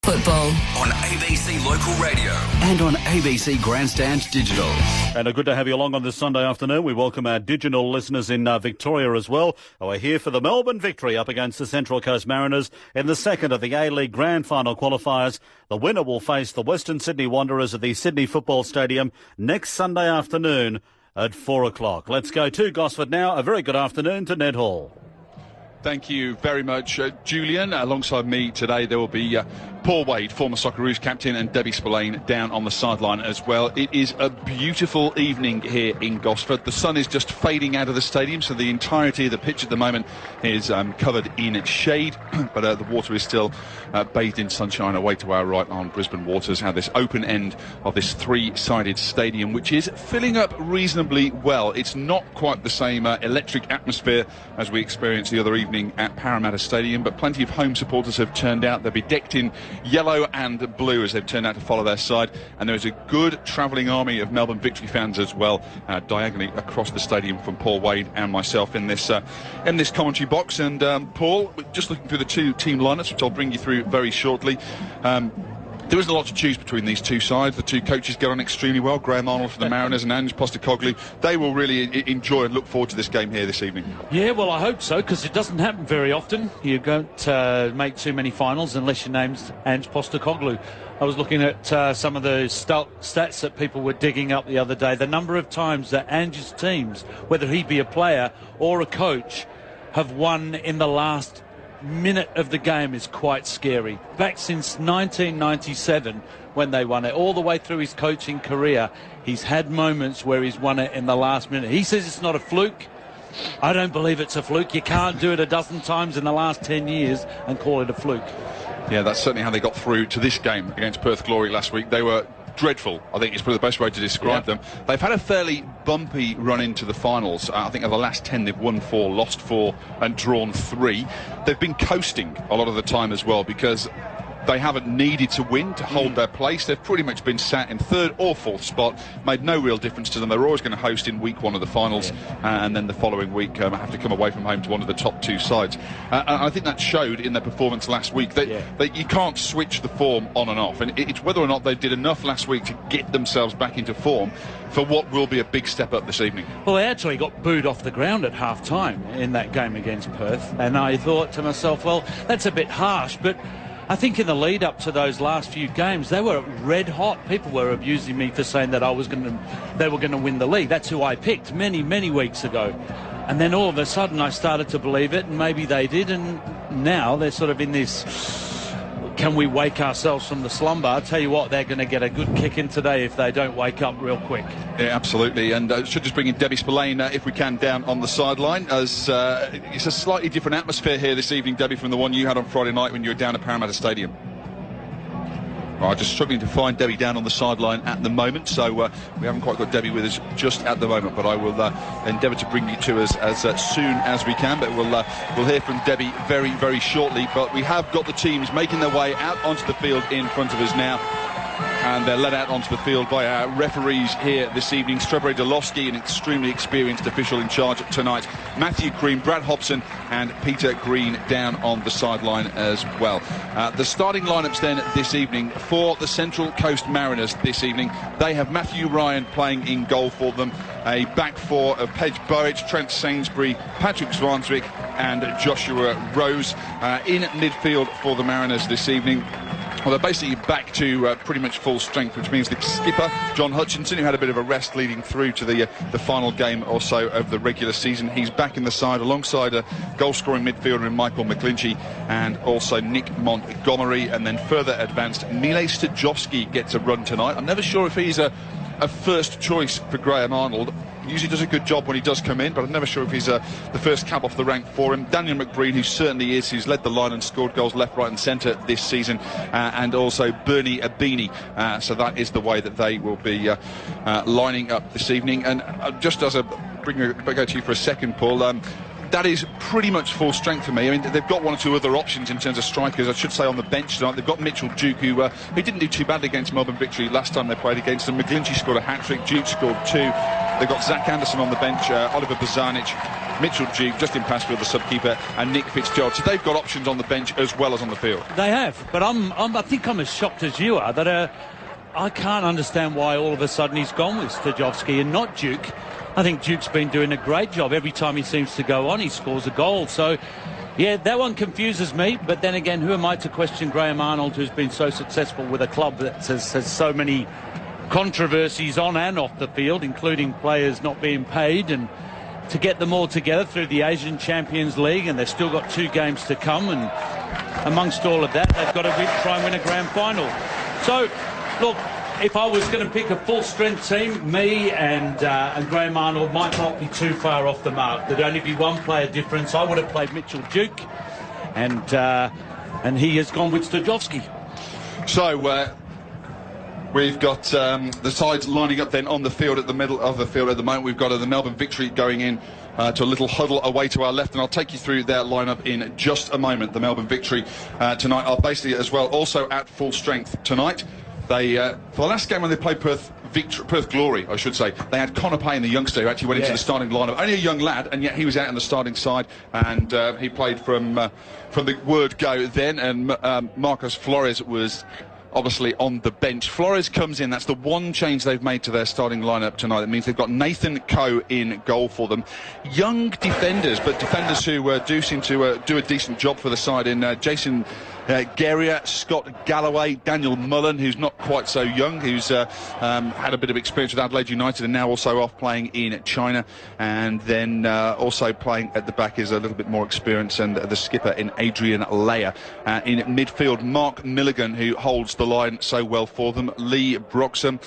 football. On ABC Local Radio. And on ABC Grandstand Digital. And good to have you along on this Sunday afternoon. We welcome our digital listeners in Victoria as well. We're here for the Melbourne victory up against the Central Coast Mariners in the second of the A-League Grand Final qualifiers. The winner will face the Western Sydney Wanderers at the Sydney Football Stadium next Sunday afternoon at 4 o'clock. Let's go to Gosford now. A very good afternoon to Ned Hall. Thank you very much, Julian. Alongside me today there will be Paul Wade, former Socceroos captain, and Debbie Spillane down on the sideline as well. It is a beautiful evening here in Gosford. The sun is just fading out of the stadium, so the entirety of the pitch at the moment is covered in shade, but the water is still bathed in sunshine. Away to our right on Brisbane Waters, how this open end of this three-sided stadium, which is filling up reasonably well. It's not quite the same electric atmosphere as we experienced the other evening at Parramatta Stadium, but plenty of home supporters have turned out. They'll be decked in yellow and blue as they've turned out to follow their side, and there is a good travelling army of Melbourne Victory fans as well, diagonally across the stadium from Paul Wade and myself in this commentary box. And Paul, just looking through the two team lineups, which I'll bring you through very shortly. There isn't a lot to choose between these two sides. The two coaches get on extremely well. Graham Arnold for the Mariners and Ange Postecoglou. They will really enjoy and look forward to this game here this evening. Yeah, well, I hope so, because it doesn't happen very often. You don't make too many finals unless your name's Ange Postecoglou. I was looking at some of the stats that people were digging up the other day. The number of times that Ange's teams, whether he be a player or a coach, have won in the last minute of the game is quite scary. Back since 1997 when they won it, all the way through his coaching career, he's had moments where he's won it in the last minute. He says it's not a fluke. I don't believe it's a fluke. You can't do it a dozen times in the last 10 years and call it a fluke. Yeah, that's certainly how they got through to this game against Perth Glory last week. They were dreadful, I think is probably the best way to describe them. They've had a fairly bumpy run into the finals. I think of the last 10 they've won 4, lost 4 and drawn 3. They've been coasting a lot of the time as well, because they haven't needed to win to hold their place. They've pretty much been sat in third or fourth spot. Made no real difference to them. They're always going to host in week 1 of the finals, and then the following week have to come away from home to one of the top 2 sides. I think that showed in their performance last week. That you can't switch the form on and off, and it's whether or not they did enough last week to get themselves back into form for what will be a big step up this evening. Well, they actually got booed off the ground at half-time in that game against Perth, and I thought to myself, well, that's a bit harsh, but I think in the lead up to those last few games, they were red hot. People were abusing me for saying that they were going to win the league. That's who I picked many, many weeks ago. And then all of a sudden I started to believe it, and maybe they did. And now they're sort of in this, can we wake ourselves from the slumber? I'll tell you what, they're going to get a good kick in today if they don't wake up real quick. Yeah, absolutely. And should just bring in Debbie Spillane, if we can, down on the sideline, as it's a slightly different atmosphere here this evening, Debbie, from the one you had on Friday night when you were down at Parramatta Stadium. Right, just struggling to find Debbie down on the sideline at the moment, so we haven't quite got Debbie with us just at the moment, but I will endeavour to bring you to us as soon as we can. But we'll hear from Debbie very, very shortly. But we have got the teams making their way out onto the field in front of us now, and they're led out onto the field by our referees here this evening. Strawberry Dolowski, an extremely experienced official in charge tonight. Matthew Crean, Brad Hobson and Peter Green down on the sideline as well. The starting lineups then this evening for the Central Coast Mariners this evening. They have Matthew Ryan playing in goal for them. A back four of Pej Bowick, Trent Sainsbury, Patrick Zwanswick and Joshua Rose. In midfield for the Mariners this evening, well, they're basically back to pretty much full strength, which means the skipper, John Hutchinson, who had a bit of a rest leading through to the final game or so of the regular season. He's back in the side alongside a goal-scoring midfielder in Michael McClinchy and also Nick Montgomery. And then further advanced, Mile Stajowski gets a run tonight. I'm never sure if he's a first choice for Graham Arnold. Usually does a good job when he does come in, but I'm never sure if he's the first cab off the rank for him. Daniel McBreen, who certainly is, who's led the line and scored goals left, right and centre this season, and also Bernie Abini. So that is the way that they will be lining up this evening. And just as I go to you for a second, Paul, that is pretty much full strength for me. I mean, they've got one or two other options in terms of strikers, I should say, on the bench tonight. They've got Mitchell Duke, who didn't do too badly against Melbourne Victory last time they played against them. McGlinchey scored a hat-trick, Duke scored 2. They've got Zach Anderson on the bench, Oliver Bozanic, Mitchell Duke, Justin Pasfield, the sub-keeper, and Nick Fitzgerald. So they've got options on the bench as well as on the field. They have, but I think I'm as shocked as you are that I can't understand why all of a sudden he's gone with Stajovski and not Duke. I think Duke's been doing a great job. Every time he seems to go on, he scores a goal. So, yeah, that one confuses me. But then again, who am I to question Graham Arnold, who's been so successful with a club that has so many controversies on and off the field, including players not being paid, and to get them all together through the Asian Champions League, and they've still got 2 games to come, and amongst all of that, they've got to try and win a grand final. So, look, if I was going to pick a full-strength team, me and Graham Arnold might not be too far off the mark. There'd only be one player difference. I would have played Mitchell Duke, and he has gone with Stajovski. So, we've got the sides lining up then on the field, at the middle of the field at the moment. We've got the Melbourne Victory going in to a little huddle away to our left, and I'll take you through their lineup in just a moment. The Melbourne Victory tonight are basically as well also at full strength tonight. They for the last game when they played Perth Glory, I should say, they had Connor Payne, the youngster, who actually went into the starting lineup. Only a young lad, and yet he was out on the starting side, and he played from the word go then, and Marcos Flores was obviously on the bench. Flores comes in. That's the one change they've made to their starting lineup tonight. That means they've got Nathan Coe in goal for them. Young defenders, but defenders who do seem to do a decent job for the side in Jason Guerrier, Scott Galloway, Daniel Mullen, who's not quite so young, who's had a bit of experience with Adelaide United and now also off playing in China, and then also playing at the back is a little bit more experience, and the skipper in Adrian Leyer. In midfield, Mark Milligan, who holds the line so well for them, Lee Broxham,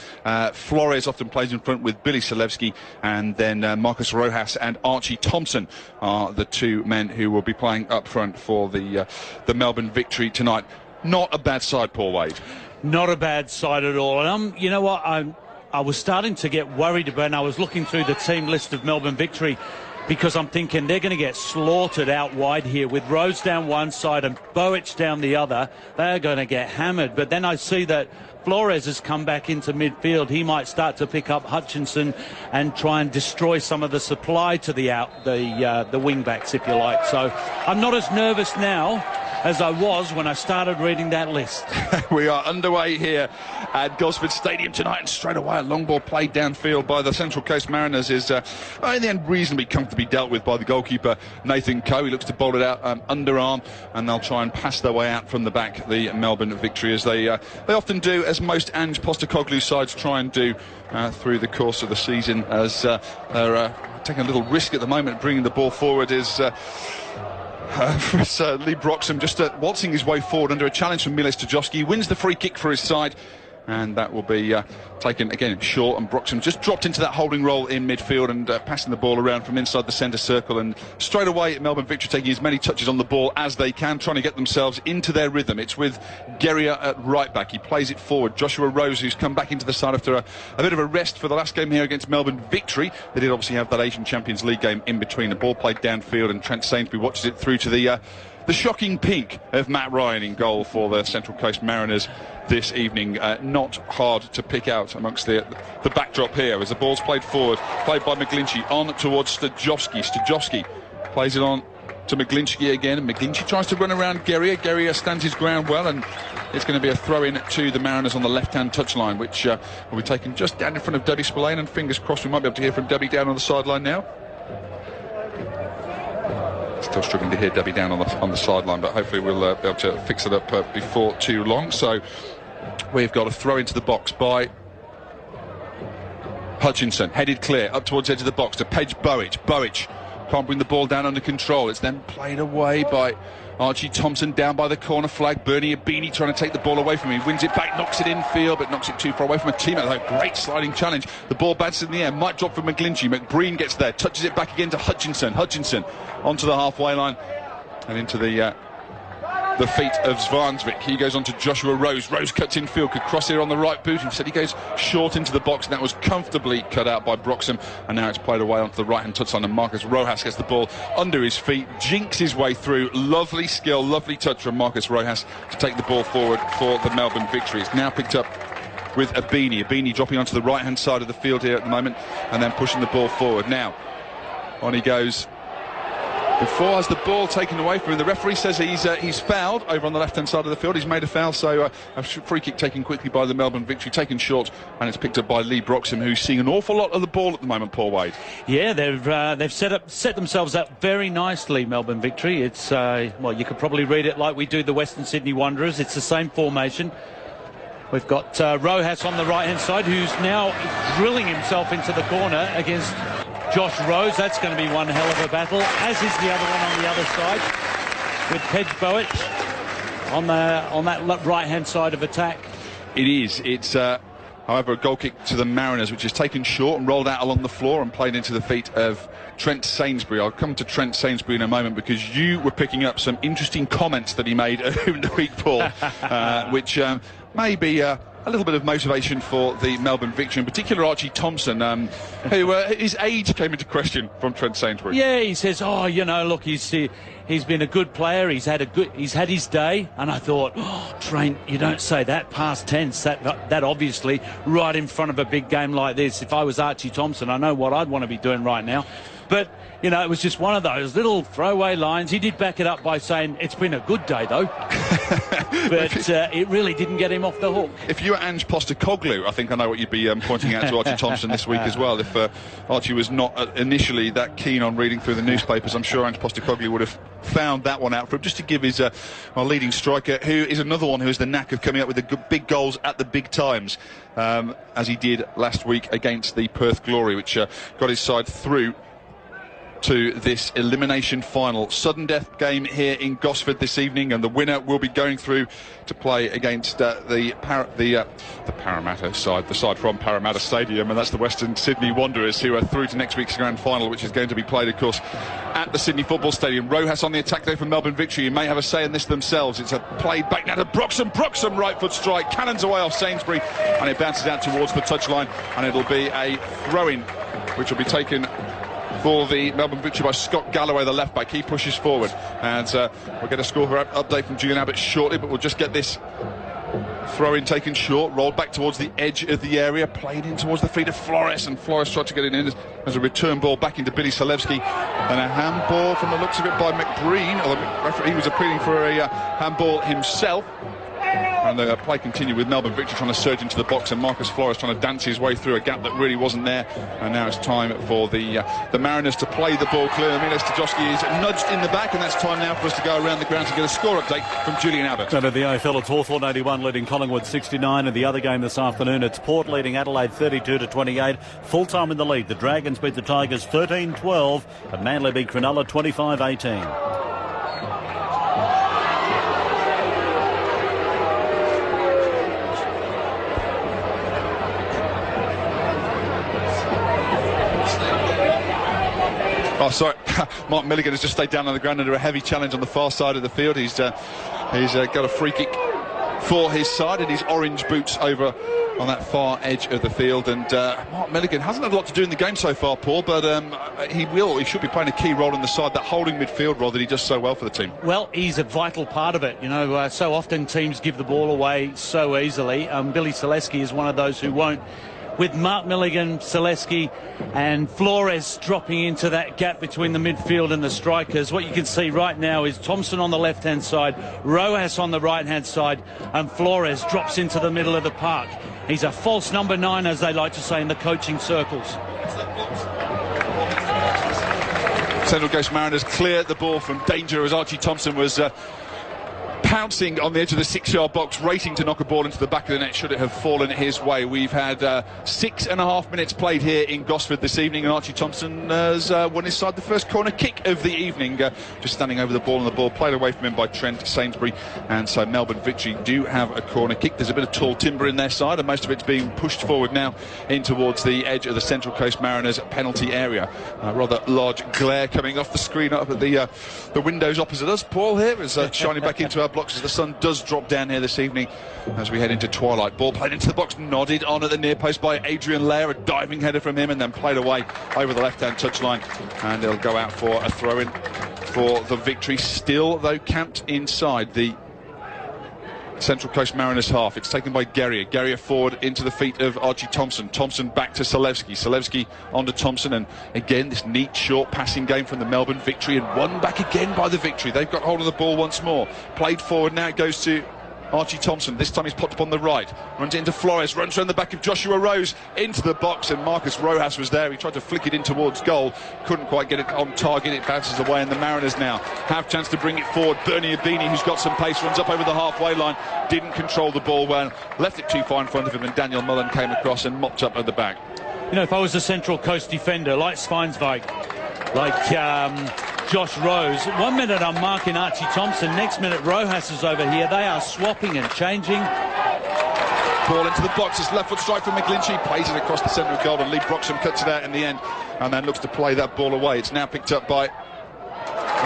Flores often plays in front with Billy Selewski, and then Marcus Rojas and Archie Thompson are the 2 men who will be playing up front for the Melbourne Victory tonight. Not a bad side, Paul Wade. Not a bad side at all. And you know what, I was starting to get worried when I was looking through the team list of Melbourne Victory, because I'm thinking they're going to get slaughtered out wide here with Rose down one side and Boich down the other. They're going to get hammered. But then I see that Flores has come back into midfield. He might start to pick up Hutchinson and try and destroy some of the supply to the wing backs, if you like. So I'm not as nervous now as I was when I started reading that list. We are underway here at Gosford Stadium tonight, and straight away a long ball played downfield by the Central Coast Mariners is in the end reasonably comfortably dealt with by the goalkeeper Nathan Coe. He looks to bowl it out underarm, and they'll try and pass their way out from the back, the Melbourne Victory, as they often do, as most Ange Postecoglou sides try and do through the course of the season, as they're taking a little risk at the moment. Bringing the ball forward is Lee Broxham just waltzing his way forward under a challenge from Miles Stajovski. He wins the free kick for his side, and that will be taken again short, and Broxham just dropped into that holding role in midfield and passing the ball around from inside the centre circle, and straight away Melbourne Victory taking as many touches on the ball as they can, trying to get themselves into their rhythm. It's with Guerrier at right back. He plays it forward. Joshua Rose, who's come back into the side after a bit of a rest for the last game here against Melbourne Victory. They did obviously have that Asian Champions League game in between. The ball played downfield, and Trent Sainsbury watches it through to the shocking pink of Matt Ryan in goal for the Central Coast Mariners this evening. Not hard to pick out amongst the backdrop here as the ball's played forward, played by McGlinchey on towards Stajovski. Stajovski plays it on to McGlinchey again, and McGlinchey tries to run around Guerrier. Guerrier stands his ground well, and it's going to be a throw-in to the Mariners on the left-hand touchline, which will be taken just down in front of Debbie Spillane, and fingers crossed we might be able to hear from Debbie down on the sideline now. Still struggling to hear Debbie down on the sideline, but hopefully we'll be able to fix it up before too long. So we've got a throw into the box by Hutchinson, headed clear up towards the edge of the box to Page Boich. Boich can't bring the ball down under control. It's then played away by Archie Thompson down by the corner flag. Bernie Abini trying to take the ball away from him. He wins it back, knocks it infield, but knocks it too far away from a teammate. A great sliding challenge. The ball bounces in the air, might drop from McGlinchey. McBreen gets there, touches it back again to Hutchinson. Hutchinson onto the halfway line and into the feet of Zvansvik. He goes on to Joshua Rose. Rose cuts infield, could cross here on the right boot. Instead he goes short into the box, and that was comfortably cut out by Broxham, and now it's played away onto the right hand touchline, and Marcus Rojas gets the ball under his feet, jinks his way through. Lovely skill, lovely touch from Marcus Rojas to take the ball forward for the Melbourne Victory. It's now picked up with Abini. Abini dropping onto the right hand side of the field here at the moment, and then pushing the ball forward. Now on he goes Before has the ball taken away from him. The referee says he's fouled over on the left-hand side of the field. He's made a foul, so a free kick taken quickly by the Melbourne Victory, taken short, and it's picked up by Lee Broxham, who's seeing an awful lot of the ball at the moment, Paul Wade. Yeah, they've set themselves up very nicely, Melbourne Victory. It's, well, you could probably read it like we do the Western Sydney Wanderers. It's the same formation. We've got Rojas on the right-hand side, who's now drilling himself into the corner against Josh Rose. That's going to be one hell of a battle, as is the other one on the other side, with Pedge Bowitt on that right-hand side of attack. It is. It's, however, a goal kick to the Mariners, which is taken short and rolled out along the floor and played into the feet of Trent Sainsbury. I'll come to Trent Sainsbury in a moment, because you were picking up some interesting comments that he made over the week, Paul, which may be a little bit of motivation for the Melbourne Victory, in particular Archie Thompson, who his age came into question from Trent Sainsbury. Yeah, he says, oh, you know, look, he's been a good player. He's had his day. And I thought, oh, Trent, you don't say that past tense. That obviously right in front of a big game like this. If I was Archie Thompson, I know what I'd want to be doing right now. But, you know, it was just one of those little throwaway lines. He did back it up by saying, it's been a good day, though. But it really didn't get him off the hook. If you were Ange Postecoglou, I think I know what you'd be pointing out to Archie Thompson this week as well. If Archie was not initially that keen on reading through the newspapers, I'm sure Ange Postecoglou would have found that one out for him, just to give his our leading striker, who is another one who has the knack of coming up with the big goals at the big times, as he did last week against the Perth Glory, which got his side through to this elimination final. Sudden death game here in Gosford this evening, and the winner will be going through to play against the Parramatta side, the side from Parramatta Stadium, and that's the Western Sydney Wanderers, who are through to next week's grand final, which is going to be played, of course, at the Sydney Football Stadium. Rojas on the attack there from Melbourne Victory. You may have a say in this themselves. It's a played back now to Broxham. Broxham right foot strike, cannons away off Sainsbury, and it bounces out towards the touchline, and it'll be a throw-in, which will be taken for the Melbourne Victory by Scott Galloway, the left back. He pushes forward, and we'll get a score update from Julian Abbott shortly, but we'll just get this throw-in taken short, rolled back towards the edge of the area, played in towards the feet of Flores, and Flores tried to get it in as a return ball back into Billy Salevsky, and a handball from the looks of it by McBreen, although the referee was appealing for a handball himself. And the play continued with Melbourne Victory trying to surge into the box, and Marcus Flores trying to dance his way through a gap that really wasn't there. And now it's time for the Mariners to play the ball clear. Milos Stajowski is nudged in the back, and that's time now for us to go around the ground to get a score update from Julian Abbott. And at the AFL, it's Hawthorn 81 leading Collingwood 69. And the other game this afternoon, it's Port leading Adelaide 32-28. Full time in the lead. The Dragons beat the Tigers 13-12, and Manly beat Cronulla 25-18. Oh, sorry. Mark Milligan has just stayed down on the ground under a heavy challenge on the far side of the field. He's got a free kick for his side in his orange boots over on that far edge of the field. And Mark Milligan hasn't had a lot to do in the game so far, Paul, but he should be playing a key role in the side, that holding midfield role that he does so well for the team. Well, he's a vital part of it. You know, so often teams give the ball away so easily. Billy Salevsky is one of those who won't. With Mark Milligan, Salevsky and Flores dropping into that gap between the midfield and the strikers, what you can see right now is Thompson on the left-hand side, Rojas on the right-hand side, and Flores drops into the middle of the park. He's a false number 9, as they like to say in the coaching circles. Central Coast Mariners clear the ball from danger as Archie Thompson was pouncing on the edge of the 6-yard box, racing to knock a ball into the back of the net should it have fallen his way. We've had 6.5 minutes played here in Gosford this evening, and Archie Thompson has won his side the first corner kick of the evening, just standing over the ball, and the ball played away from him by Trent Sainsbury. And so Melbourne Victory do have a corner kick. There's a bit of tall timber in their side, and most of it's being pushed forward now in towards the edge of the Central Coast Mariners penalty area. A rather large glare coming off the screen up at the windows opposite us. Paul here is shining back into our blocks as the sun does drop down here this evening as we head into twilight. Ball played into the box, nodded on at the near post by Adrian Lair, a diving header from him, and then played away over the left-hand touchline, and they'll go out for a throw-in for the Victory, still though camped inside the Central Coast Mariners half. It's taken by Guerrier forward into the feet of Archie Thompson. Thompson back to Selewski onto Thompson, and again this neat short passing game from the Melbourne Victory, and won back again by the Victory. They've got hold of the ball once more. Played forward, now it goes to Archie Thompson. This time he's popped up on the right, runs it into Flores, runs around the back of Joshua Rose into the box, and Marcus Rojas was there. He tried to flick it in towards goal, couldn't quite get it on target. It bounces away, and the Mariners now have chance to bring it forward. Bernie Abini, who's got some pace, runs up over the halfway line, didn't control the ball well, left it too far in front of him, and Daniel Mullen came across and mopped up at the back. You know, if I was a Central Coast defender like Sveinsvik, like Josh Rose, 1 minute I'm marking Archie Thompson, next minute Rojas is over here. They are swapping and changing. Ball into the box, it's left foot strike from McGlinchey, plays it across the centre of goal, and Lee Broxham cuts it out in the end and then looks to play that ball away. It's now picked up by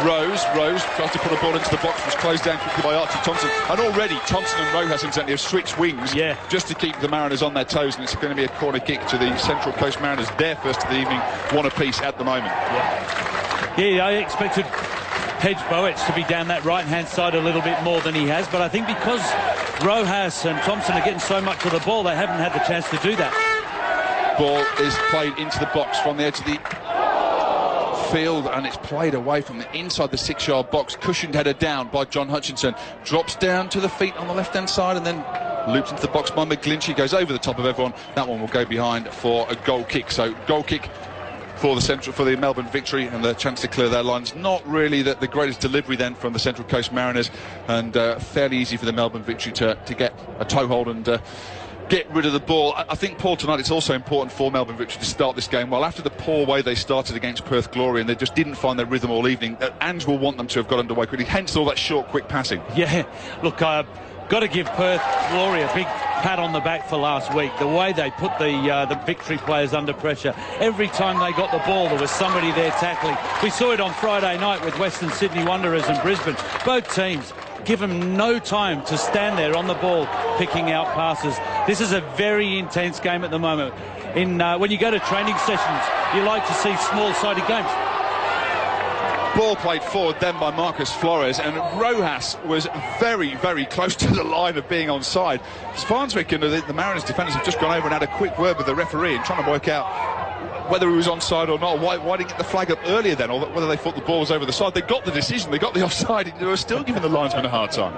Rose tries to put a ball into the box, was closed down quickly by Archie Thompson, and already Thompson and Rojas incidentally have switched wings just to keep the Mariners on their toes, and it's going to be a corner kick to the Central Coast Mariners, their first of the evening, one apiece at the moment. Yeah, I expected Pedge Boetsch to be down that right-hand side a little bit more than he has, but I think because Rojas and Thompson are getting so much of the ball, they haven't had the chance to do that. Ball is played into the box from the edge of the field, and it's played away from the inside the 6-yard box, cushioned header down by John Hutchinson, drops down to the feet on the left-hand side and then loops into the box by McGlinchey, goes over the top of everyone. That one will go behind for a goal kick. So goal kick for the Melbourne Victory, and the chance to clear their lines. Not really the greatest delivery then from the Central Coast Mariners, and fairly easy for the Melbourne Victory to get a toehold and get rid of the ball. I think, Paul, tonight it's also important for Melbourne Victory to start this game well. After the poor way they started against Perth Glory, and they just didn't find their rhythm all evening, Ange will want them to have got underway quickly, hence all that short, quick passing. Yeah, look, got to give Perth Glory a big pat on the back for last week. The way they put the Victory players under pressure. Every time they got the ball, there was somebody there tackling. We saw it on Friday night with Western Sydney Wanderers and Brisbane. Both teams give them no time to stand there on the ball picking out passes. This is a very intense game at the moment. When you go to training sessions, you like to see small-sided games. Ball played forward then by Marcus Flores, and Rojas was very, very close to the line of being onside. Sveinsvik and the Mariners defenders have just gone over and had a quick word with the referee and trying to work out whether he was onside or not. Why didn't he get the flag up earlier then, or whether they thought the ball was over the side. They got the decision, they got the offside, they were still giving the linesman a hard time.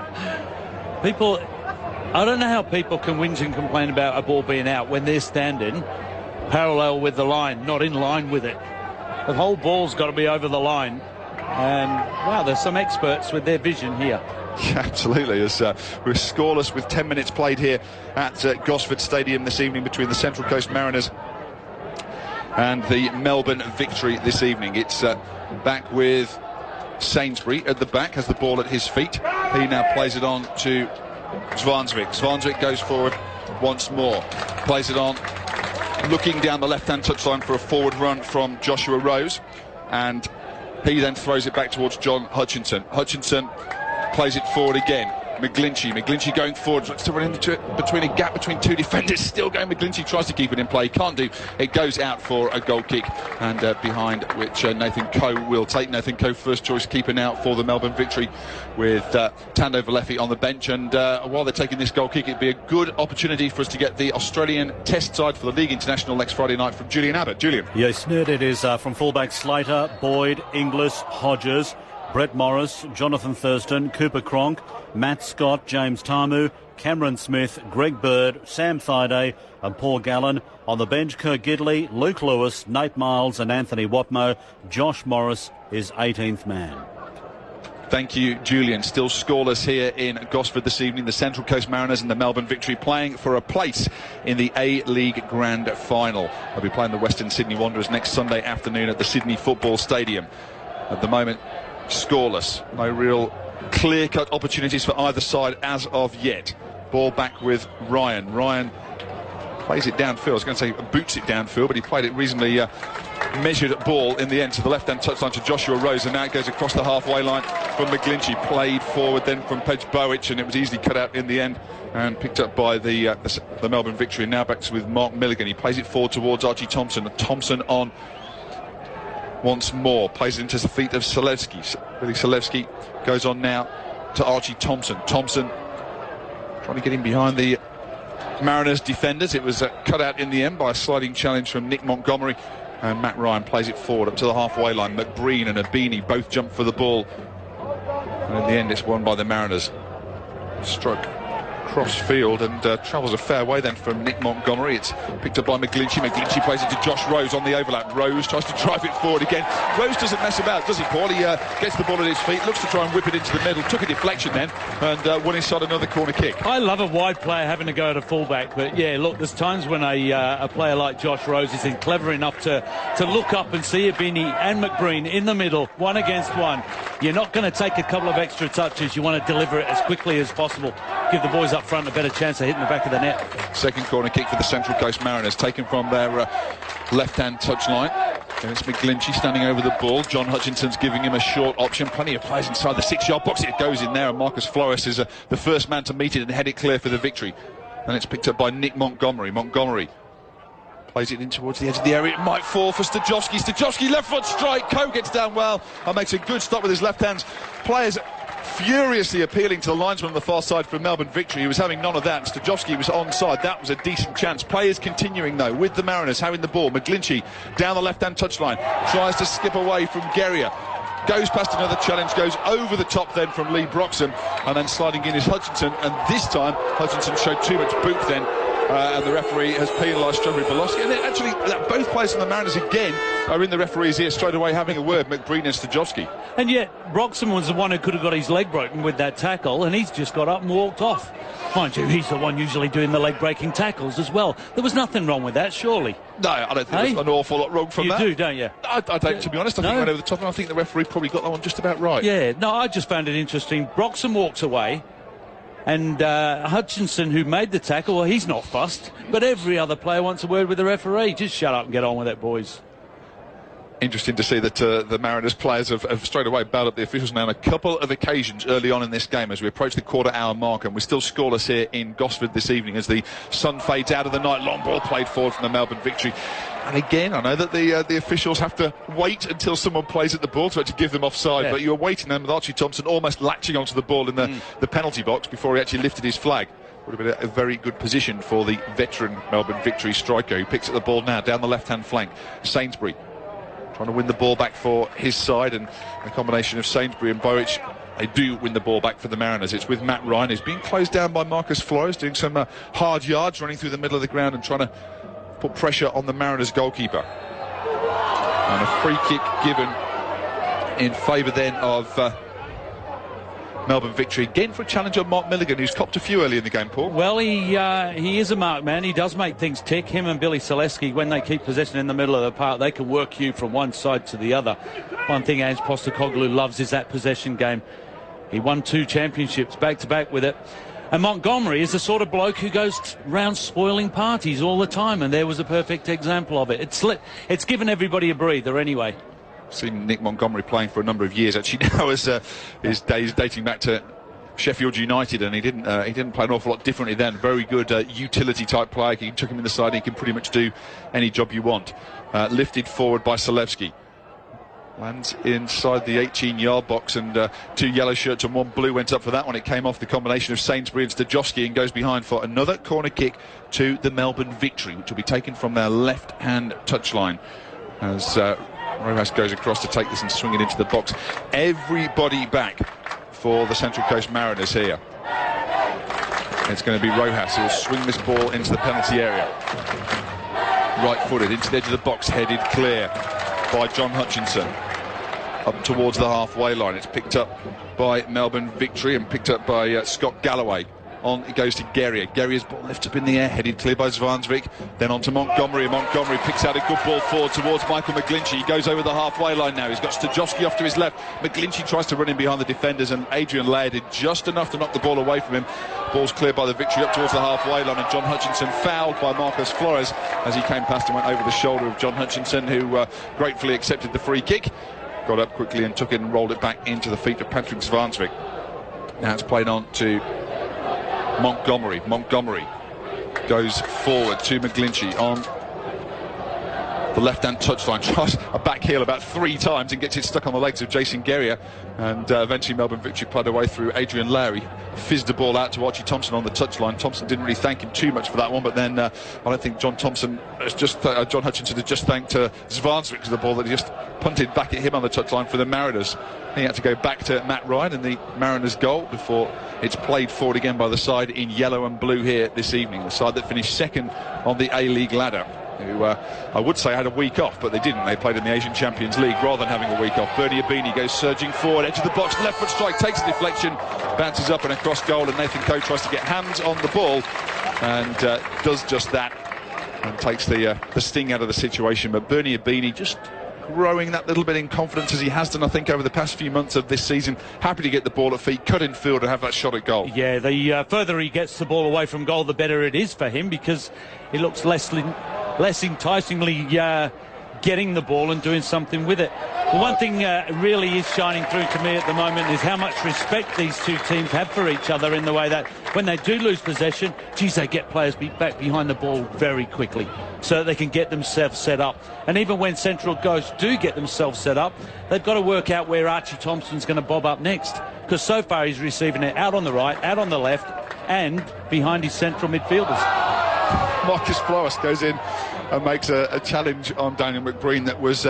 I don't know how people can whinge and complain about a ball being out when they're standing parallel with the line, not in line with it. The whole ball's got to be over the line. And wow, there's some experts with their vision here. Yeah, absolutely. As we're scoreless with 10 minutes played here at Gosford Stadium this evening between the Central Coast Mariners and the Melbourne Victory this evening. It's back with Sainsbury at the back, has the ball at his feet. He now plays it on to Sveinsvik. Sveinsvik goes forward once more, plays it on, looking down the left-hand touchline for a forward run from Joshua Rose, and he then throws it back towards John Hutchinson. Hutchinson plays it forward again. McGlinchey going forward, tries to run into it between a gap between two defenders. Still going, McGlinchey tries to keep it in play, can't do. It goes out for a goal kick, and behind which Nathan Coe will take. Nathan Coe, first choice keeper now for the Melbourne Victory, with Tando Valefi on the bench. And while they're taking this goal kick, it'd be a good opportunity for us to get the Australian Test side for the League International next Friday night from Julian Abbott. Julian. Yes, Nerd, it is from fullback Slater, Boyd, Inglis, Hodges, Brett Morris, Jonathan Thurston, Cooper Cronk, Matt Scott, James Tamu, Cameron Smith, Greg Bird, Sam Thaiday and Paul Gallen. On the bench, Kirk Gidley, Luke Lewis, Nate Miles and Anthony Watmo. Josh Morris is 18th man. Thank you, Julian. Still scoreless here in Gosford this evening. The Central Coast Mariners and the Melbourne Victory playing for a place in the A-League Grand Final. They'll be playing the Western Sydney Wanderers next Sunday afternoon at the Sydney Football Stadium. At the moment, scoreless. No real clear-cut opportunities for either side as of yet. Ball back with Ryan. Ryan plays it downfield. I was going to say boots it downfield, but he played it reasonably measured ball in the end to the left-hand touchline to Joshua Rose, and now it goes across the halfway line from McGlinchey. Played forward then from Pedge Boetsch, and it was easily cut out in the end and picked up by the Melbourne Victory. And now back with Mark Milligan. He plays it forward towards Archie Thompson. Thompson on once more, plays it into the feet of Selewski. Billy Selewski goes on now to Archie Thompson. Thompson trying to get in behind the Mariners defenders. It was cut out in the end by a sliding challenge from Nick Montgomery, and Matt Ryan plays it forward up to the halfway line. McBreen and Abini both jump for the ball, and in the end it's won by the Mariners. Stroke cross field, and travels a fair way then from Nick Montgomery. It's picked up by McGlinchey. McGlinchey plays it to Josh Rose on the overlap. Rose tries to drive it forward again. Rose doesn't mess about, does he, Paul? He gets the ball at his feet, looks to try and whip it into the middle, took a deflection then, and won inside another corner kick. I love a wide player having to go to fullback, but yeah, look, there's times when a player like Josh Rose is clever enough to look up and see Abini and McBreen in the middle, one against one. You're not going to take a couple of extra touches. You want to deliver it as quickly as possible. Give the boys up front a better chance of hitting the back of the net. Second corner kick for the Central Coast Mariners, taken from their left-hand touchline. And it's McGlinchey standing over the ball. John Hutchinson's giving him a short option. Plenty of players inside the 6-yard box. It goes in there, and Marcus Flores is the first man to meet it and head it clear for the victory. And it's picked up by Nick Montgomery. Montgomery plays it in towards the edge of the area. It might fall for Stajowski. Stajowski, left foot strike. Coe gets down well and makes a good stop with his left hands. Players furiously appealing to the linesman on the far side for Melbourne victory. He was having none of that. Stajowski was onside. That was a decent chance. Players continuing though with the Mariners having the ball. McGlinchey down the left-hand touchline, tries to skip away from Guerrier. Goes past another challenge, goes over the top then from Lee Broxham, and then sliding in is Hutchinson, and this time Hutchinson showed too much boot then, and the referee has penalised Strawberry Belosky. And then actually both players from the Mariners again are in the referee's ear straight away having a word, McBreen and Stajowski. And yet Broxham was the one who could have got his leg broken with that tackle, and he's just got up and walked off. Mind you, he's the one usually doing the leg breaking tackles as well. There was nothing wrong with that, surely. No, I don't think there's an awful lot wrong from that. You do, don't you? I don't, to be honest. I think he went over the top, and I think the referee probably got that one just about right. Yeah, no, I just found it interesting. Broxham walks away, and Hutchinson, who made the tackle, well, he's not fussed, but every other player wants a word with the referee. Just shut up and get on with it, boys. Interesting to see that the Mariners players have straight away bailed up the officials now on a couple of occasions early on in this game as we approach the quarter-hour mark, and we're still scoreless here in Gosford this evening as the sun fades out of the night. Long ball played forward from the Melbourne victory. And again, I know that the officials have to wait until someone plays at the ball to give them offside, but you were waiting then with Archie Thompson almost latching onto the ball in the penalty box before he actually lifted his flag. Would have been a very good position for the veteran Melbourne victory striker, who picks up the ball now down the left-hand flank. Sainsbury trying to win the ball back for his side, and a combination of Sainsbury and Bowick, they do win the ball back for the Mariners. It's with Matt Ryan, who's being closed down by Marcus Flores, doing some hard yards, running through the middle of the ground and trying to put pressure on the Mariners goalkeeper. And a free kick given in favour then of Melbourne victory, again for a challenge on Mark Milligan, who's copped a few early in the game, Paul. Well, he is a mark man. He does make things tick. Him and Billy Selesky, when they keep possession in the middle of the park, they can work you from one side to the other. One thing Ange Postecoglou loves is that possession game. He won 2 championships back-to-back with it. And Montgomery is the sort of bloke who goes round spoiling parties all the time, and there was a perfect example of it. It's given everybody a breather anyway. Seen Nick Montgomery playing for a number of years actually now, as his days dating back to Sheffield United, and he didn't play an awful lot differently then. Very good utility type player. You took him in the side, he can pretty much do any job you want. Lifted forward by Selewski, lands inside the 18-yard box, and 2 yellow shirts and 1 blue went up for that one. It came off the combination of Sainsbury and Stajowski and goes behind for another corner kick to the Melbourne victory, which will be taken from their left-hand touchline as Rojas goes across to take this and swing it into the box. Everybody back for the Central Coast Mariners here. It's going to be Rojas who will swing this ball into the penalty area. Right-footed into the edge of the box, headed clear by John Hutchinson up towards the halfway line. It's picked up by Melbourne victory and picked up by Scott Galloway. On it goes to Guerrier. Guerrier's ball lifted up in the air, headed clear by Zvansvik. Then on to Montgomery. Montgomery picks out a good ball forward towards Michael McGlinchey. He goes over the halfway line now. He's got Stajowski off to his left. McGlinchey tries to run in behind the defenders, and Adrian Laird did just enough to knock the ball away from him. Ball's cleared by the victory up towards the halfway line, and John Hutchinson fouled by Marcus Flores as he came past and went over the shoulder of John Hutchinson, who gratefully accepted the free kick. Got up quickly and took it and rolled it back into the feet of Patrick Zvansvik. Now it's played on to Montgomery. Montgomery goes forward to McGlinchey on the left-hand touchline, tries a back heel about 3 times and gets it stuck on the legs of Jason Geria, and eventually Melbourne Victory played away through Adrian Lowry, fizzed the ball out to Archie Thompson on the touchline. Thompson didn't really thank him too much for that one, but then I don't think John Hutchinson has just thanked Zvansvik for the ball that he just punted back at him on the touchline for the Mariners. He had to go back to Matt Ryan in the Mariners goal before it's played forward again by the side in yellow and blue here this evening, the side that finished second on the A-League ladder, who I would say had a week off, but they didn't. They played in the Asian Champions League rather than having a week off. Bernie Abini goes surging forward, edge of the box, left foot strike, takes a deflection, bounces up and across goal, and Nathan Coe tries to get hands on the ball and does just that and takes the sting out of the situation. But Bernie Abini just growing that little bit in confidence, as he has done, I think, over the past few months of this season. Happy to get the ball at feet, cut in field and have that shot at goal. Yeah, the further he gets the ball away from goal, the better it is for him, because it looks less enticingly getting the ball and doing something with it. The one thing really is shining through to me at the moment is how much respect these two teams have for each other, in the way that when they do lose possession, geez, they get players back behind the ball very quickly so that they can get themselves set up. And even when Central Coast do get themselves set up, they've got to work out where Archie Thompson's going to bob up next, because so far he's receiving it out on the right, out on the left and behind his central midfielders. Marcus Flores goes in and makes a challenge on Daniel McBreen that was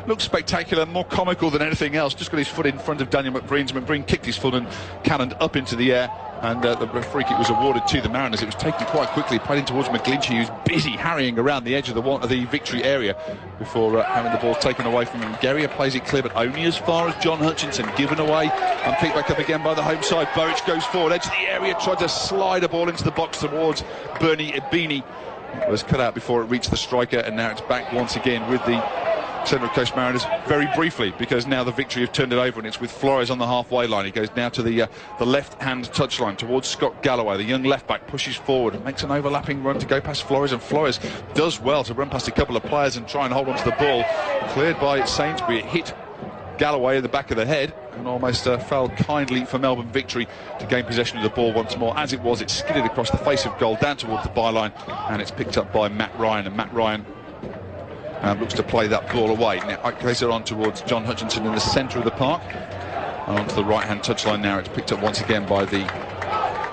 looked spectacular, more comical than anything else. Just got his foot in front of Daniel McBreen's. McBreen kicked his foot and cannoned up into the air, and the free kick was awarded to the Mariners. It was taken quite quickly, played in towards McGlinchey, who's busy harrying around the edge of the Victory area before having the ball taken away from him. Geria plays it clear, but only as far as John Hutchinson, given away and picked back up again by the home side. Burridge goes forward, edge of the area, tried to slide a ball into the box towards Bernie Abini. It was cut out before it reached the striker, and now it's back once again with the Central Coast Mariners, very briefly, because now the Victory have turned it over, and it's with Flores on the halfway line. He goes now to the left-hand touchline towards Scott Galloway. The young left-back pushes forward and makes an overlapping run to go past Flores, and Flores does well to run past a couple of players and try and hold on to the ball. Cleared by Sainsbury. It hit Galloway in the back of the head and almost fell kindly for Melbourne Victory to gain possession of the ball once more. As it was, it skidded across the face of goal down towards the byline, and it's picked up by Matt Ryan, and Matt Ryan looks to play that ball away. Now it plays it on towards John Hutchinson in the centre of the park, and onto the right-hand touchline now. It's picked up once again by the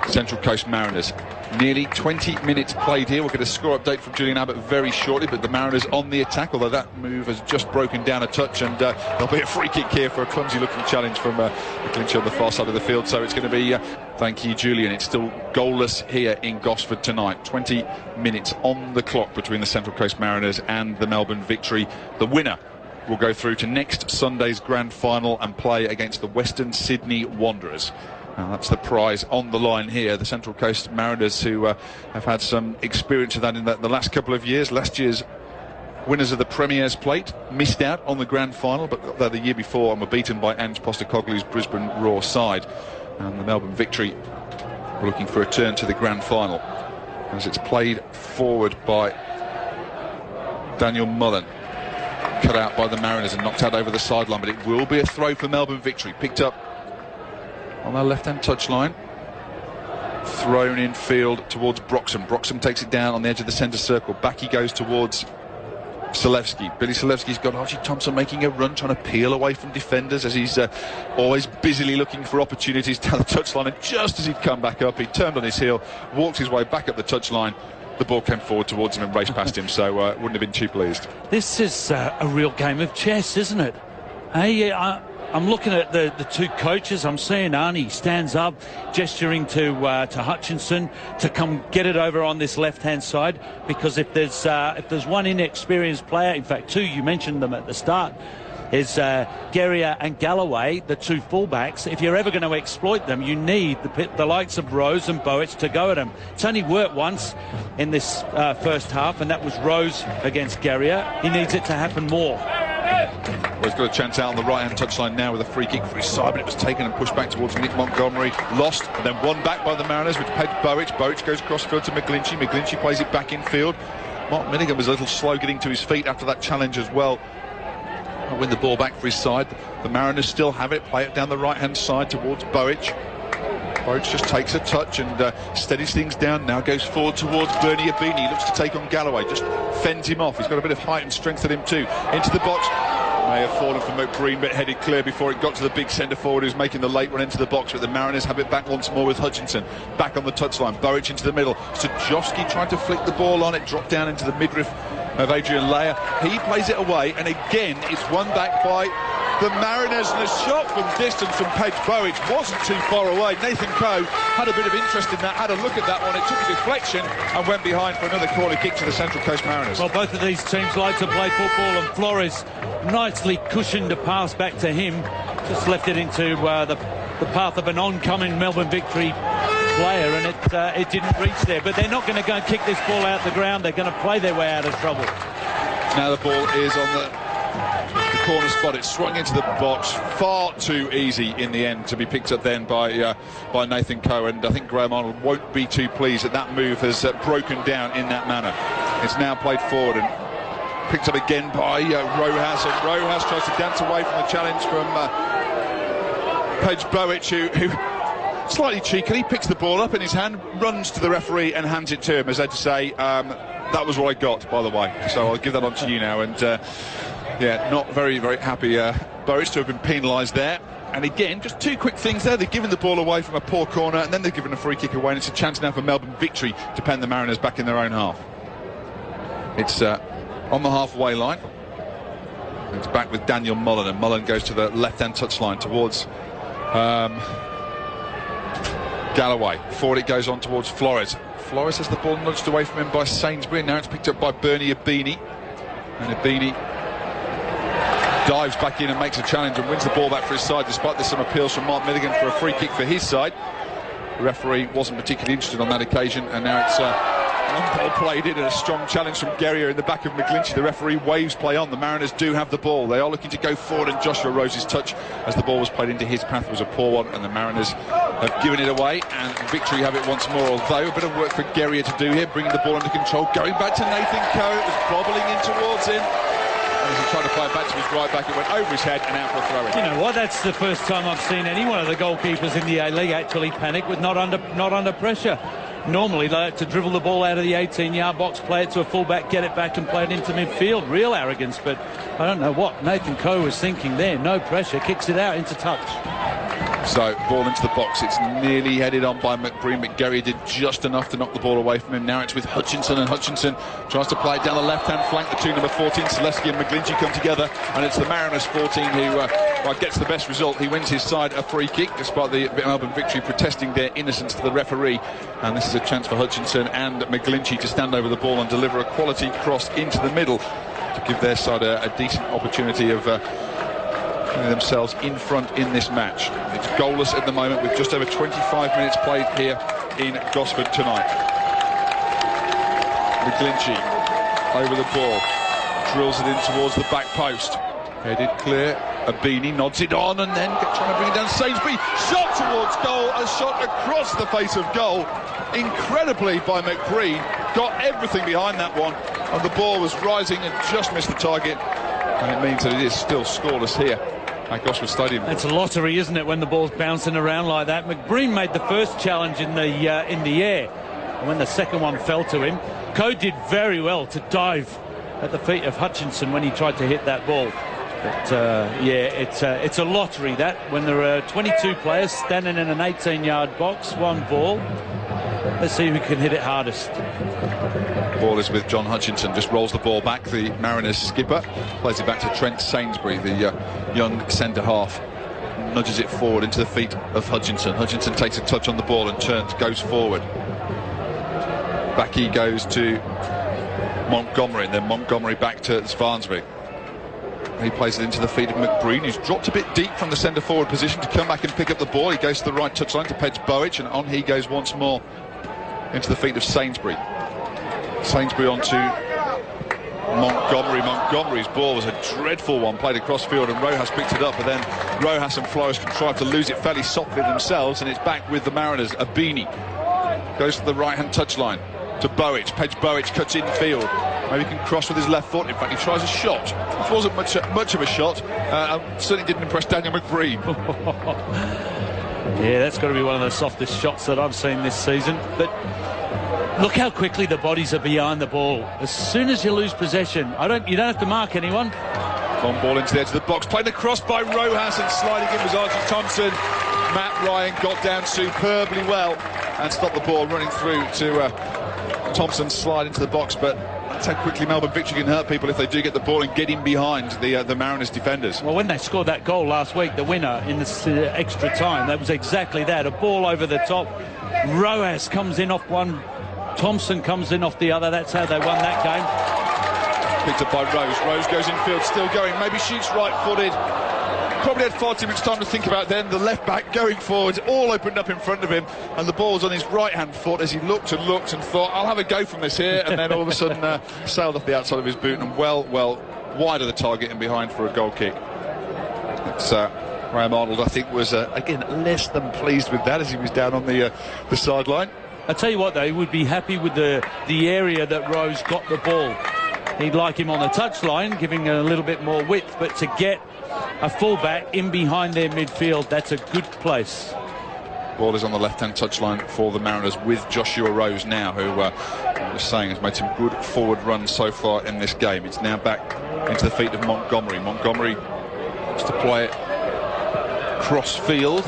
Central Coast Mariners. Nearly 20 minutes played here. We'll get a score update from Julian Abbott very shortly, but the Mariners on the attack, although that move has just broken down a touch, and there'll be a free kick here for a clumsy looking challenge from McGlinchey on the far side of the field. So it's going to be, thank you Julian, it's still goalless here in Gosford tonight. 20 minutes on the clock between the Central Coast Mariners and the Melbourne Victory. The winner will go through to next Sunday's grand final and play against the Western Sydney Wanderers. That's the prize on the line here. The Central Coast Mariners, who have had some experience of that in the last couple of years. Last year's winners of the Premier's Plate missed out on the grand final, but the year before and were beaten by Ange Postecoglou's Brisbane Raw side. And the Melbourne Victory are looking for a turn to the grand final, as it's played forward by Daniel Mullen. Cut out by the Mariners and knocked out over the sideline, but it will be a throw for Melbourne Victory. Picked up on their left-hand touchline, thrown in field towards Broxham. Broxham takes it down on the edge of the centre circle. Back he goes towards Selewski. Billy Selewski's got Archie Thompson making a run, trying to peel away from defenders, as he's always busily looking for opportunities down the touchline. And just as he'd come back up, he turned on his heel, walked his way back up the touchline. The ball came forward towards him and raced past him, so wouldn't have been too pleased. This is a real game of chess, isn't it? Hey, I'm looking at the two coaches. I'm seeing Arnie stands up, gesturing to Hutchinson to come get it over on this left-hand side, because if there's one inexperienced player, in fact two, you mentioned them at the start, is Geria and Galloway, the two fullbacks. If you're ever going to exploit them, you need the likes of Rose and Boetsch to go at them. It's only worked once in this first half, and that was Rose against Geria. He needs it to happen more. Well, he's got a chance out on the right-hand touchline now with a free kick for his side, but it was taken and pushed back towards Nick Montgomery. Lost, and then won back by the Mariners, which paid Boetsch. Boetsch goes cross-field to McGlinchey. McGlinchey plays it back in field. Mark Milligan was a little slow getting to his feet after that challenge as well. I'll win the ball back for his side. The Mariners still have it. Play it down the right-hand side towards Boetsch. Burridge just takes a touch and steadies things down. Now goes forward towards Bernie Abini. Looks to take on Galloway. Just fends him off. He's got a bit of height and strength in him too. Into the box. May have fallen from McBreen, but headed clear before it got to the big centre forward who's making the late run into the box. But the Mariners have it back once more with Hutchinson. Back on the touchline. Burridge into the middle. Stajowski tried to flick the ball on it. Dropped down into the midriff of Adrian Leia. He plays it away, and again it's won back by the Mariners, and a shot from distance from Page Burridge wasn't too far away. Nathan Coe had a bit of interest in that, had a look at that one. It took a deflection and went behind for another corner kick to the Central Coast Mariners. Well, both of these teams like to play football, and Flores nicely cushioned a pass back to him, just left it into the path of an oncoming Melbourne Victory player, and it didn't reach there. But they're not going to go and kick this ball out the ground. They're going to play their way out of trouble. Now the ball is on the corner spot. It's swung into the box, far too easy in the end to be picked up then by Nathan Coe, and I think Graham Arnold won't be too pleased that that move has broken down in that manner. It's now played forward and picked up again by Rojas, and Rojas tries to dance away from the challenge from Page Burridge, who slightly cheekily picks the ball up in his hand, runs to the referee and hands it to him, as though to say, that was what I got, by the way, so I'll give that on to you now. And yeah, not very, very happy Burridge to have been penalised there. And again, just two quick things there. They've given the ball away from a poor corner, and then they've given a free kick away, and it's a chance now for Melbourne Victory to pen the Mariners back in their own half. It's on the halfway line. It's back with Daniel Mullen, and Mullen goes to the left-hand touchline towards Galloway. Forward it goes on towards Flores. Flores has the ball nudged away from him by Sainsbury, and now it's picked up by Bernie Abini. And Abini dives back in and makes a challenge and wins the ball back for his side, despite there's some appeals from Mark Milligan for a free kick for his side. The referee wasn't particularly interested on that occasion, and now it's one ball played in and a strong challenge from Guerrier in the back of McGlinchey. The referee waves play on. The Mariners do have the ball. They are looking to go forward, and Joshua Rose's touch as the ball was played into his path was a poor one, and the Mariners have given it away, and Victory have it once more, although a bit of work for Guerrier to do here, bringing the ball under control, going back to Nathan Coe. It was bobbling in towards him. As he tried to play it back to his right back, it went over his head and out for a throw-in. You know what? That's the first time I've seen any one of the goalkeepers in the A-League actually panic with not under pressure. Normally they like to dribble the ball out of the 18-yard box, play it to a fullback, get it back and play it into midfield. Real arrogance, but I don't know what Nathan Coe was thinking there. No pressure, kicks it out into touch. So, ball into the box. It's nearly headed on by McBreen, but Guerrier did just enough to knock the ball away from him. Now it's with Hutchinson, and Hutchinson tries to play it down the left-hand flank. The two number 14, Selesky and McGlinchey, come together, and it's the Mariners 14 who gets the best result. He wins his side a free kick, despite the Melbourne Victory protesting their innocence to the referee. And this is a chance for Hutchinson and McGlinchey to stand over the ball and deliver a quality cross into the middle to give their side a decent opportunity of themselves in front in this match. It's goalless at the moment with just over 25 minutes played here in Gosford tonight. McGlinchey over the ball, drills it in towards the back post, headed clear. Abini nods it on and then trying to bring it down. Sainsbury, shot towards goal, a shot across the face of goal, incredibly by McBreen, got everything behind that one, and the ball was rising and just missed the target, and it means that it is still scoreless here at Gosford Stadium. It's a lottery, isn't it, when the ball's bouncing around like that? McBreen made the first challenge in the air, and when the second one fell to him, Coe did very well to dive at the feet of Hutchinson when he tried to hit that ball. But yeah, it's a lottery that when there are 22 players standing in an 18-yard box, one ball. Let's see who can hit it hardest. Ball is with John Hutchinson, just rolls the ball back. The Mariners skipper plays it back to Trent Sainsbury, the young centre half, nudges it forward into the feet of Hutchinson. Hutchinson takes a touch on the ball and turns, goes forward. Back he goes to Montgomery, and then Montgomery back to Svansby. He plays it into the feet of McBreen, who's dropped a bit deep from the centre forward position to come back and pick up the ball. He goes to the right touchline to Page Burridge, and on he goes once more into the feet of Sainsbury. Sainsbury onto Montgomery. Montgomery's ball was a dreadful one, played across field, and Rojas picked it up, but then Rojas and Flores contrived to lose it fairly softly themselves, and it's back with the Mariners. Abini goes to the right-hand touchline to Burridge. Page Burridge cuts infield. Maybe he can cross with his left foot. In fact, he tries a shot, which wasn't much of a shot. Certainly didn't impress Daniel McBreen. Yeah, that's got to be one of the softest shots that I've seen this season. But look how quickly the bodies are behind the ball. As soon as you lose possession, you don't have to mark anyone. Long ball into the edge of the box, played across by Rojas, and sliding in was Archie Thompson. Matt Ryan got down superbly well and stopped the ball running through to Thompson slide into the box. But that's how quickly Melbourne Victory can hurt people if they do get the ball and get in behind the Mariners defenders. Well, when they scored that goal last week, the winner in the extra time, that was exactly that. A ball over the top. Rojas comes in off one, Thompson comes in off the other. That's how they won that game. Picked up by Rose. Rose goes infield, still going. Maybe shoots right-footed. Probably had far too much time to think about then. The left back going forward, all opened up in front of him, and the ball was on his right-hand foot as he looked and thought, I'll have a go from this here, and then all of a sudden sailed off the outside of his boot and well wide of the target and behind for a goal kick. It's Graham Arnold, I think, was again less than pleased with that as he was down on the sideline. I tell you what, though, he would be happy with the area that Rose got the ball. He'd like him on the touchline, giving a little bit more width, but to get a fullback in behind their midfield, that's a good place. Ball is on the left-hand touchline for the Mariners with Joshua Rose now, who I was saying has made some good forward runs so far in this game. It's now back into the feet of Montgomery. Montgomery wants to play it cross field.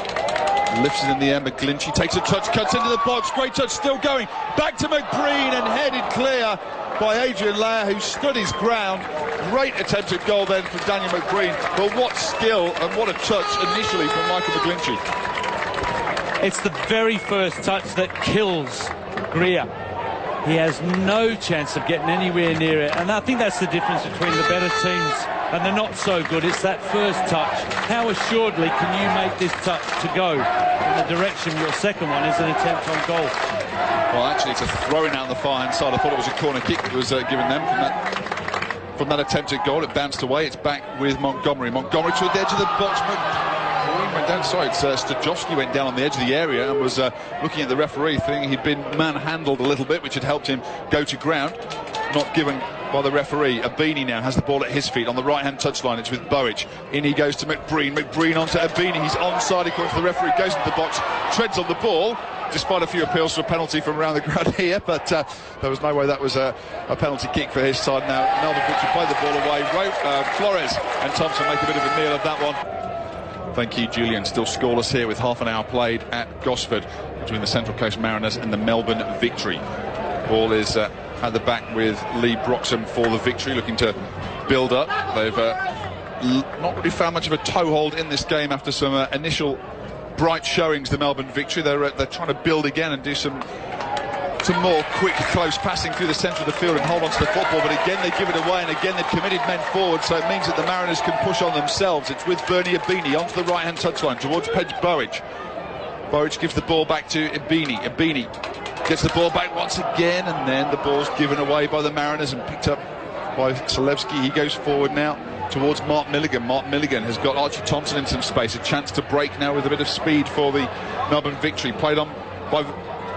Lifts it in the air. McGlinchey takes a touch, cuts into the box. Great touch, still going. Back to McBreen and headed clear by Adrian Lair, who stood his ground. Great attempt at goal then from Daniel McBreen. But what skill and what a touch initially from Michael McGlinchey. It's the very first touch that kills Greer. He has no chance of getting anywhere near it. And I think that's the difference between the better teams and the not so good. It's that first touch. How assuredly can you make this touch to go in the direction your second one is an attempt on goal? Well, actually, it's a throw-in out on the far-hand side. I thought it was a corner kick that was given them from that attempt at goal. It bounced away. It's back with Montgomery. Montgomery to the edge of the box. Went down. Sorry, it's Stajowski went down on the edge of the area and was looking at the referee, thinking he'd been manhandled a little bit, which had helped him go to ground. Not given by the referee. Abini now has the ball at his feet on the right-hand touchline. It's with Bowick. In he goes to McBreen. McBreen onto Abini. He's onside according to the referee. Goes into the box, treads on the ball, despite a few appeals for a penalty from around the ground here, but there was no way that was a penalty kick for his side. Now Melbourne Victory play the ball away. Flores and Thompson make a bit of a meal of that one. Thank you, Julian. Still scoreless here with half an hour played at Gosford between the Central Coast Mariners and the Melbourne Victory. Ball is at the back with Lee Broxham for the Victory, looking to build up. They've not really found much of a toehold in this game after some initial bright showings. The Melbourne Victory, they're trying to build again and do some more quick, close passing through the centre of the field and hold on to the football, but again they give it away, and again they've committed men forward, so it means that the Mariners can push on themselves. It's with Bernie Abini onto the right-hand touchline towards Pedge Bowick. Bowick gives the ball back to Abini. Abini gets the ball back once again, and then the ball's given away by the Mariners and picked up by Selewski. He goes forward now towards Mark Milligan. Mark Milligan has got Archie Thompson in some space, a chance to break now with a bit of speed for the Melbourne Victory. Played on by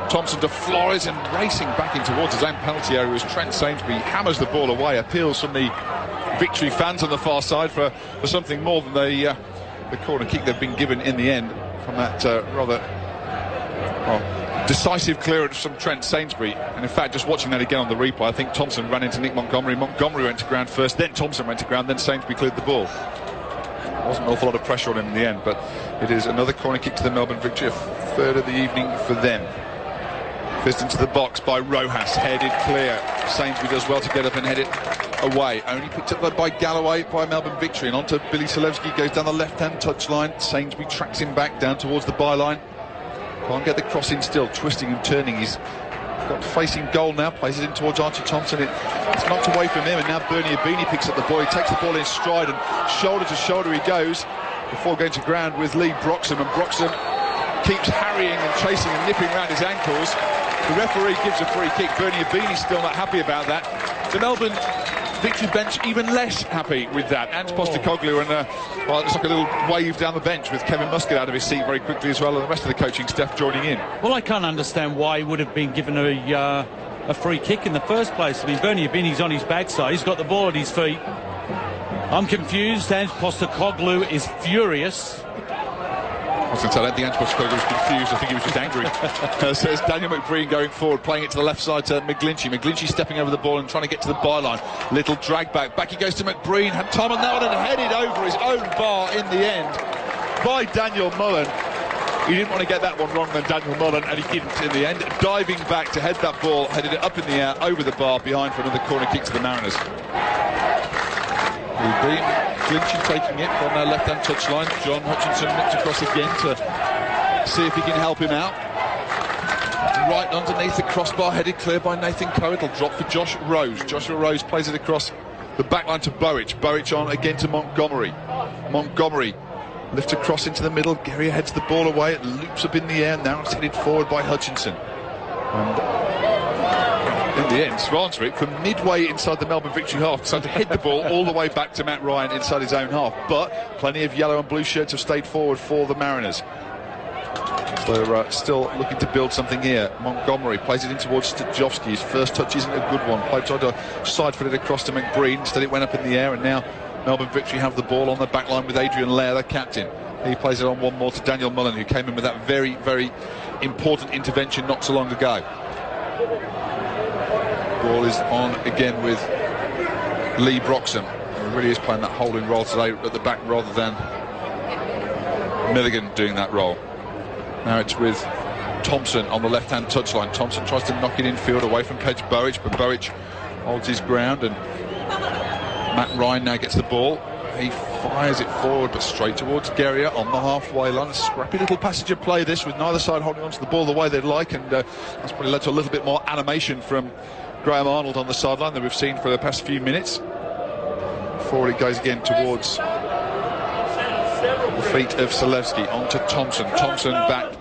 Thompson to Flores, and racing back in towards his own penalty area as Trent Sainsbury hammers the ball away. Appeals from the Victory fans on the far side for something more than the corner kick they've been given in the end from that rather decisive clearance from Trent Sainsbury. And in fact, just watching that again on the replay, I think Thompson ran into Nick Montgomery. Montgomery went to ground first, then Thompson went to ground, then Sainsbury cleared the ball. Wasn't an awful lot of pressure on him in the end, but it is another corner kick to the Melbourne Victory, a third of the evening for them. Fist into the box by Rojas, headed clear. Sainsbury does well to get up and head it away. Only picked up by Galloway by Melbourne Victory, and onto Billy Selewski, goes down the left-hand touchline. Sainsbury tracks him back down towards the byline. Can't get the cross in still, twisting and turning. He's got facing goal now, plays it in towards Archie Thompson. It's knocked away from him, and now Bernie Abini picks up the ball. He takes the ball in stride, and shoulder to shoulder he goes before going to ground with Lee Broxham, and Broxham keeps harrying and chasing and nipping around his ankles. The referee gives a free kick. Bernie Abini's still not happy about that. The Melbourne Victory bench even less happy with that. Ant Postecoglou, and well, it's like a little wave down the bench with Kevin Muscat out of his seat very quickly as well, and the rest of the coaching staff joining in. Well, I can't understand why he would have been given a free kick in the first place. I mean, Bernie Abini's on his backside. He's got the ball at his feet. I'm confused. Ant Postecoglou is furious. I was going to say, I don't think Ange Postecoglou was confused. I think he was just angry. So it's Daniel McBreen going forward, playing it to the left side to McGlinchey. McGlinchey stepping over the ball and trying to get to the byline. Little drag back. Back he goes to McBreen. Had time on that one and headed over his own bar in the end by Daniel Mullen. He didn't want to get that one wrong than Daniel Mullen, and he didn't in the end. Diving back to head that ball, headed it up in the air, over the bar, behind for another corner kick to the Mariners. McGlinchey taking it from their left-hand touchline. John Hutchinson looked across again to see if he can help him out. Right underneath the crossbar, headed clear by Nathan Coe. It'll drop for Josh Rose. Joshua Rose plays it across the backline to Bowick. Bowick on again to Montgomery. Montgomery lifts across into the middle. Guerrier heads the ball away. It loops up in the air. Now it's headed forward by Hutchinson. And in the end, Svansvik from midway inside the Melbourne Victory half decided to hit the ball all the way back to Matt Ryan inside his own half. But plenty of yellow and blue shirts have stayed forward for the Mariners. So they're still looking to build something here. Montgomery plays it in towards Stajovski. His first touch isn't a good one. Tried to side-foot it across to McBreen. Instead it went up in the air, and now Melbourne Victory have the ball on the back line with Adrian Lair, their captain. He plays it on one more to Daniel Mullen, who came in with that very, very important intervention not so long ago. Ball is on again with Lee Broxham, who really is playing that holding role today at the back rather than Milligan doing that role. Now it's with Thompson on the left-hand touchline. Thompson tries to knock it infield away from Kedge Bowick, but Bowick holds his ground, and Matt Ryan now gets the ball. He fires it forward, but straight towards Guerrier on the halfway line. A scrappy little passage of play this, with neither side holding onto the ball the way they'd like, and that's probably led to a little bit more animation from Graham Arnold on the sideline than we've seen for the past few minutes. Forward it goes again towards the feet of Zalewski, onto Thompson. Thompson back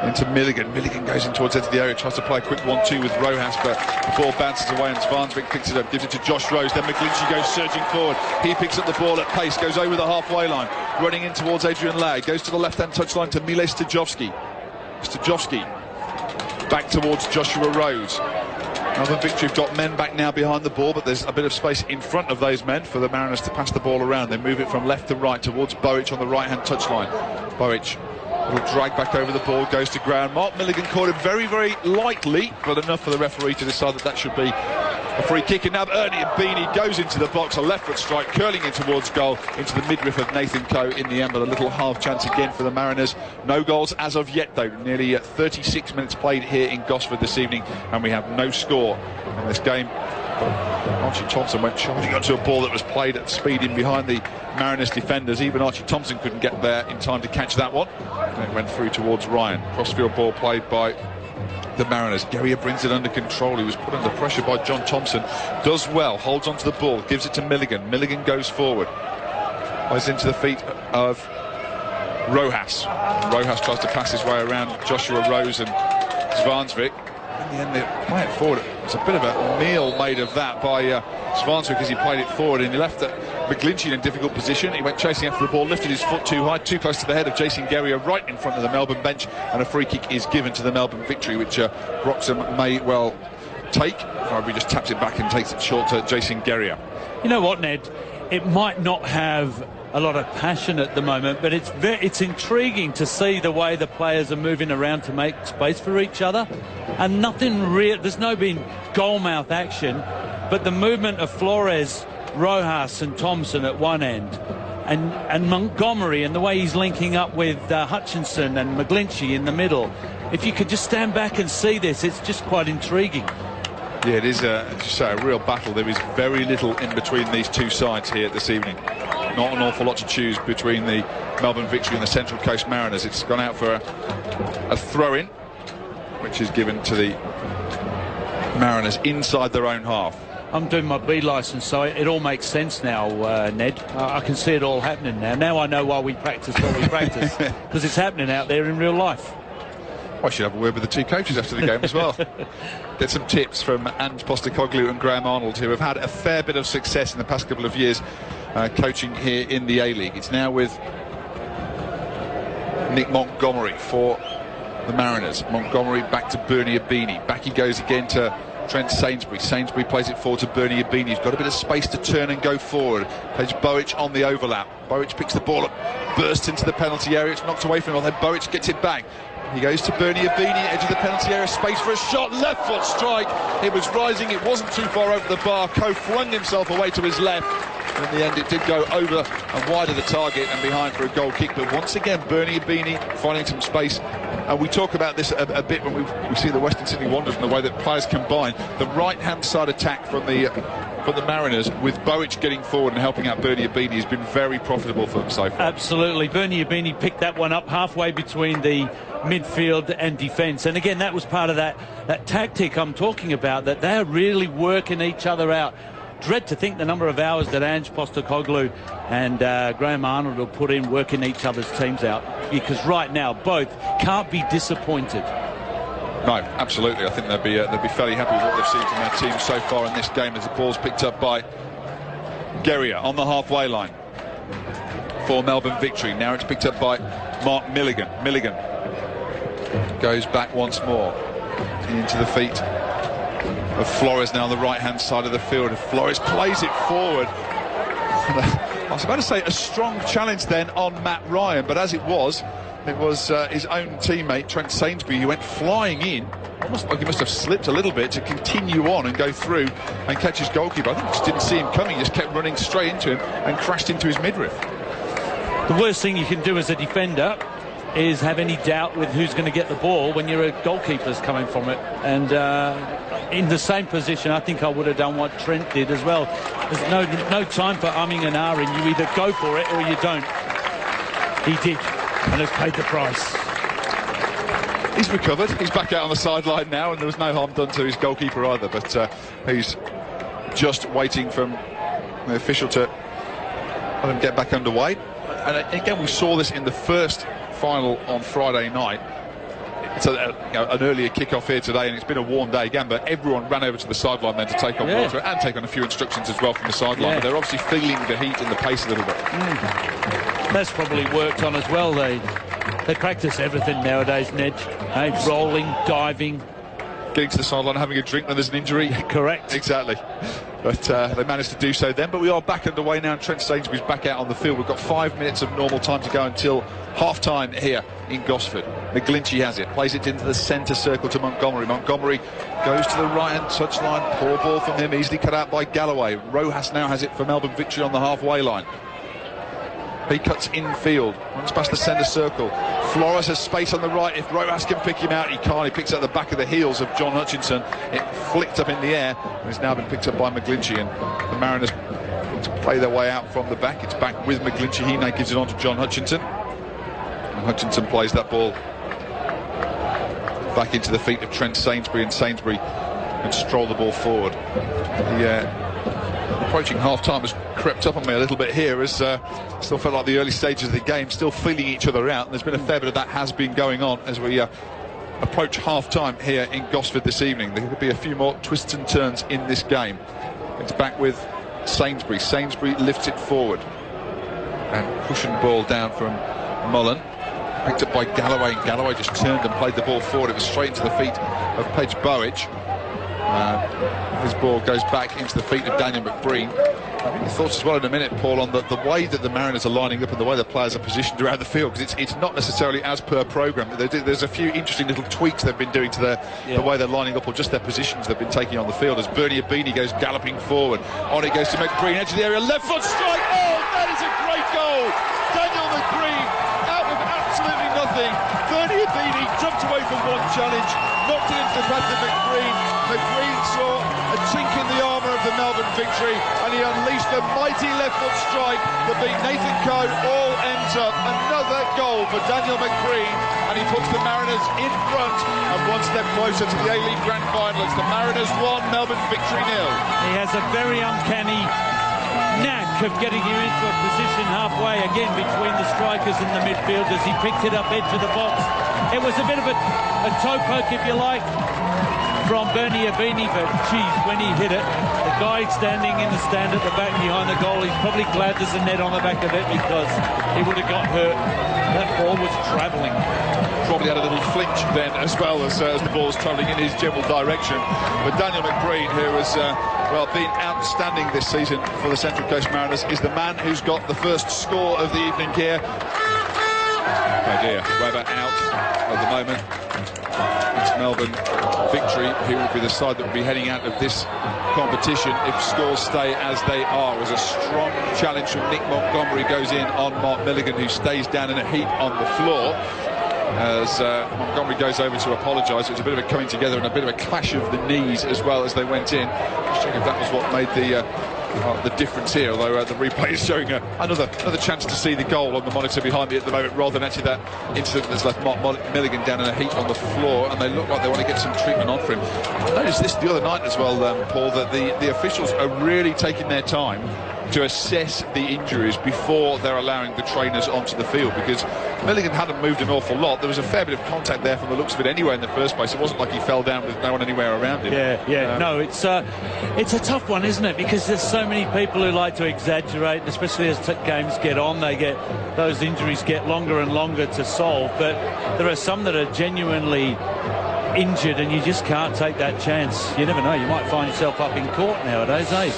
into Milligan. Milligan goes in towards the edge of the area, tries to play a quick 1-2 with Rojas, but the ball bounces away and Svansvik picks it up, gives it to Josh Rose. Then McGlinchey goes surging forward. He picks up the ball at pace, goes over the halfway line, running in towards Adrian Lair, goes to the left-hand touchline to Mile Stajovski. Stajovski back towards Joshua Rose. Melbourne Victory have got men back now behind the ball, but there's a bit of space in front of those men for the Mariners to pass the ball around. They move it from left to right towards Bowick on the right-hand touchline. Bowick will drag back over the ball, goes to ground. Mark Milligan caught him very, very lightly, but enough for the referee to decide that that should be a free kick. And now Ernie Beanie goes into the box, a left foot strike, curling in towards goal, into the midriff of Nathan Coe in the end, but a little half chance again for the Mariners. No goals as of yet, though. Nearly 36 minutes played here in Gosford this evening, and we have no score in this game. Archie Thompson went charging onto a ball that was played at speed in behind the Mariners defenders. Even Archie Thompson couldn't get there in time to catch that one. And it went through towards Ryan. Crossfield ball played by the Mariners. Guerrier brings it under control. He was put under pressure by John Thompson. Does well, holds onto the ball, gives it to Milligan. Milligan goes forward. Plays into the feet of Rojas. Rojas tries to pass his way around Joshua Rose and Svansvik. In the end, they play it forward. It's a bit of a meal made of that by Svansvik as he played it forward, and he left McGlinchey in a difficult position. He went chasing after the ball, lifted his foot too high, too close to the head of Jason Guerrier, right in front of the Melbourne bench, and a free kick is given to the Melbourne Victory, which Broxham may well take. However, he just taps it back and takes it short to Jason Guerrier. You know what, Ned? It might not have a lot of passion at the moment, but it's intriguing to see the way the players are moving around to make space for each other, and nothing real. There's no been goal-mouth action, but the movement of Flores, Rojas and Thompson at one end, and Montgomery, and the way he's linking up with Hutchinson and McGlinchey in the middle. If you could just stand back and see this, it's just quite intriguing. Yeah, it is, as you say, a real battle. There is very little in between these two sides here this evening. Not an awful lot to choose between the Melbourne Victory and the Central Coast Mariners. It's gone out for a throw-in, which is given to the Mariners inside their own half. I'm doing my B licence, so it all makes sense now, Ned. I can see it all happening now. Now I know why we practice what we practice, because it's happening out there in real life. I should have a word with the two coaches after the game as well. Get some tips from Ange Postecoglou and Graham Arnold, who have had a fair bit of success in the past couple of years coaching here in the A-League. It's now with Nick Montgomery for the Mariners. Montgomery back to Bernie Abini. Back he goes again to Trent Sainsbury. Sainsbury plays it forward to Bernie Abini. He's got a bit of space to turn and go forward. Plays Bowick on the overlap. Bowick picks the ball up, bursts into the penalty area. It's knocked away from him. Then Bowick gets it back. He goes to Bernie Abini, edge of the penalty area, space for a shot, left foot strike. It was rising, it wasn't too far over the bar. Coe flung himself away to his left. In the end, it did go over and wide of the target and behind for a goal kick. But once again, Bernie Abini finding some space. And we talk about this a bit when we see the Western Sydney Wanderers and the way that players combine. The right-hand side attack from the Mariners, with Bowick getting forward and helping out Bernie Abini, has been very profitable for them so far. Absolutely. Bernie Abini picked that one up halfway between the midfield and defence. And again, that was part of that tactic I'm talking about, that they're really working each other out. Dread to think the number of hours that Ange Postecoglou and Graham Arnold will put in working each other's teams out, because right now both can't be disappointed. No, absolutely. I think they'll be fairly happy with what they've seen from their team so far in this game, as the ball's picked up by Guerrier on the halfway line for Melbourne Victory. Now it's picked up by Mark Milligan. Milligan goes back once more into the feet of Flores, now on the right-hand side of the field. Flores plays it forward. I was about to say a strong challenge then on Matt Ryan, but as it was his own teammate Trent Sainsbury who went flying in, almost like he must have slipped a little bit to continue on and go through and catch his goalkeeper. I think he just didn't see him coming, he just kept running straight into him and crashed into his midriff. The worst thing you can do as a defender is have any doubt with who's going to get the ball when your goalkeeper's coming from it. And in the same position, I think I would have done what Trent did as well. There's no time for umming and ahhing. You either go for it or you don't. He did, and has paid the price. He's recovered. He's back out on the sideline now, and there was no harm done to his goalkeeper either. But he's just waiting for the official to let him get back underway. And again, we saw this in the first final on Friday night. It's an earlier kick-off here today, and it's been a warm day again, but everyone ran over to the sideline then to take on water and take on a few instructions as well from the sideline. But they're obviously feeling the heat and the pace a little bit. That's probably worked on as well. They practice everything nowadays, Ned. Hey, rolling, diving, getting to the sideline, having a drink when there's an injury. Correct. Exactly. But they managed to do so then. But we are back underway now, and Trent Sainsbury's back out on the field. We've got 5 minutes of normal time to go until half-time here in Gosford. McGlinchey has it, plays it into the centre circle to Montgomery. Montgomery goes to the right-hand touchline. Poor ball from him, easily cut out by Galloway. Rojas now has it for Melbourne Victory on the halfway line. He cuts infield, runs past the centre circle. Flores has space on the right. If Rojas can pick him out, he can't. He picks up the back of the heels of John Hutchinson. It flicked up in the air and has now been picked up by McGlinchey, and the Mariners look to play their way out from the back. It's back with McGlinchey. He now gives it on to John Hutchinson, and Hutchinson plays that ball back into the feet of Trent Sainsbury, and Sainsbury can stroll the ball forward. Approaching half-time has crept up on me a little bit here, as still felt like the early stages of the game, still feeling each other out. And there's been a fair bit of that has been going on as we approach half-time here in Gosford this evening. There could be a few more twists and turns in this game. It's back with Sainsbury. Sainsbury lifts it forward and pushing the ball down from Mullen. Picked up by Galloway, and Galloway just turned and played the ball forward. It was straight into the feet of Pej Bowick. His ball goes back into the feet of Daniel McBreen. I think your thoughts as well in a minute, Paul, on the way that the Mariners are lining up and the way the players are positioned around the field, because it's not necessarily as per programme. There's a few interesting little tweaks they've been doing to the way they're lining up, or just their positions they've been taking on the field, as Bernie Abini goes galloping forward. On it goes to McBreen, edge of the area, left foot strike. Oh, that is a great goal. Daniel McBreen out of absolutely nothing. Bernie Abini jumped away from one challenge, knocked it into the path of McBreen. McBreen saw a chink in the armour of the Melbourne Victory, and he unleashed a mighty left foot strike that beat Nathan Coe. All ends up another goal for Daniel McBreen, and he puts the Mariners in front and one step closer to the A-League Grand Final. It's the Mariners 1, Melbourne Victory 0. He has a very uncanny knack of getting you into a position halfway again between the strikers and the midfielders. He picked it up edge of the box. It was a bit of a toe poke, if you like, from Bernie Abini, but geez, when he hit it, the guy standing in the stand at the back behind the goal, he's probably glad there's a net on the back of it, because he would have got hurt. That ball was travelling probably had a little flinch then as well as the ball was travelling in his general direction. But Daniel McBreen, who has been outstanding this season for the Central Coast Mariners, is the man who's got the first score of the evening here. Oh dear, Webber out at the moment. It's Melbourne Victory who will be the side that will be heading out of this competition if scores stay as they are. It was a strong challenge from Nick Montgomery, goes in on Mark Milligan, who stays down in a heap on the floor. As Montgomery goes over to apologise. It was a bit of a coming together and a bit of a clash of the knees as well as they went in. Just checking if that was what made the difference here, although the replay is showing another chance to see the goal on the monitor behind me at the moment, rather than actually that incident that's left Mark Milligan down in a heap on the floor, and they look like they want to get some treatment on for him. I noticed this the other night as well, Paul, that the officials are really taking their time to assess the injuries before they're allowing the trainers onto the field, because Milligan hadn't moved an awful lot. There was a fair bit of contact there from the looks of it anyway in the first place. It wasn't like he fell down with no one anywhere around him. No, it's a tough one, isn't it? Because there's so many people who like to exaggerate, especially as games get on. Those injuries get longer and longer to solve, but there are some that are genuinely injured and you just can't take that chance. You never know, you might find yourself up in court nowadays, eh?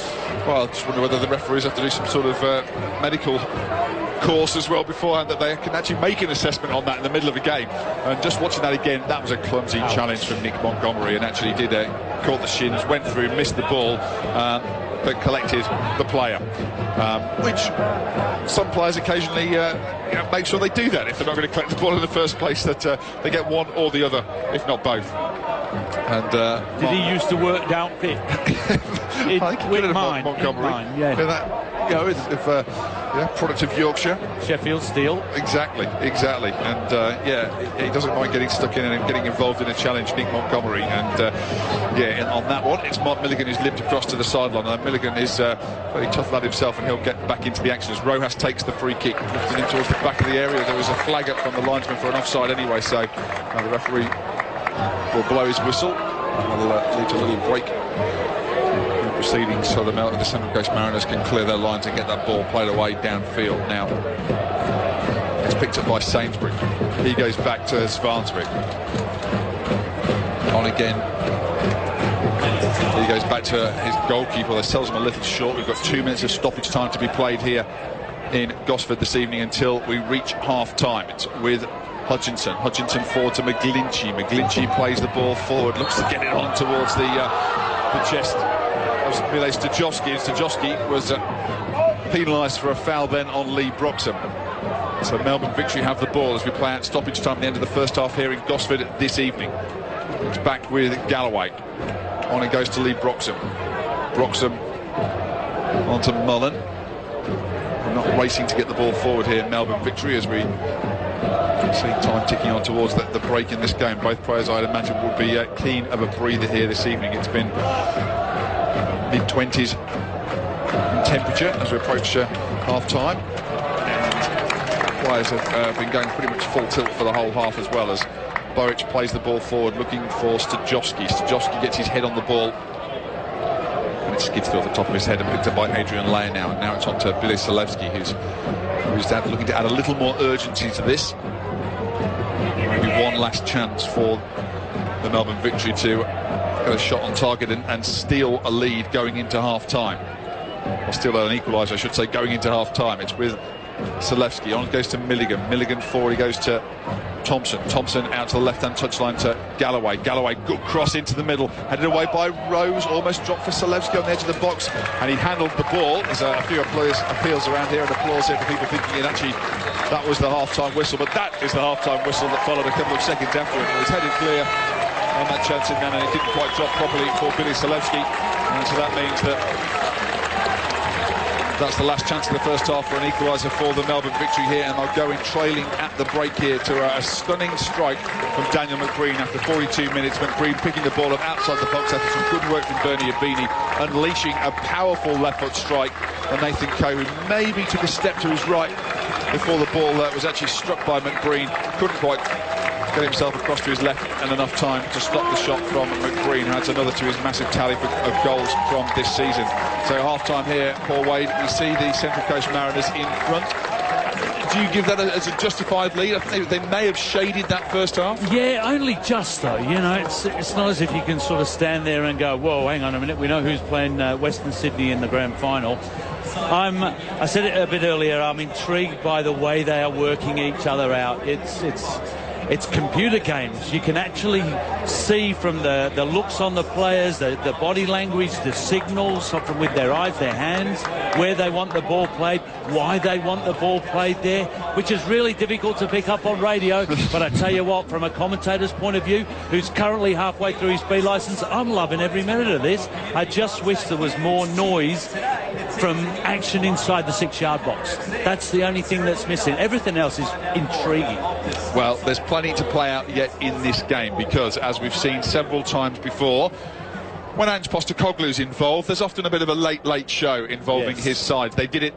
Well, I just wonder whether the referees have to do some sort of medical course as well beforehand, that they can actually make an assessment on that in the middle of a game. And just watching that again, that was a clumsy challenge from Nick Montgomery, and actually did caught the shins, went through, missed the ball, but collected the player, which some players occasionally make sure they do that if they're not going to collect the ball in the first place, that they get one or the other, if not both. And did he used to work down pit? Montgomery. Product of Yorkshire, Sheffield Steel. Exactly. And he doesn't mind getting stuck in and getting involved in a challenge, Nick Montgomery. And on that one, it's Mark Milligan who's limped across to the sideline. And Milligan is a very tough lad himself, and he'll get back into the action as Rojas takes the free kick, lifting him towards the back of the area. There was a flag up from the linesman for an offside anyway, so the referee will blow his whistle. We'll lead to a little break in proceedings so the Central Coast Mariners can clear their lines and get that ball played away downfield. Now it's picked up by Sainsbury. He goes back to Svansvik. On again. He goes back to his goalkeeper. That sells him a little short. We've got 2 minutes of stoppage time to be played here in Gosford this evening until we reach half-time. It's with Hutchinson forward to McGlinchey. McGlinchey plays the ball forward, looks to get it on towards the chest of Mile Stajowski. Stajowski was penalised for a foul then on Lee Broxham. So Melbourne Victory have the ball as we play out stoppage time at the end of the first half here in Gosford this evening. It's back with Galloway. On it goes to Lee Broxham. Broxham onto Mullen. We're not racing to get the ball forward here, Melbourne Victory, as we see time ticking on towards the break in this game. Both players, I'd imagine, would be keen of a breather here this evening. It's been mid-20s in temperature as we approach half-time. And players have been going pretty much full tilt for the whole half, as well as Burridge plays the ball forward looking for Stajowski. Stajowski gets his head on the ball, and it skids through off the top of his head and picked up by Adrian Layer now. And now it's on to Billy Selewski, who's looking to add a little more urgency to this. Maybe one last chance for the Melbourne Victory to get a shot on target and steal a lead going into half-time. Or steal an equaliser, I should say, going into half-time. It's with Selewski. On goes to Milligan. Milligan forward, he goes to Thompson. Thompson out to the left-hand touchline to Galloway. Galloway, good cross into the middle. Headed away by Rose. Almost dropped for Selewski on the edge of the box. And he handled the ball. There's a few appeals around here, and applause here for people thinking it actually that was the half-time whistle. But that is the half-time whistle that followed a couple of seconds after it. It was headed clear on that chance in then, and it didn't quite drop properly for Billy Selewski. And so that means that that's the last chance of the first half for an equaliser for the Melbourne Victory here, and they'll go in trailing at the break here to a stunning strike from Daniel McBreen after 42 minutes. McBreen picking the ball up outside the box after some good work from Bernie Abini, unleashing a powerful left-foot strike on Nathan Coe, who maybe took a step to his right before the ball was actually struck by McBreen. Couldn't quite get himself across to his left and enough time to stop the shot from McBreen, who adds another to his massive tally of goals from this season. So half-time here, Paul Wade, we see the Central Coast Mariners in front. Do you give that as a justified lead? I think they may have shaded that first half. Yeah, only just though. You know, it's not as if you can sort of stand there and go, whoa, hang on a minute, we know who's playing Western Sydney in the grand final. I said it a bit earlier, I'm intrigued by the way they are working each other out. It's computer games. You can actually see from the looks on the players, the body language, the signals from with their eyes, their hands, where they want the ball played, why they want the ball played there, which is really difficult to pick up on radio. But I tell you what, from a commentator's point of view, who's currently halfway through his B licence, I'm loving every minute of this. I just wish there was more noise from action inside the 6-yard box. That's the only thing that's missing. Everything else is intriguing. Well, there's plenty to play out yet in this game because, as we've seen several times before, when Ange Postecoglou's involved, there's often a bit of a late show involving his side. They did it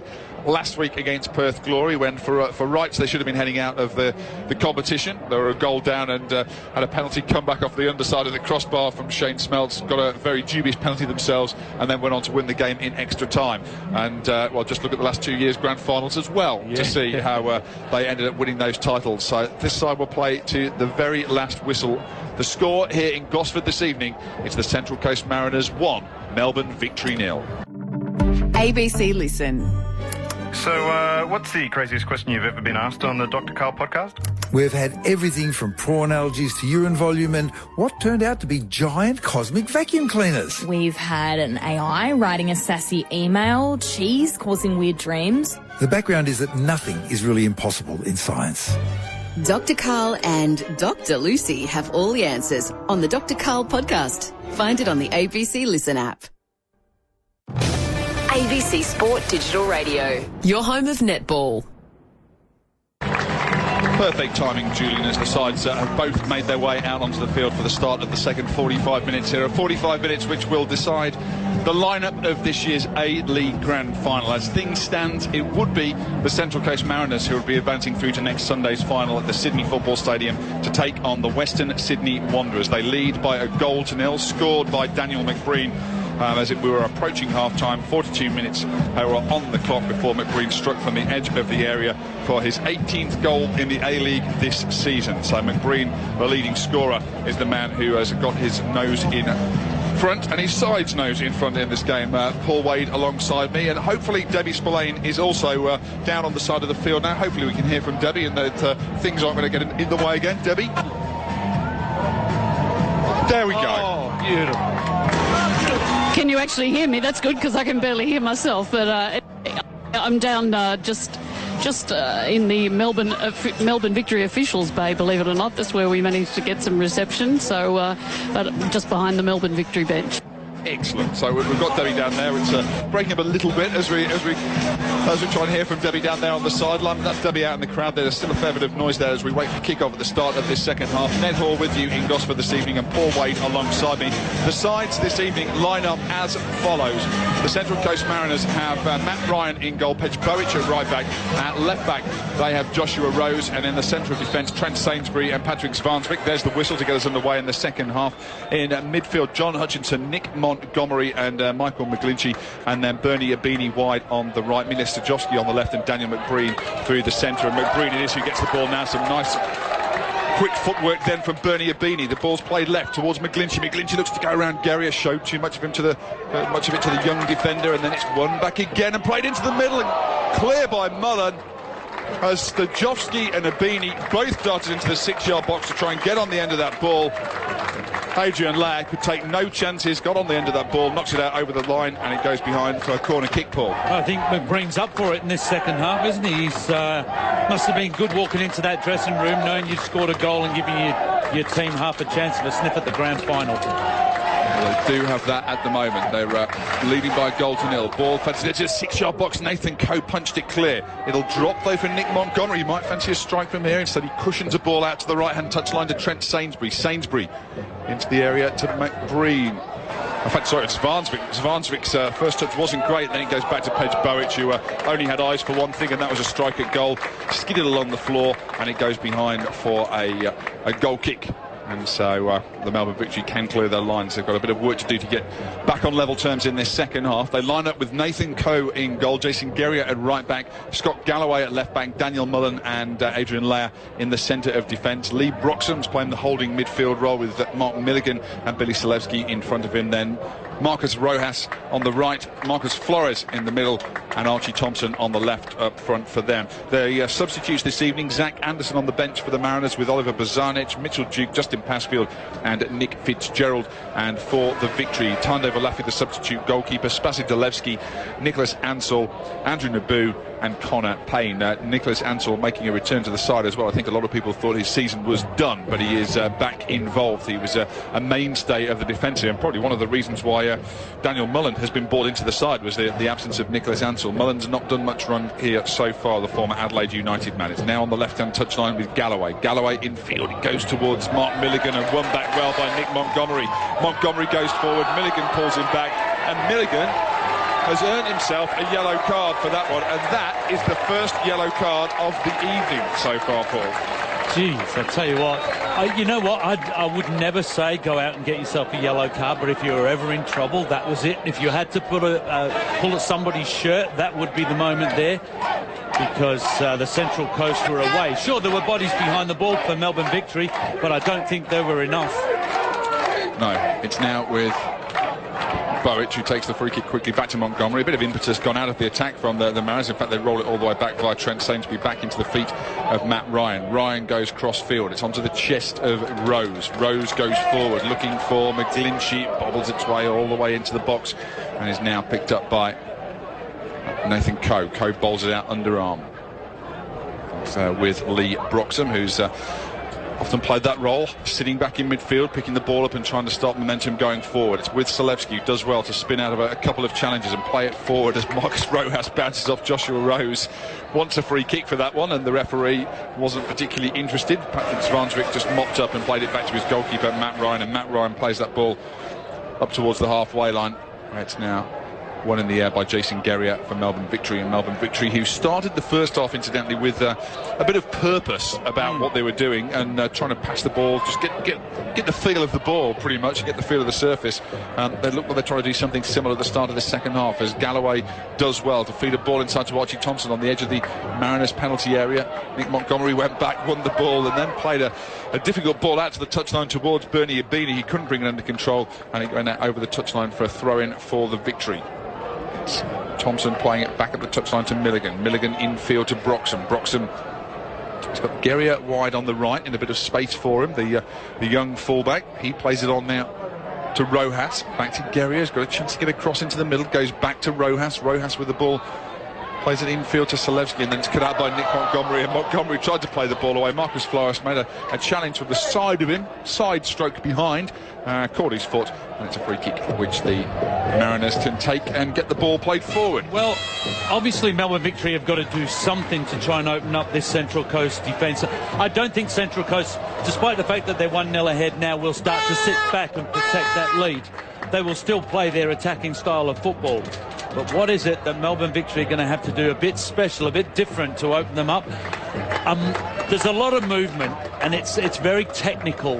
last week against Perth Glory when for rights they should have been heading out of the competition. They were a goal down and had a penalty come back off the underside of the crossbar from Shane Smeltz, got a very dubious penalty themselves, and then went on to win the game in extra time. And well, just look at the last 2 years grand finals as well to see how they ended up winning those titles. So this side will play to the very last whistle. The score here in Gosford this evening, it's the Central Coast Mariners 1, Melbourne Victory 0. ABC Listen. So, what's the craziest question you've ever been asked on the Dr. Carl podcast? We've had everything from prawn allergies to urine volume and what turned out to be giant cosmic vacuum cleaners. We've had an AI writing a sassy email, cheese causing weird dreams. The background is that nothing is really impossible in science. Dr. Carl and Dr. Lucy have all the answers on the Dr. Carl podcast. Find it on the ABC Listen app. ABC Sport Digital Radio, your home of netball. Perfect timing, Julian, as the sides have both made their way out onto the field for the start of the second 45 minutes here. 45 minutes which will decide the lineup of this year's A-League Grand Final. As things stand, it would be the Central Coast Mariners who would be advancing through to next Sunday's final at the Sydney Football Stadium to take on the Western Sydney Wanderers. They lead by a 1-0, scored by Daniel McBreen. As we were approaching half-time, 42 minutes were on the clock before McBreen struck from the edge of the area for his 18th goal in the A-League this season. So McBreen, the leading scorer, is the man who has got his nose in front and his side's nose in front in this game. Paul Wade alongside me, and hopefully Debbie Spillane is also down on the side of the field now. Hopefully we can hear from Debbie and that things aren't going to get in the way again. Debbie? There we go. Oh, beautiful. Can you actually hear me? That's good because I can barely hear myself. But I'm down just in the Melbourne Victory Officials Bay, believe it or not. That's where we managed to get some reception. So, but just behind the Melbourne Victory bench. Excellent. So we've got Debbie down there. It's breaking up a little bit as we try and hear from Debbie down there on the sideline. That's Debbie out in the crowd. There's still a fair bit of noise there as we wait for kick-off at the start of this second half. Ned Hall with you in Gosford this evening and Paul Wade alongside me. The sides this evening line up as follows. The Central Coast Mariners have Matt Ryan in goal, Pedge Bowick at right back. At left back they have Joshua Rose, and in the centre of defence Trent Sainsbury and Patrick Zvansvik. There's the whistle to get us underway in the second half. In midfield, John Hutchinson, Nick Montgomery and Michael McGlinchey, and then Bernie Abini wide on the right, Milos Stajowski on the left, and Daniel McBreen through the centre. And McBreen it is who gets the ball now. Some nice quick footwork then from Bernie Abini. The ball's played left towards McGlinchey. McGlinchey looks to go around Gary. Showed too much of him to the much of it to the young defender, and then it's won back again and played into the middle and clear by Mullen. As Stajowski and Abini both darted into the 6-yard box to try and get on the end of that ball. Adrian Laird could take no chances, got on the end of that ball, knocks it out over the line, and it goes behind for a corner kick, Paul. I think McBreen's up for it in this second half, isn't he? He's must have been good walking into that dressing room, knowing you'd scored a goal and giving your team half a chance of a sniff at the grand final. Well, they do have that at the moment. They're leading by 1-0. Ball fancy into a 6-yard box. Nathan Coe punched it clear. It'll drop though for Nick Montgomery. He might fancy a strike from here. Instead he cushions a ball out to the right-hand touchline to Trent Sainsbury. Sainsbury into the area to McBreen. In fact, sorry, it's Zvansvik. Zvansvik's first touch wasn't great. Then it goes back to Pedge Bowick, who only had eyes for one thing, and that was a strike at goal. Skidded along the floor, and it goes behind for a goal kick. And so the Melbourne Victory can clear their lines. They've got a bit of work to do to get back on level terms in this second half. They line up with Nathan Coe in goal, Jason Guerrier at right back, Scott Galloway at left back, Daniel Mullen and Adrian Lair in the centre of defence. Lee Broxham's playing the holding midfield role with Mark Milligan and Billy Selewski in front of him. Then Marcus Rojas on the right, Marcus Flores in the middle, and Archie Thompson on the left up front for them. The substitutes this evening: Zach Anderson on the bench for the Mariners with Oliver Bazanic, Mitchell Duke, Justin Pasfield and Nick Fitzgerald. And for the Victory, Tando Valafi, the substitute goalkeeper, Spasi Dolevsky, Nicholas Ansell, Andrew Naboo and Connor Payne. Nicholas Ansell making a return to the side as well. I think a lot of people thought his season was done, but he is back involved. He was a mainstay of the defence here, and probably one of the reasons why Daniel Mullen has been brought into the side was the absence of Nicholas Ansell. Mullen's not done much run here so far, the former Adelaide United man. It's now on the left-hand touchline with Galloway. Galloway infield, it goes towards Mark Milligan and won back well by Nick Montgomery. Montgomery goes forward, Milligan pulls him back, and Milligan has earned himself a yellow card for that one, and that is the first yellow card of the evening so far, Paul. Jeez, I tell you what, you know what, I would never say go out and get yourself a yellow card, but if you were ever in trouble, that was it. If you had to pull at somebody's shirt, that would be the moment there, because the Central Coast were away. Sure, there were bodies behind the ball for Melbourne Victory, but I don't think they were enough. No, it's now with Bowick, who takes the free kick quickly back to Montgomery. A bit of impetus gone out of the attack from the Mariners. In fact, they roll it all the way back via Trent Sainsbury back into the feet of Matt Ryan. Ryan goes cross field. It's onto the chest of Rose. Rose goes forward looking for McGlinchey. Bobbles its way all the way into the box and is now picked up by Nathan Coe. Coe bowls it out underarm. With Lee Broxham, who's often played that role, sitting back in midfield, picking the ball up and trying to start momentum going forward. It's with Selewski, who does well to spin out of a couple of challenges and play it forward as Marcus Rojas bounces off Joshua Rose. Wants a free kick for that one, and the referee wasn't particularly interested. Patrick Zvansvik just mopped up and played it back to his goalkeeper, Matt Ryan, and Matt Ryan plays that ball up towards the halfway line. It's now one in the air by Jason Guerrier for Melbourne Victory, and Melbourne Victory, who started the first half incidentally with a bit of purpose about what they were doing and trying to pass the ball, just get the feel of the ball pretty much, get the feel of the surface. They look like they're trying to do something similar at the start of the second half as Galloway does well to feed a ball inside to Archie Thompson on the edge of the Mariners penalty area. Nick Montgomery went back, won the ball and then played a difficult ball out to the touchline towards Bernie Abini. He couldn't bring it under control and it went out over the touchline for a throw-in for the Victory. Thompson playing it back at the touchline to Milligan. Milligan infield to Broxham. Broxham has got Guerrier wide on the right in a bit of space for him. The young fullback. He plays it on now to Rojas. Back to Guerrier. He's got a chance to get across into the middle. Goes back to Rojas. Rojas with the ball. Plays it infield to Selewski and then it's cut out by Nick Montgomery, and Montgomery tried to play the ball away. Marcus Flores made a challenge from the side of him, side stroke behind, caught his foot, and it's a free kick which the Mariners can take and get the ball played forward. Well, obviously Melbourne Victory have got to do something to try and open up this Central Coast defence. I don't think Central Coast, despite the fact that they're 1-0 ahead now, will start to sit back and protect that lead. They will still play their attacking style of football. But what is it that Melbourne Victory are going to have to do a bit special, a bit different to open them up? There's a lot of movement and it's very technical,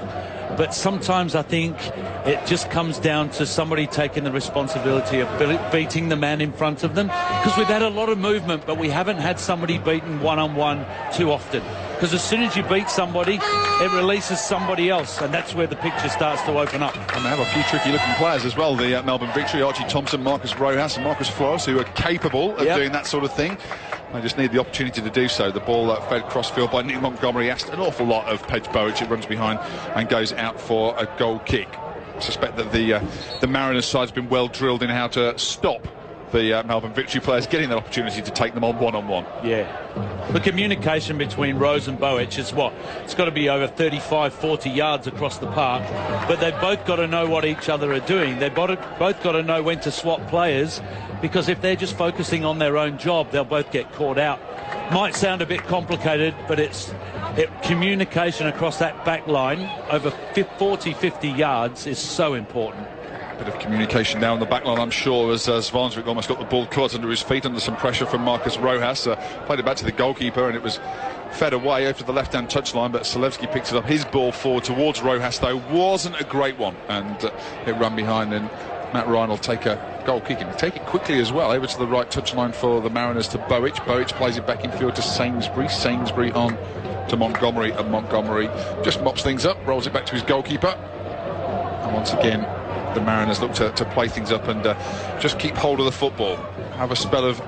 but sometimes I think it just comes down to somebody taking the responsibility of beating the man in front of them, because we've had a lot of movement but we haven't had somebody beaten one-on-one too often. Because as soon as you beat somebody, it releases somebody else, and that's where the picture starts to open up. And they have a few tricky-looking players as well, the Melbourne Victory. Archie Thompson, Marcus Rojas and Marcus Flores, who are capable of doing that sort of thing. They just need the opportunity to do so. The ball fed crossfield by Nick Montgomery asked an awful lot of Pedge Bowick. It runs behind and goes out for a goal kick. I suspect that the Mariners side's been well drilled in how to stop the Melbourne Victory players getting that opportunity to take them on one-on-one. Yeah. The communication between Rose and Bowick is what? It's got to be over 35, 40 yards across the park. But they've both got to know what each other are doing. They've both got to know when to swap players, because if they're just focusing on their own job, they'll both get caught out. Might sound a bit complicated, but communication across that back line over 40, 50 yards is so important. bit of communication now on the back line, I'm sure, as Svansvik almost got the ball caught under his feet under some pressure from Marcus Rojas. Played it back to the goalkeeper, and it was fed away over the left-hand touchline, but Salevsky picks it up. His ball forward towards Rojas, though, wasn't a great one, and it ran behind, and Matt Ryan will take a goal kick and take it quickly as well, over to the right touchline for the Mariners to Bowick. Bowick plays it back in field to Sainsbury. Sainsbury on to Montgomery, and Montgomery just mops things up, rolls it back to his goalkeeper. And once again, the Mariners look to play things up and just keep hold of the football, have a spell of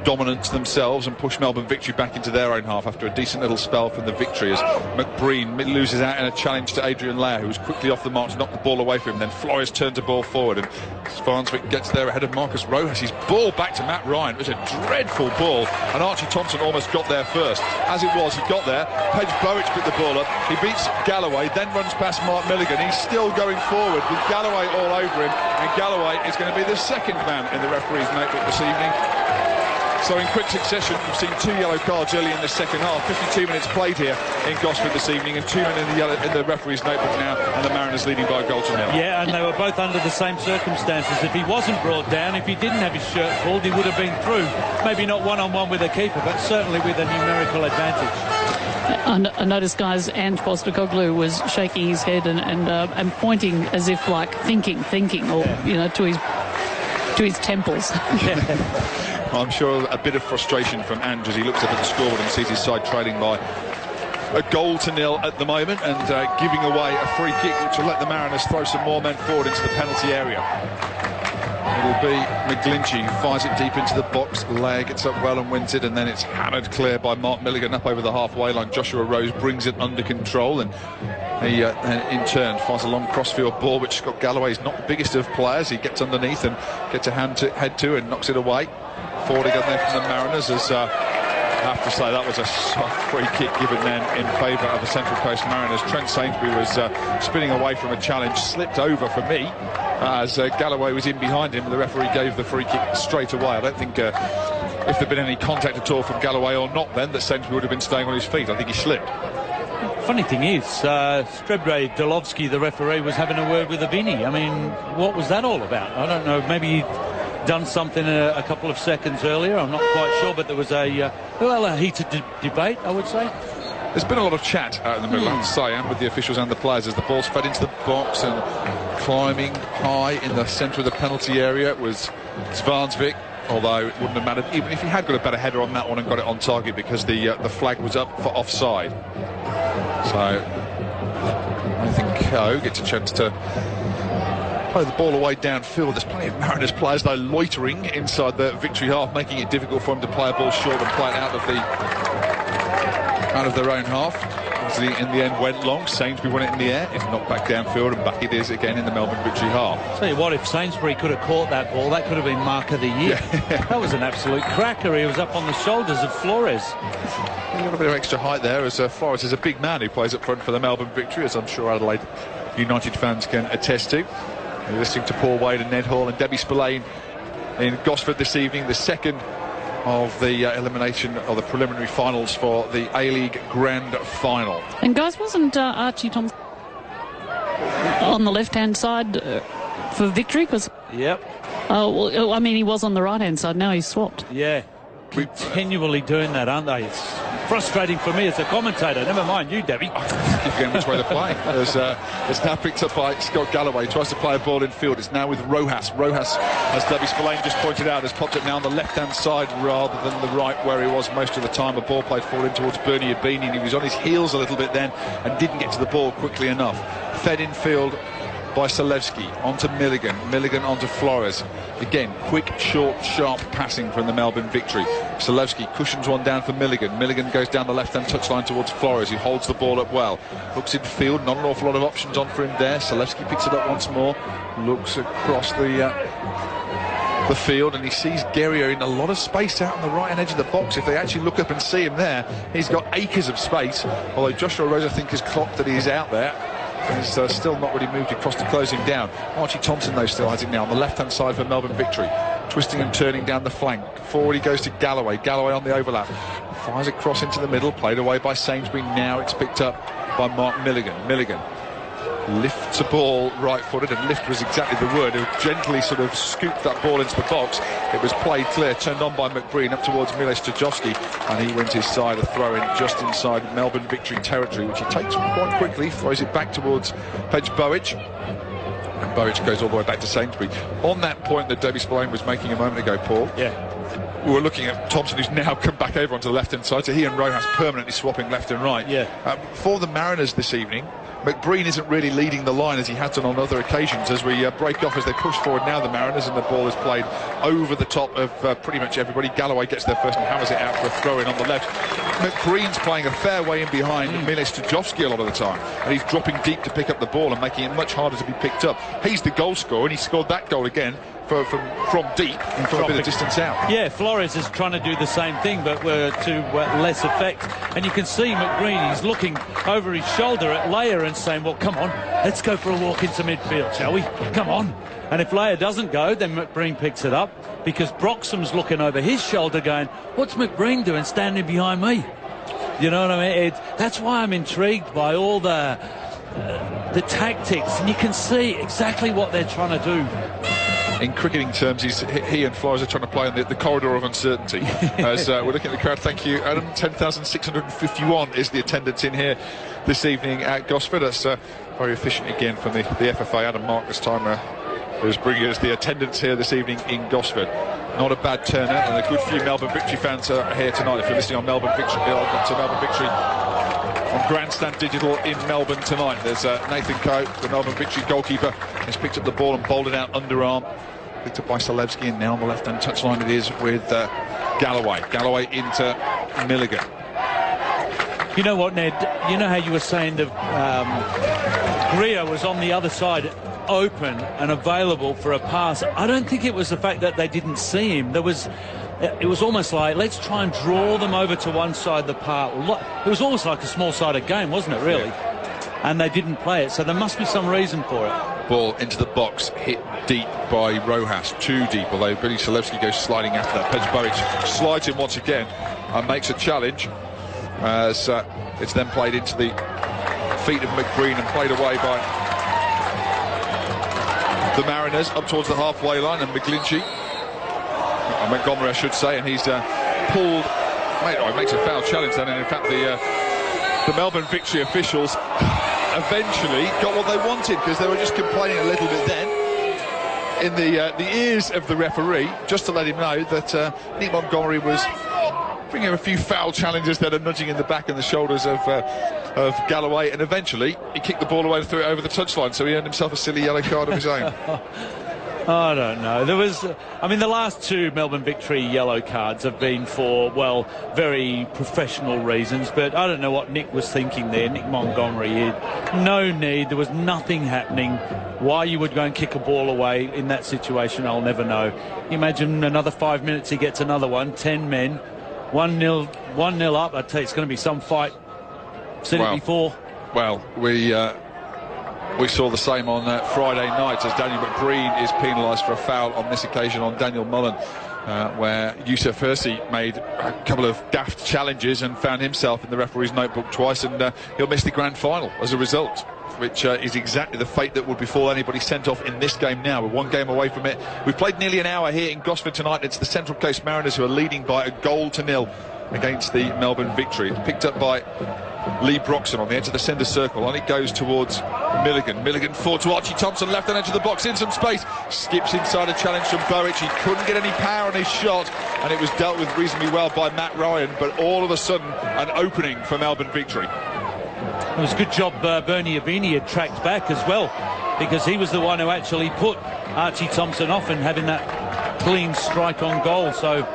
dominance themselves, and push Melbourne Victory back into their own half after a decent little spell from the Victory, as McBreen loses out in a challenge to Adrian Lair, who was quickly off the mark to knock the ball away from him. Then Flores turns the ball forward, and Svansvik gets there ahead of Marcus Rojas. His ball back to Matt Ryan. It was a dreadful ball, and Archie Thompson almost got there first. As it was, he got there. Page Bowick picked the ball up. He beats Galloway, then runs past Mark Milligan. He's still going forward with Galloway all over him, and Galloway is going to be the second man in the referee's notebook this evening. So in quick succession, we've seen 2 yellow cards early in the second half. 52 minutes played here in Gosford this evening, and 2 men in the referee's notebook now, and the Mariners leading by a goal to nil. Yeah, and they were both under the same circumstances. If he wasn't brought down, if he didn't have his shirt pulled, he would have been through. Maybe not one-on-one with a keeper, but certainly with a numerical advantage. I noticed, guys, Ange Postecoglou was shaking his head and pointing as if like thinking, or to his temples. Yeah. I'm sure a bit of frustration from Ange as he looks up at the scoreboard and sees his side trailing by a goal to nil at the moment, and giving away a free kick which will let the Mariners throw some more men forward into the penalty area. It'll be McGlinchey who fires it deep into the box. Lair gets up well and wins it, and then it's hammered clear by Mark Milligan up over the halfway line. Joshua Rose brings it under control, and he in turn fires a long crossfield ball which Scott Galloway is not the biggest of players. He gets underneath and gets a head to and knocks it away. Forward again there from the Mariners, as I have to say that was a soft free kick given then in favour of the Central Coast Mariners. Trent Sainsbury was spinning away from a challenge, slipped over for me as Galloway was in behind him, and the referee gave the free kick straight away. I don't think if there'd been any contact at all from Galloway or not then, that Sainsbury would have been staying on his feet. I think he slipped. Funny thing is, Strebray Dolovsky, the referee, was having a word with Avini. I mean, what was that all about? I don't know, maybe done something a couple of seconds earlier, I'm not quite sure, but there was a heated debate, I would say. There's been a lot of chat out in the middle, I have to say, and with the officials and the players, as the ball's fed into the box, and climbing high in the centre of the penalty area was Svansvik, although it wouldn't have mattered even if he had got a better header on that one and got it on target, because the flag was up for offside. So I think Coe gets a chance to play the ball away downfield. There's plenty of Mariners players though loitering inside the Victory half, making it difficult for them to play a ball short and play it out of their own half. Obviously in the end went long. Sainsbury won it in the air. It's knocked back downfield, and back it is again in the Melbourne Victory half. Tell you what, if Sainsbury could have caught that ball, that could have been mark of the year. Yeah. That was an absolute cracker. He was up on the shoulders of Flores. He's got a bit of extra height there, as Flores is a big man who plays up front for the Melbourne Victory, as I'm sure Adelaide United fans can attest to. You're listening to Paul Wade and Ned Hall and Debbie Spillane in Gosford this evening, the second of the elimination of the preliminary finals for the A-League Grand Final. And guys, wasn't Archie Thompson on the left-hand side for Victory? Yep. Well, I mean, he was on the right-hand side. Now he's swapped. Yeah. Continually doing that, aren't they? It's frustrating for me as a commentator. Never mind you, Debbie. Keep going which way to play. It's now picked up by Scott Galloway. Tries to play a ball in field. It's now with Rojas. Rojas, as Debbie Spillane just pointed out, has popped it now on the left-hand side rather than the right, where he was most of the time. A ball played forward in towards Bernie Abini, and he was on his heels a little bit then and didn't get to the ball quickly enough. Fed in field by Salevsky, onto Milligan, Milligan onto Flores. Again, quick, short, sharp passing from the Melbourne Victory. Salevsky cushions one down for Milligan. Milligan goes down the left-hand touchline towards Flores, who holds the ball up well. Looks in field, not an awful lot of options on for him there. Salevsky picks it up once more, looks across the field, and he sees Guerrier in a lot of space out on the right-hand edge of the box. If they actually look up and see him there, he's got acres of space, although Joshua Rose, I think, has clocked that he's out there. He's still not really moved across to close him down. Archie Thompson, though, still has it now on the left-hand side for Melbourne Victory. Twisting and turning down the flank. Forward he goes to Galloway. Galloway on the overlap. Fires it across into the middle. Played away by Sainsbury. Now it's picked up by Mark Milligan. Milligan lifts a ball right-footed, and lift was exactly the word. He gently sort of scooped that ball into the box. It was played clear, turned on by McBreen up towards Miles Stojowski, and he went his side, a throw-in just inside Melbourne Victory territory, which he takes quite quickly, throws it back towards Pedge Bowick. And Bowick goes all the way back to Sainsbury. On that point that Debbie Spillane was making a moment ago, Paul, we were looking at Thompson, who's now come back over onto the left-hand side, so he and Rojas permanently swapping left and right. For the Mariners this evening, McBreen isn't really leading the line as he has done on other occasions. As we break off, as they push forward now, the Mariners, and the ball is played over the top of pretty much everybody. Galloway gets there first and hammers it out for a throw-in on the left. McBreen's playing a fair way in behind Miles Stojowski a lot of the time, and he's dropping deep to pick up the ball and making it much harder to be picked up. He's the goal scorer, and he scored that goal again from deep and from a bit of distance out. Yeah, Flores is trying to do the same thing, but to less effect. And you can see McBreen, he's looking over his shoulder at Leia and saying, well, come on, let's go for a walk into midfield, shall we? Come on. And if Leia doesn't go, then McBreen picks it up, because Broxham's looking over his shoulder going, what's McBreen doing standing behind me? You know what I mean? That's why I'm intrigued by all the tactics, and you can see exactly what they're trying to do. In cricketing terms, he and Flores are trying to play on the corridor of uncertainty. As we're looking at the crowd, thank you, Adam. 10,651 is the attendance in here this evening at Gosford. That's very efficient again from the FFA. Adam Mark this time who's bringing us the attendance here this evening in Gosford. Not a bad turnout, and a good few Melbourne Victory fans are here tonight. If you're listening on Melbourne Victory, on Grandstand Digital in Melbourne tonight. There's Nathan Coe, the Melbourne Victory goalkeeper, has picked up the ball and bowled it out underarm. Picked up by Salevsky, and now on the left-hand touchline it is with Galloway. Galloway into Milligan. You know what, Ned? You know how you were saying that Greer was on the other side, open and available for a pass. I don't think it was the fact that they didn't see him. It was almost like, let's try and draw them over to one side of the park. It was almost like a small-sided game, wasn't it, really? Yeah. And they didn't play it, so there must be some reason for it. Ball into the box, hit deep by Rojas, too deep, although Billy Salevsky goes sliding after that. Pedge Bowick slides in once again and makes a challenge, as it's then played into the feet of McBreen and played away by the Mariners up towards the halfway line, and McGlinchey, Montgomery I should say, and he's pulled, makes a foul challenge then, and in fact the Melbourne Victory officials eventually got what they wanted, because they were just complaining a little bit then in the ears of the referee, just to let him know that Nick Montgomery was bringing a few foul challenges that are nudging in the back and the shoulders of Galloway, and eventually he kicked the ball away and threw it over the touchline, so he earned himself a silly yellow card of his own. I don't know. There was, the last two Melbourne Victory yellow cards have been for, well, very professional reasons, but I don't know what Nick was thinking there. Nick Montgomery, he had no need. There was nothing happening. Why you would go and kick a ball away in that situation, I'll never know. You imagine another 5 minutes, he gets another one, 10 men, 1-0 up. I'd tell you, it's going to be some fight. Seen it before. Well, we saw the same on Friday night, as Daniel McBreen is penalised for a foul on this occasion on Daniel Mullen, where Yusuf Hersey made a couple of daft challenges and found himself in the referee's notebook twice, and he'll miss the grand final as a result, which is exactly the fate that would befall anybody sent off in this game now. We're one game away from it. We've played nearly an hour here in Gosford tonight. It's the Central Coast Mariners who are leading by 1-0 against the Melbourne Victory. It's picked up by Lee Broxton on the edge of the centre circle, and it goes towards Milligan. Milligan forward to Archie Thompson, left hand edge of the box, in some space, skips inside a challenge from Bowick. He couldn't get any power on his shot, and it was dealt with reasonably well by Matt Ryan, but all of a sudden an opening for Melbourne Victory. It was a good job Bernie Avini had tracked back as well, because he was the one who actually put Archie Thompson off and having that clean strike on goal. So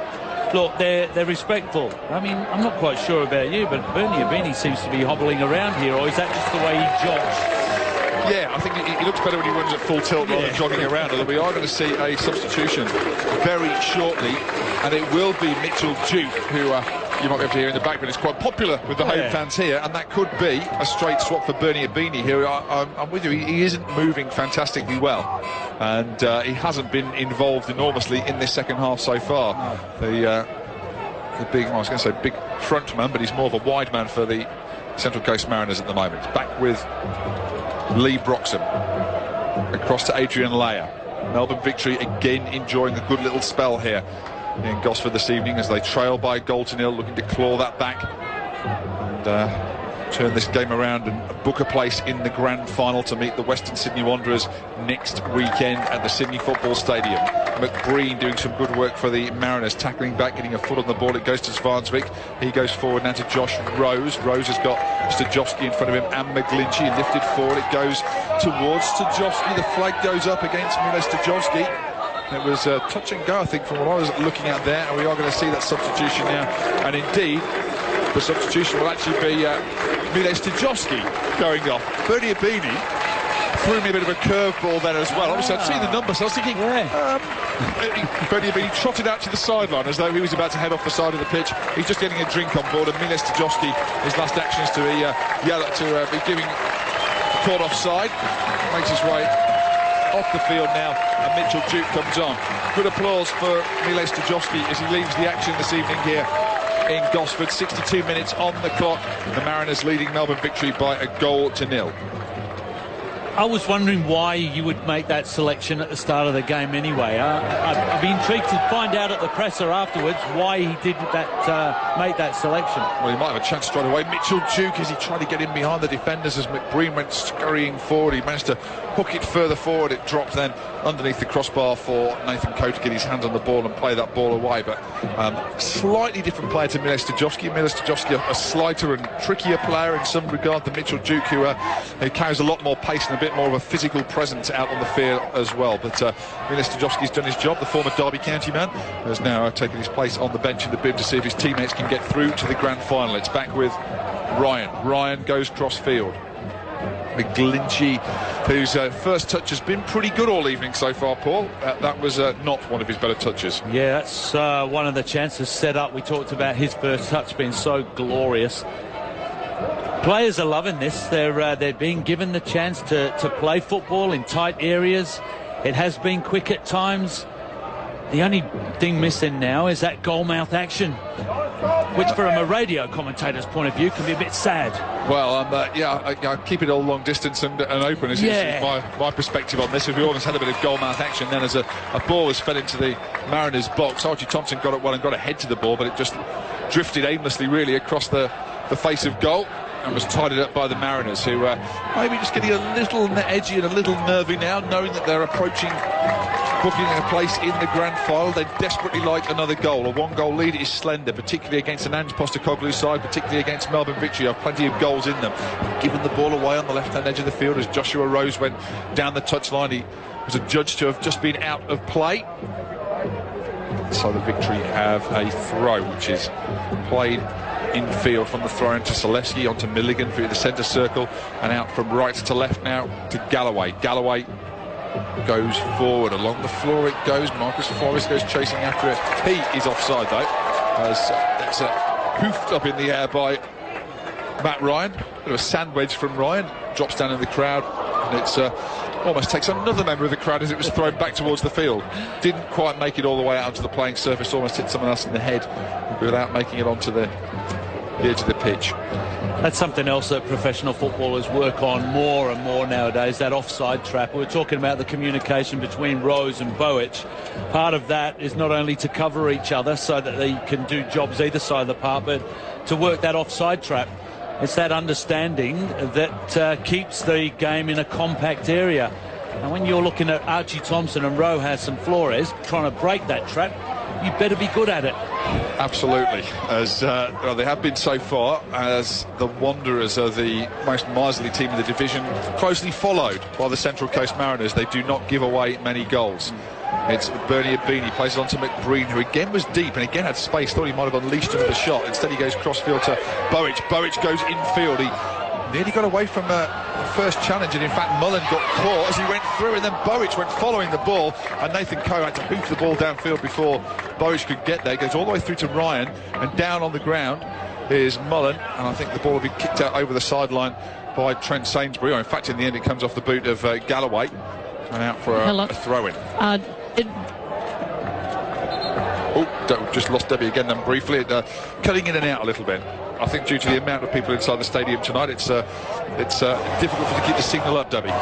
look, they're respectful. I'm not quite sure about you, but Bernie Avini seems to be hobbling around here, or is that just the way he jogs? Yeah, I think he looks better when he runs at full tilt rather than jogging around. Although we are going to see a substitution very shortly, and it will be Mitchell Duke, who you might be able to hear in the background is quite popular with the home fans here, and that could be a straight swap for Bernie Abini, who I'm with you, he isn't moving fantastically well, and he hasn't been involved enormously in this second half so far. The big, I was going to say big front man, but he's more of a wide man for the Central Coast Mariners at the moment. Back with Lee Broxham. Across to Adrian Layer. Melbourne Victory again enjoying a good little spell here in Gosford this evening as they trail by 1-0, looking to claw that back and turn this game around and book a place in the grand final to meet the Western Sydney Wanderers next weekend at the Sydney Football Stadium. McBreen doing some good work for the Mariners, tackling back, getting a foot on the ball. It goes to Svansvik. He goes forward now to Josh Rose. Rose has got Stajovski in front of him and McGlinchey lifted forward. It goes towards Stajovski. The flag goes up against Milos Stajovski. It was touch and go, I think, from what I was looking at there, and we are going to see that substitution now. And indeed, the substitution will actually be Milos Stajovski going off. Bernie Abini threw me a bit of a curveball there as well. Obviously, I'd seen the numbers, so I was thinking, Bernie Abini trotted out to the sideline as though he was about to head off the side of the pitch. He's just getting a drink on board, and Milos Stajovski, his last action is to be giving caught offside. Makes his way off the field now, and Mitchell Duke comes on. Good applause for Milos Stajovski as he leaves the action this evening here in Gosford. 62 minutes on the clock. The Mariners leading Melbourne Victory by 1-0. I was wondering why you would make that selection at the start of the game anyway. I'd be intrigued to find out at the presser afterwards why he did that, make that selection. Well, he might have a chance straight away. Mitchell Duke, as he tried to get in behind the defenders as McBreen went scurrying forward. He managed to hook it further forward. It dropped then underneath the crossbar for Nathan Coe to get his hands on the ball and play that ball away. But slightly different player to Milos Stajovski. Milos Stajovski, a slighter and trickier player in some regard than Mitchell Duke, who carries a lot more pace and a bit more of a physical presence out on the field as well. But Milos Stajovski's done his job. The former Derby County man has now taken his place on the bench in the bid to see if his teammates can get through to the grand final. It's back with Ryan. Ryan goes cross field. McGlinchey, whose first touch has been pretty good all evening so far, Paul. That was not one of his better touches. Yeah, that's one of the chances set up. We talked about his first touch being so glorious. Players are loving this. They're being given the chance to play football in tight areas. It has been quick at times. The only thing missing now is that goalmouth action, which from a radio commentator's point of view can be a bit sad. Well, I keep it all long distance and open is my perspective on this. If we almost had a bit of goalmouth action, then as a ball was fed into the Mariners box, Archie Thompson got it well and got ahead to the ball, but it just drifted aimlessly really across the face of goal and was tidied up by the Mariners, who maybe just getting a little edgy and a little nervy now, knowing that they're approaching booking a place in the grand final. They desperately like another goal. A one-goal lead is slender, particularly against an Ange Postecoglou side, particularly against Melbourne Victory. Have plenty of goals in them. Given the ball away on the left-hand edge of the field as Joshua Rose went down the touchline, he was adjudged to have just been out of play. So the Victory have a throw, which is played infield from the throw into Zalewski onto Milligan through the centre circle and out from right to left now to Galloway. Galloway goes forward along the floor. It goes. Marcus Forrest goes chasing after it. He is offside though, as it's hoofed up in the air by Matt Ryan. Bit of a sand wedge from Ryan. Drops down in the crowd, and it's almost takes another member of the crowd as it was thrown back towards the field. Didn't quite make it all the way out onto the playing surface. Almost hit someone else in the head without making it onto the edge of the pitch. That's something else that professional footballers work on more and more nowadays, that offside trap. We were talking about the communication between Rose and Bowych. Part of that is not only to cover each other so that they can do jobs either side of the park, but to work that offside trap. It's that understanding that keeps the game in a compact area. And when you're looking at Archie Thompson and Rojas and Flores trying to break that trap, you better be good at it. Absolutely, as they have been so far, as the Wanderers are the most miserly team in the division, closely followed by the Central Coast Mariners. They do not give away many goals. It's Bernie Abini, plays it on to McBreen, who again was deep and again had space, thought he might have unleashed another shot. Instead he goes crossfield to Bowych. Bowych goes infield. He nearly got away from the first challenge, and in fact Mullen got caught as he went through, and then Bowych went following the ball, and Nathan Coe had to hoof the ball downfield before Bowych could get there. It goes all the way through to Ryan, and down on the ground is Mullen, and I think the ball will be kicked out over the sideline by Trent Sainsbury, or in fact in the end it comes off the boot of Galloway and out for a throw-in. Oh, just lost Debbie again then briefly. Cutting in and out a little bit. I think due to the amount of people inside the stadium tonight, it's difficult to keep the signal up, Debbie.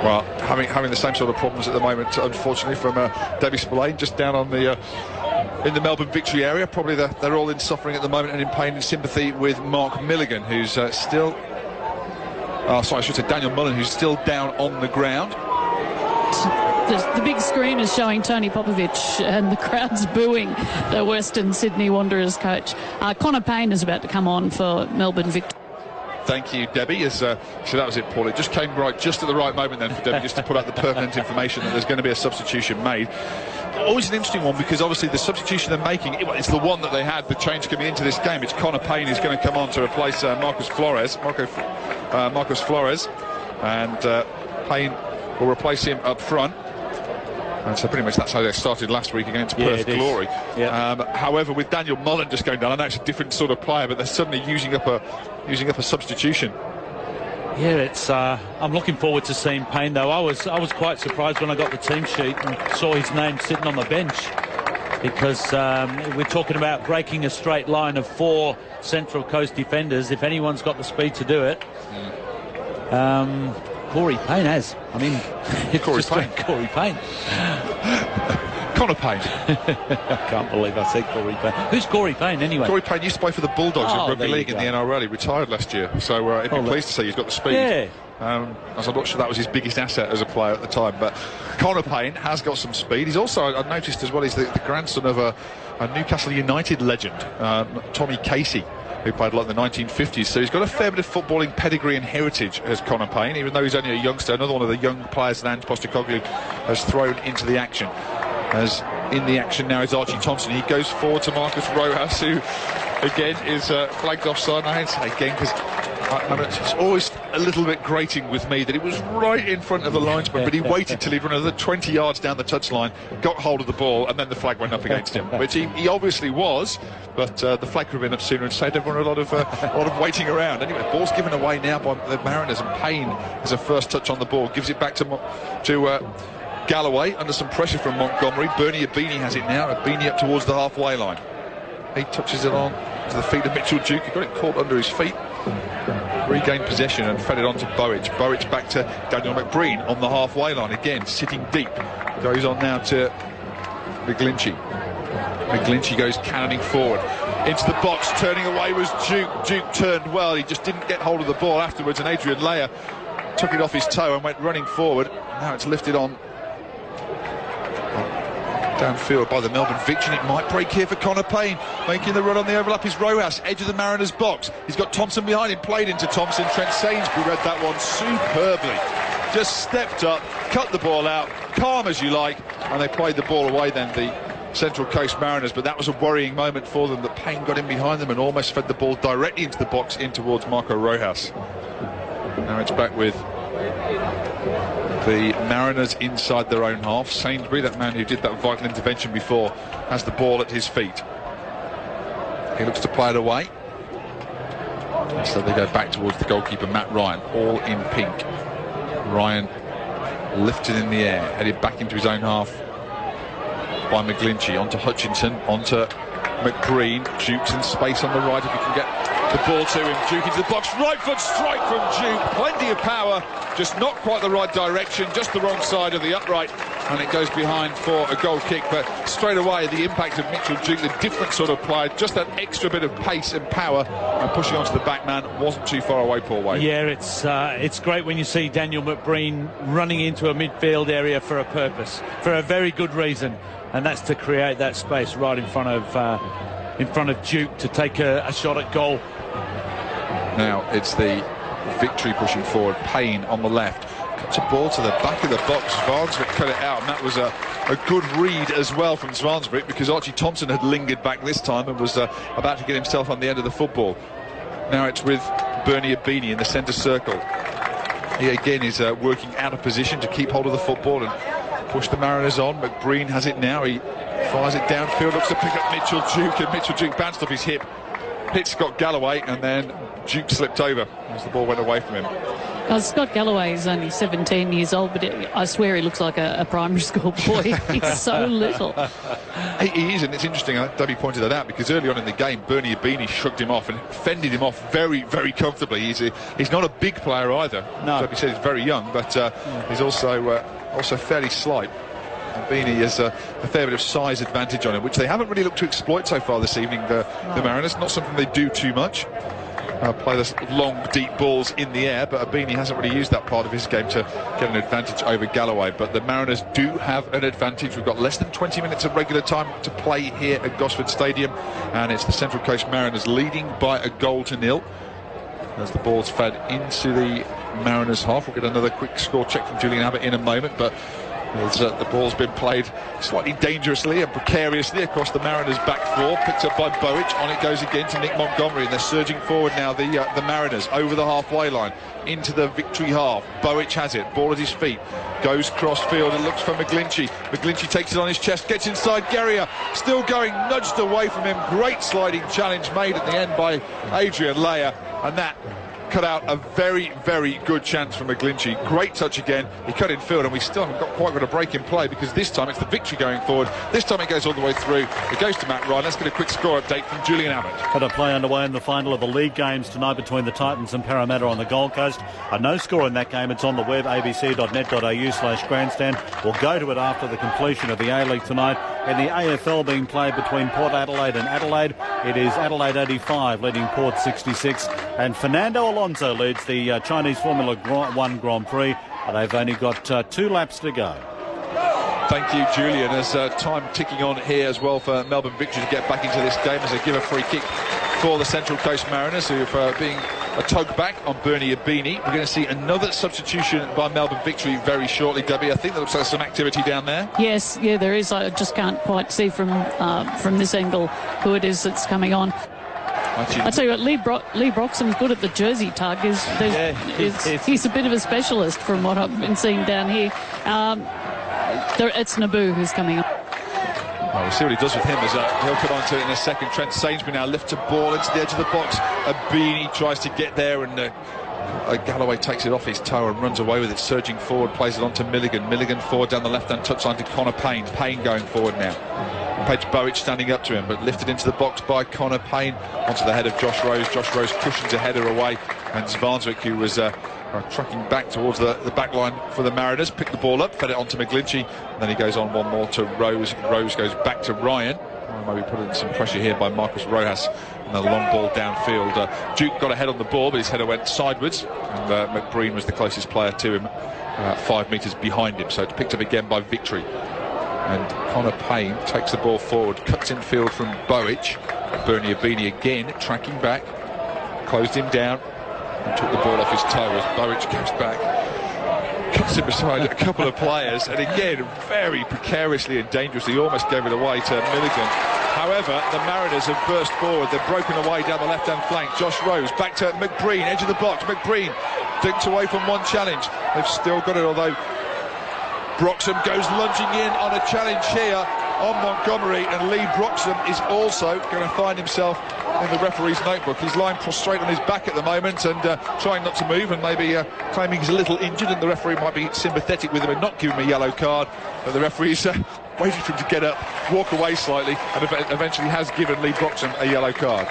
Well, having the same sort of problems at the moment, unfortunately, from Debbie Spillane, just down on the in the Melbourne Victory area. Probably they're all in suffering at the moment and in pain and sympathy with Mark Milligan, who's still... sorry, I should say Daniel Mullen, who's still down on the ground. The big screen is showing Tony Popovich and the crowd's booing the Western Sydney Wanderers coach. Connor Payne is about to come on for Melbourne Victory. Thank you, Debbie. So that was it, Paul. It just came just at the right moment then for Debbie just to put out the permanent information that there's going to be a substitution made. Always an interesting one, because obviously the substitution they're making, it's the one that they had, the change coming into this game. It's Connor Payne who's going to come on to replace Marcus Flores. And Payne will replace him up front. And so pretty much that's how they started last week against Perth Glory. Yeah. However, with Daniel Mullen just going down, I know it's a different sort of player, but they're suddenly using up a substitution. Yeah, it's. I'm looking forward to seeing Payne, though. I was quite surprised when I got the team sheet and saw his name sitting on the bench, because we're talking about breaking a straight line of 4 Central Coast defenders. If anyone's got the speed to do it, Corey Payne has. I mean, it's Corey Payne. Connor Payne. I can't believe I said Corey Payne. Who's Corey Payne anyway? Corey Payne used to play for the Bulldogs in rugby league in the NRL. He retired last year, so if you're pleased to say he's got the speed. Yeah. As I'm not sure that was his biggest asset as a player at the time, but Connor Payne has got some speed. He's also, I noticed as well, he's the grandson of a Newcastle United legend, Tommy Casey, who played a lot in the 1950s. So he's got a fair bit of footballing pedigree and heritage as Connor Payne, even though he's only a youngster. Another one of the young players that Ange Postecoglou has thrown into the action. As in the action now is Archie Thompson. He goes forward to Marcus Rojas, who again is flagged offside. And I hate to say again, because it's always a little bit grating with me that it was right in front of the linesman, but he waited till he'd run another 20 yards down the touchline, got hold of the ball, and then the flag went up against him, which he obviously was, but the flag could have been up sooner and saved everyone a lot of waiting around. Anyway, ball's given away now by the Mariners, and Payne has a first touch on the ball, gives it back to Galloway under some pressure from Montgomery. Bernie Abini has it now. Abini up towards the halfway line. He touches it on to the feet of Mitchell Duke. He got it caught under his feet. Regained possession and fed it on to Burridge. Burridge back to Daniel McBreen on the halfway line again, sitting deep. Goes on now to McGlinchey. McGlinchey goes cannoning forward into the box. Turning away was Duke. Duke turned well. He just didn't get hold of the ball afterwards, and Adrian Leyer took it off his toe and went running forward. Now it's lifted on downfield by the Melbourne Victory. It might break here for Connor Payne. Making the run on the overlap is Rojas, edge of the Mariners box. He's got Thompson behind him, played into Thompson. Trent Sainsbury read that one superbly. Just stepped up, cut the ball out, calm as you like, and they played the ball away then, the Central Coast Mariners. But that was a worrying moment for them, that Payne got in behind them and almost fed the ball directly into the box in towards Marco Rojas. Now it's back with the Mariners inside their own half. Sainsbury, that man who did that vital intervention before, has the ball at his feet. He looks to play it away. So they go back towards the goalkeeper, Matt Ryan, all in pink. Ryan lifted in the air, headed back into his own half by McGlinchey, onto Hutchinson, onto McBreen. Duke's in space on the right if he can get the ball to him. Duke into the box, right foot strike from Duke, plenty of power, just not quite the right direction, just the wrong side of the upright, and it goes behind for a goal kick. But straight away the impact of Mitchell Duke, the different sort of player, just that extra bit of pace and power, and pushing onto the back man, wasn't too far away, Paul Wade. Yeah, it's great when you see Daniel McBreen running into a midfield area for a purpose, for a very good reason, and that's to create that space right in front of Duke to take a shot at goal. Now it's the Victory pushing forward. Payne on the left, cuts a ball to the back of the box. Svansvik cut it out, and that was a good read as well from Svansvik, because Archie Thompson had lingered back this time and was about to get himself on the end of the football. Now it's with Bernie Abini in the centre circle. He again is working out of position to keep hold of the football and push the Mariners on. McBreen has it now. He fires it downfield, looks to pick up Mitchell Duke, and Mitchell Duke bounced off his hit, hit Scott Galloway, and then Duke slipped over as the ball went away from him. Scott Galloway is only 17 years old, but I swear he looks like a primary school boy. He's so little. He is, and it's interesting. Debbie pointed that out because early on in the game, Bernie Abini shrugged him off and fended him off very, very comfortably. He's not a big player either. No. Debbie said he's very young, but he's also fairly slight. Abini has a fair bit of size advantage on him, which they haven't really looked to exploit so far this evening. The Mariners, not something they do too much. Play the long, deep balls in the air, but Abini hasn't really used that part of his game to get an advantage over Galloway. But the Mariners do have an advantage. We've got less than 20 minutes of regular time to play here at Gosford Stadium, and it's the Central Coast Mariners leading by a goal to nil. As the ball's fed into the Mariners half, we'll get another quick score check from Julian Abbott in a moment, but the ball's been played slightly dangerously and precariously across the Mariners' back four, picked up by Bowick. On it goes again to Nick Montgomery, and they're surging forward now, the Mariners, over the halfway line into the victory half. Bowick has it, ball at his feet, goes cross field and looks for McGlinchey. McGlinchey takes it on his chest, gets inside. Guerrier still going, nudged away from him. Great sliding challenge made at the end by Adrian Leia, and that cut out a very, very good chance from McGlinchey. Great touch again. He cut in field, and we still haven't quite got a break in play, because this time it's the victory going forward. This time it goes all the way through. It goes to Matt Ryan. Let's get a quick score update from Julian Abbott. Got a play underway in the final of the league games tonight between the Titans and Parramatta on the Gold Coast. No score in that game. It's on the web, abc.net.au/grandstand. We'll go to it after the completion of the A-League tonight. In the AFL being played between Port Adelaide and Adelaide, it is Adelaide 85 leading Port 66, and Fernando Alonso leads the Chinese Formula 1 Grand Prix. They've only got 2 laps to go. Thank you, Julian. As time ticking on here as well for Melbourne Victory to get back into this game as they give a free kick for the Central Coast Mariners, who are being a tug back on Bernie Abini. We're going to see another substitution by Melbourne Victory very shortly, Debbie. I think there looks like some activity down there. Yes, yeah, there is. I just can't quite see from this angle who it is that's coming on. I tell you what, Lee Broxham's good at the jersey tug. He's a bit of a specialist from what I've been seeing down here. It's Naboo who's coming on. Well, we'll see what he does with him as he'll come on to it in a second. Trent Sainsbury now lifts a ball into the edge of the box. Abini tries to get there, and Galloway takes it off his toe and runs away with it, surging forward, plays it on to Milligan. Milligan forward down the left-hand touchline to Connor Payne. Payne going forward now. Paige Bowick standing up to him, but lifted into the box by Connor Payne onto the head of Josh Rose. Josh Rose cushions a header away, and Zvansvik, who was trucking back towards the back line for the Mariners, picked the ball up, fed it on to McGlinchey, and then he goes on one more to Rose. Rose goes back to Ryan. Maybe putting some pressure here by Marcus Rojas, and the long ball downfield. Duke got ahead on the ball, but his header went sideways, and McBreen was the closest player to him, 5 metres behind him, so it's picked up again by Victory. And Connor Payne takes the ball forward, cuts in field from Bowick. Bernie Abini again tracking back, closed him down and took the ball off his toe as Bowick goes back, cuts him beside a couple of players, and again very precariously and dangerously almost gave it away to Milligan. However, the Mariners have burst forward. They're broken away down the left-hand flank. Josh Rose back to McBreen, edge of the box. McBreen dinked away from one challenge. They've still got it, although Broxham goes lunging in on a challenge here on Montgomery, and Lee Broxham is also going to find himself in the referee's notebook. He's lying prostrate on his back at the moment and trying not to move, and maybe claiming he's a little injured, and the referee might be sympathetic with him and not give him a yellow card, but the referee's waiting for him to get up, walk away slightly, and eventually has given Lee Broxham a yellow card.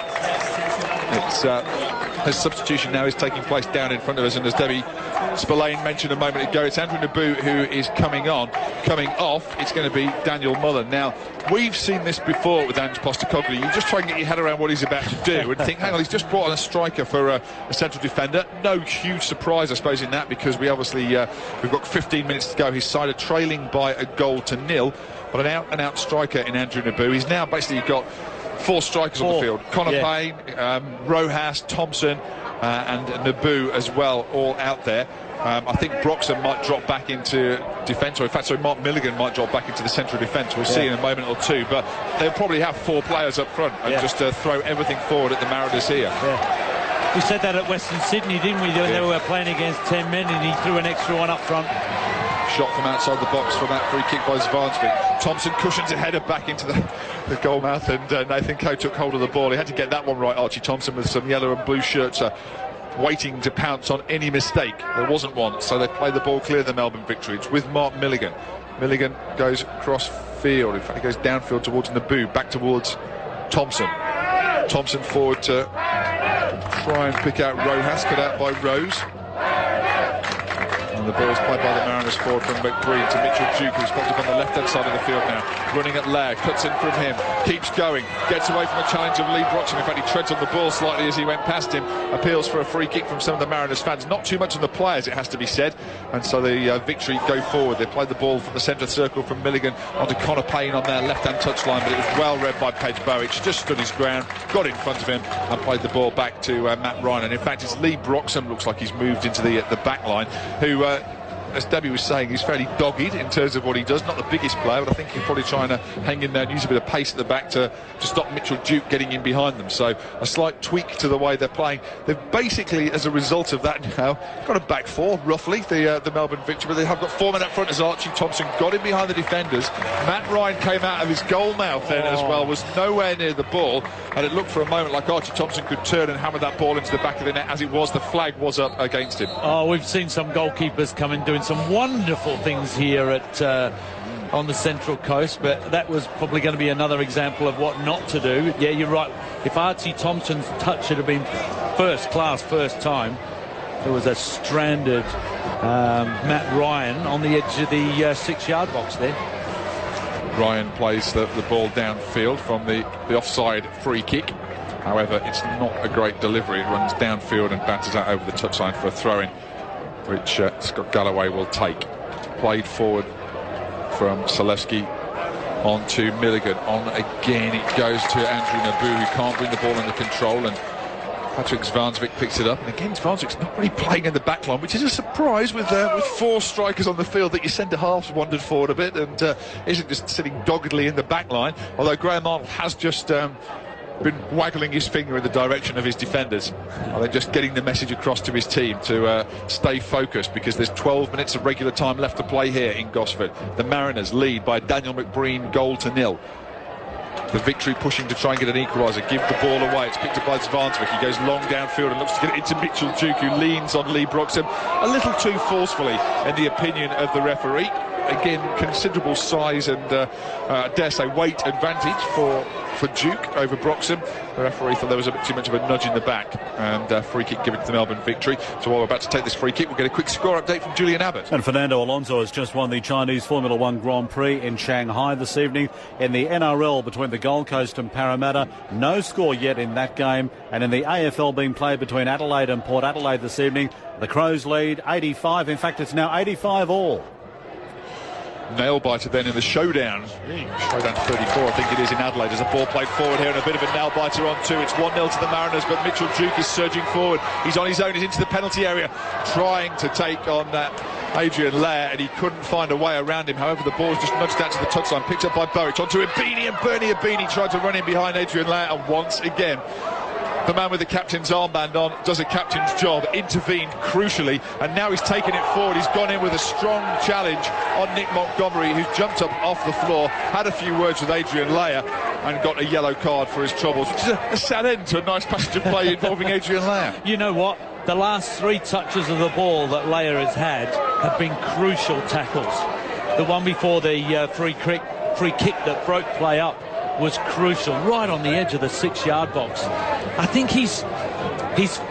His substitution now is taking place down in front of us, and as Debbie Spillane mentioned a moment ago, it's Andrew Naboo who is coming on. Coming off, it's going to be Daniel Mullen. Now, we've seen this before with Ange Postecoglou. You just try and get your head around what he's about to do and think, hang on, he's just brought on a striker for a central defender. No huge surprise, I suppose, in that, because we obviously we've got 15 minutes to go. His side are trailing by a goal to nil, but an out-and-out striker in Andrew Naboo. He's now basically got 4 strikers on the field. Connor Payne, Rojas, Thompson, and Naboo as well, all out there. I think Broxham might drop back into defence, or in fact, sorry, Mark Milligan might drop back into the central defence. We'll see in a moment or two, but they'll probably have 4 players up front and just throw everything forward at the Mariners here. We said that at Western Sydney, didn't we? They were playing against 10 men, and he threw an extra one up front. Shot from outside the box from that free kick by Zvansvik. Thompson cushions a header back into the goal mouth, and Nathan Coe took hold of the ball. He had to get that one right, Archie Thompson, with some yellow and blue shirts waiting to pounce on any mistake. There wasn't one, so they played the ball clear, the Melbourne Victory. It's with Mark Milligan. Milligan goes cross field, in fact he goes downfield towards Naboo, back towards Thompson. Thompson forward to try and pick out Rojas, cut out by Rose. And the ball's played by the Mariners forward from McBreen to Mitchell Duke, who's popped up on the left-hand side of the field now. Running at Lair, cuts in from him, keeps going, gets away from the challenge of Lee Broxham. In fact, he treads on the ball slightly as he went past him. Appeals for a free kick from some of the Mariners fans. Not too much on the players, it has to be said. And so the Victory go forward. They played the ball from the centre circle from Milligan onto Connor Payne on their left-hand touchline, but it was well read by Pej Bowic. Just stood his ground, got in front of him and played the ball back to Matt Ryan. And in fact, it's Lee Broxham, looks like he's moved into the back line, who... as Debbie was saying, he's fairly dogged in terms of what he does. Not the biggest player, but I think he's probably trying to hang in there and use a bit of pace at the back to stop Mitchell Duke getting in behind them. So a slight tweak to the way they're playing. They've basically, as a result of that now, got a back four, roughly, the Melbourne Victory. But they have got 4 men up front as Archie Thompson got in behind the defenders. Matt Ryan came out of his goal mouth then as well, was nowhere near the ball. And it looked for a moment like Archie Thompson could turn and hammer that ball into the back of the net. As it was, the flag was up against him. Oh, we've seen some goalkeepers come in doing some wonderful things here at on the Central Coast, but that was probably going to be another example of what not to do. Yeah, you're right. If Archie Thompson's touch had been first class, first time, there was a stranded Matt Ryan on the edge of the 6-yard box there. Ryan plays the ball downfield from the offside free kick. However, it's not a great delivery. It runs downfield and batters out over the touchline for a throw-in, which Scott Galloway will take. Played forward from Zalewski on to Milligan. On again, it goes to Andrew Naboo, who can't bring the ball under control, and Patrick Zvansvik picks it up. And again, Zvansvik's not really playing in the back line, which is a surprise with 4 strikers on the field, that your centre-half's wandered forward a bit and isn't just sitting doggedly in the back line. Although Graham Arnold has just... been waggling his finger in the direction of his defenders. They're just getting the message across to his team to stay focused, because there's 12 minutes of regular time left to play here in Gosford. The Mariners lead by Daniel McBreen, 0-0. The Victory pushing to try and get an equaliser, give the ball away. It's picked up by Zvansvik. He goes long downfield and looks to get it into Mitchell Duke, who leans on Lee Broxham a little too forcefully, in the opinion of the referee. Again, considerable size and dare say weight advantage for Duke over Broxham. The referee thought there was a bit too much of a nudge in the back, and free kick given to the Melbourne Victory. So while we're about to take this free kick, we'll get a quick score update from Julian Abbott. And Fernando Alonso has just won the Chinese Formula One Grand Prix in Shanghai this evening. In the NRL between the Gold Coast and Parramatta, no score yet in that game. And in the AFL being played between Adelaide and Port Adelaide this evening, the Crows lead 85. In fact, it's now 85 all. Nail-biter then in the showdown 34 I think it is in Adelaide. There's a ball played forward here and a bit of a nail-biter on 2. It's 1-0 to the Mariners, but Mitchell Duke is surging forward. He's on his own, he's into the penalty area, trying to take on Adrian Lair, and he couldn't find a way around him. However, the ball's just nudged out to the touchline, picked up by Bowic onto Ibini, and Bernie Ibini tried to run in behind Adrian Lair, and once again the man with the captain's armband on does a captain's job, intervened crucially, and now he's taken it forward. He's gone in with a strong challenge on Nick Montgomery, who's jumped up off the floor, had a few words with Adrian Lair, and got a yellow card for his troubles, which is a sad end to a nice passage of play involving Adrian Lair. You know what? The last 3 touches of the ball that Lair has had have been crucial tackles. The one before the free kick that broke play up was crucial, right on the edge of the 6-yard box. I think he's